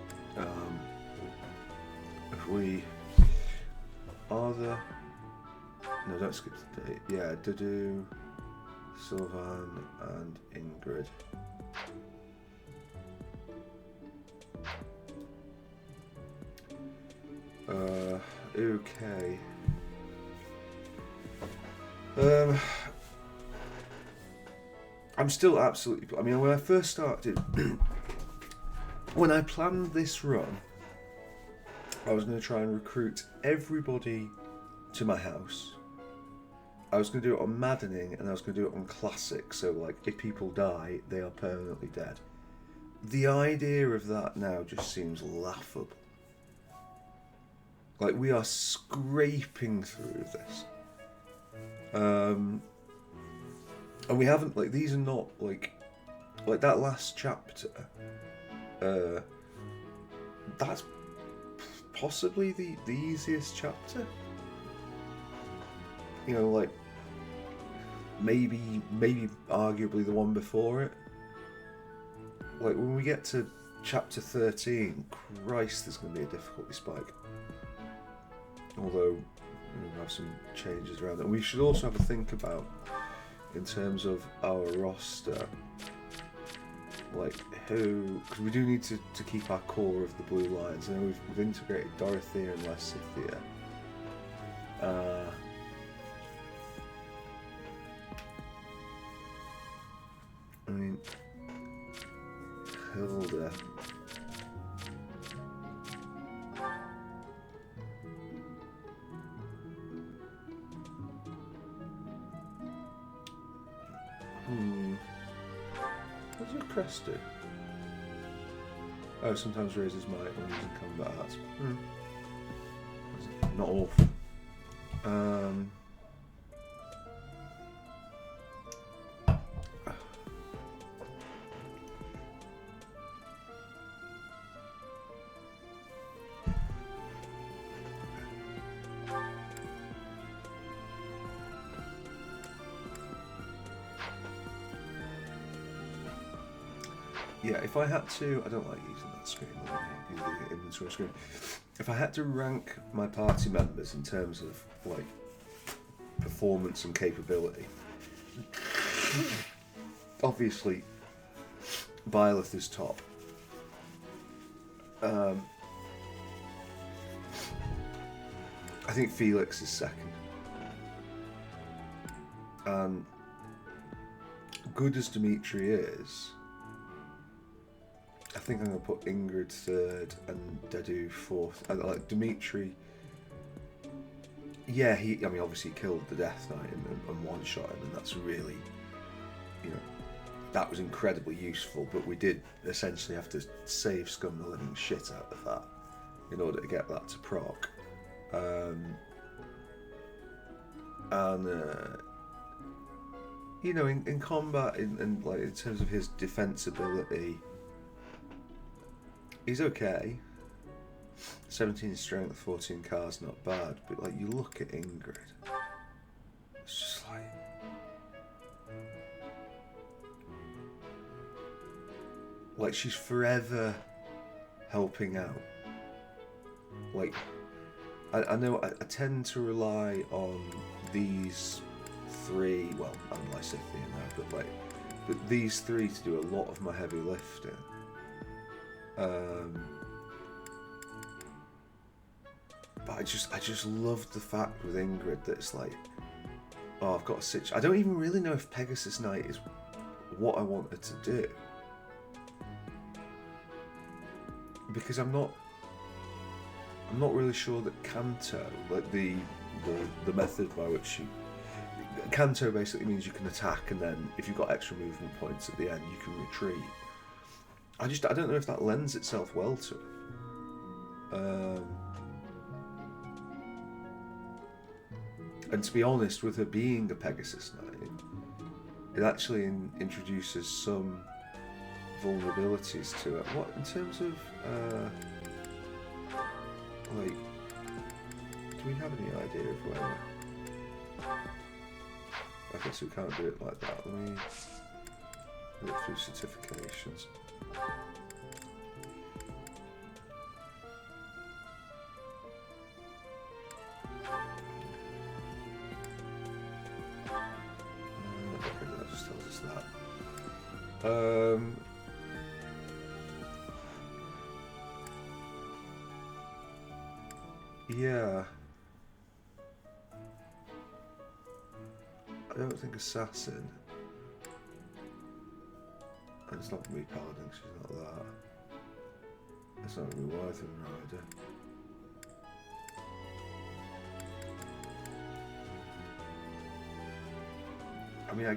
if we are the... No, don't skip the date. Yeah, Dudu, Sylvan and Ingrid. Okay. I'm still absolutely... I mean, when I first started... when I planned this run, I was going to try and recruit everybody to my house. I was going to do it on Maddening, and I was going to do it on Classic, so like, if people die, they are permanently dead. The idea of that now just seems laughable. Like, we are scraping through this. And we haven't, like, these are not, like that last chapter, that's possibly the easiest chapter. You know, like, maybe arguably the one before it. Like, when we get to chapter 13, Christ, there's going to be a difficulty spike. Although, we'll have some changes around it. We should also have a think about, in terms of our roster, like, who... Because we do need to keep our core of the Blue Lions. I know we've integrated Dorothea and Lysithea. I mean, Hilda. What does your crest do? Oh, sometimes raises might when using combat arts. Not awful. Yeah, if I had to, I don't like using that screen, use the inventory screen. If I had to rank my party members in terms of, like, performance and capability, obviously, Byleth is top. I think Felix is second. And good as Dimitri is, I think I'm going to put Ingrid third and Dedu fourth. I like Dimitri. Yeah, I mean, obviously he killed the Death Knight and one-shot him, and that's really, you know, that was incredibly useful, but we did essentially have to save Scum the living shit out of that in order to get that to proc. You know, in combat, in like in terms of his defensibility, he's okay. 17 strength, 14 cars, not bad. But like, you look at Ingrid, it's just like she's forever helping out. Like, I know I tend to rely on these three. Well, I'm Lysithea now, but these three to do a lot of my heavy lifting. But I just love the fact with Ingrid that it's like, oh, I've got a situation. I don't even really know if Pegasus Knight is what I want her to do, because I'm not really sure that Kanto, like the method by which Kanto basically means you can attack, and then if you've got extra movement points at the end, you can retreat. I don't know if that lends itself well to it. And to be honest, with her being a Pegasus Knight, it actually introduces some vulnerabilities to it. What in terms of like, do we have any idea of where? I guess we can't do it like that. Let me look through certifications. Okay, that just tells us that. Yeah. I don't think Assassin. And it's not going to be Paladin, she's not that. It's not going to be Wyvern Rider. I mean, yeah.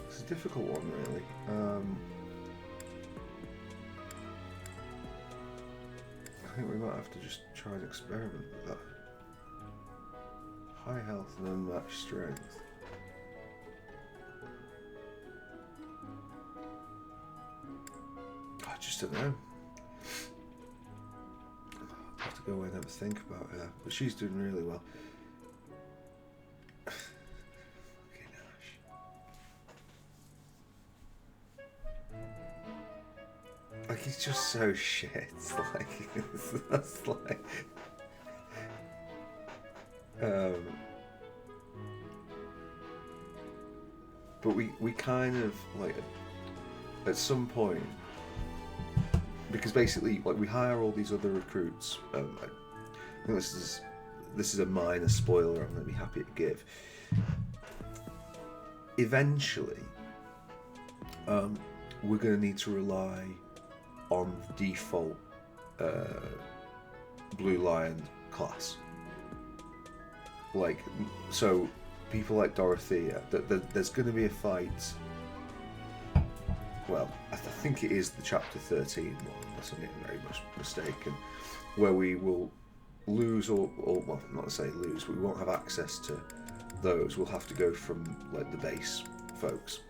It's a difficult one, really. I think we might have to just try and experiment with that. High health and unmatched strength. I just don't know. I have to go away and have a think about her, but she's doing really well. Fucking Ashe. Like, he's just so shit. Like, that's like. But we kind of like at some point, because basically like we hire all these other recruits. I think this is a minor spoiler I'm going to be happy to give. Eventually, we're going to need to rely on default Blue Lion class. Like, so people like Dorothea, there's going to be a fight. Well, I think it is the chapter 13 one, unless I'm getting very much mistaken, where we will lose or well, not to say lose, we won't have access to those. We'll have to go from like the base folks.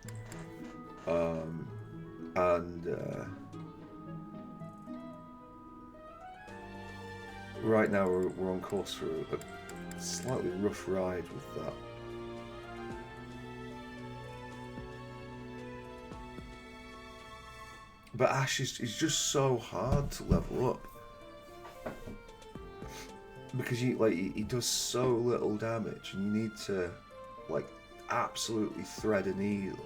Right now we're on course for a slightly rough ride with that. But Ashe is just so hard to level up because he does so little damage, and you need to like absolutely thread a needle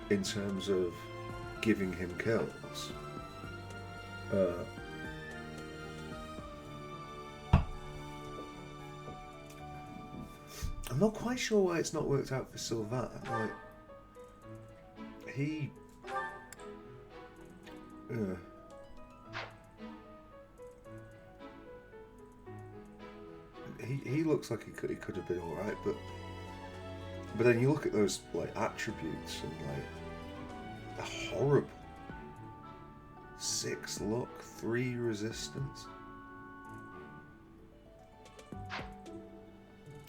in terms of giving him kills. I'm not quite sure why it's not worked out for Sylvain. Like, he looks like he could have been all right, but then you look at those like attributes and like they're horrible. 6 luck, 3 resistance.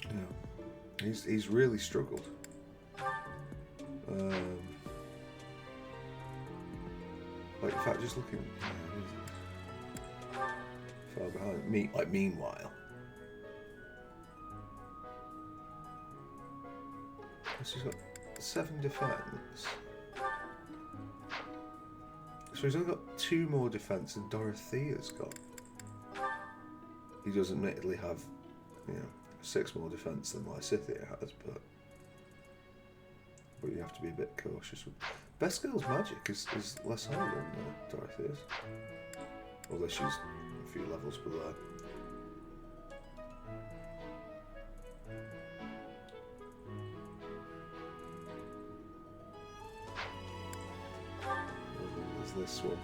Yeah, he's really struggled. Like, in fact, just looking far behind me. Like, meanwhile, so he's got 7 defense. So he's only got 2 more defense than Dorothea's got. He does admittedly have, 6 more defense than Lysithea has, but you have to be a bit cautious with. Best Girl's magic is less high than Dorothea's. Although she's a few levels below. There's this one.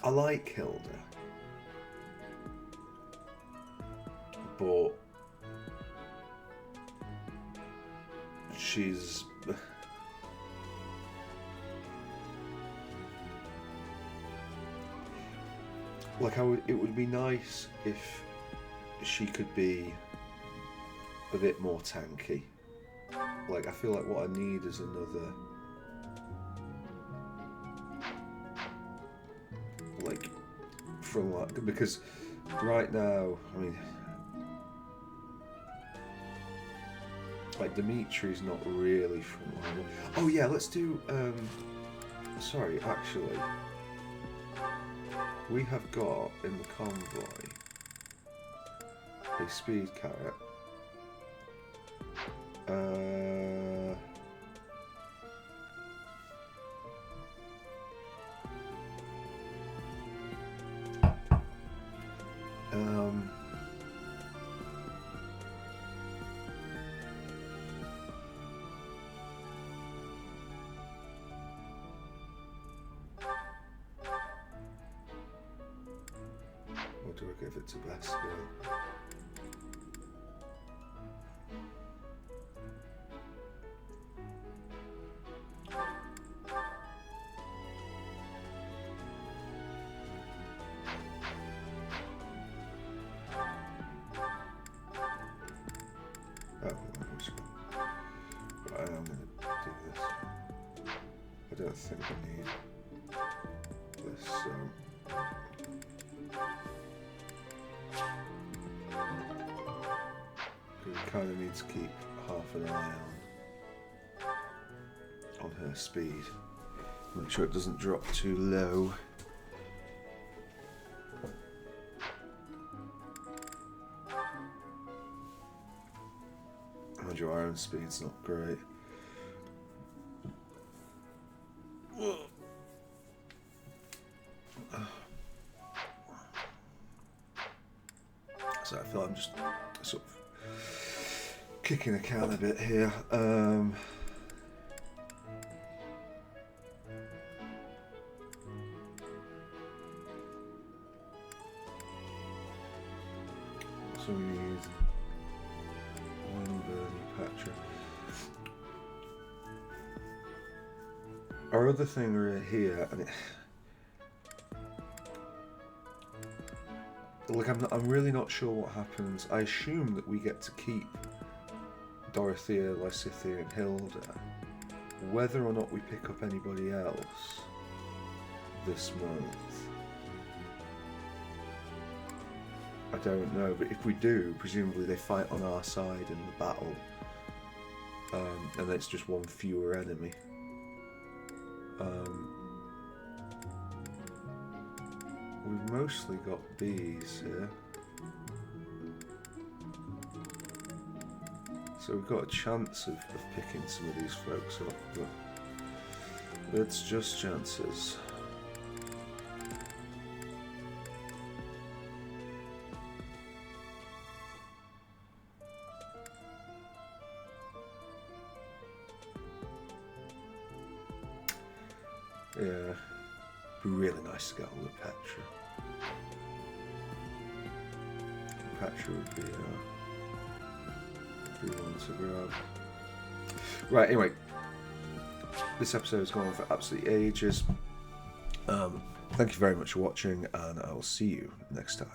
I like Hilda, but she's like it would be nice if she could be a bit more tanky. Like I feel like what I need is another like from like, because right now, I mean, like Dimitri's not really from like, oh yeah, let's do sorry, actually we have got in the convoy a speed carrot. Or do I give it to Best Girl? But I am going to do this. I don't think I need this, so... we kind of need to keep half an eye on her speed. Make sure it doesn't drop too low. Mind you, our own speed's not great. So I feel I'm just sort of kicking a can a bit here. So we need one Bernie Petra. Our other thing right here, and like I'm really not sure what happens. I assume that we get to keep Dorothea, Lysithea, and Hilda. Whether or not we pick up anybody else this month, I don't know. But if we do, presumably they fight on our side in the battle, and it's just one fewer enemy. We've mostly got bees here. So we've got a chance of picking some of these folks up, but it's just chances. Yeah, it'd be really nice to get hold of Petra. Petra would be one to grab. Right, anyway, this episode has gone on for absolutely ages. Thank you very much for watching, and I will see you next time.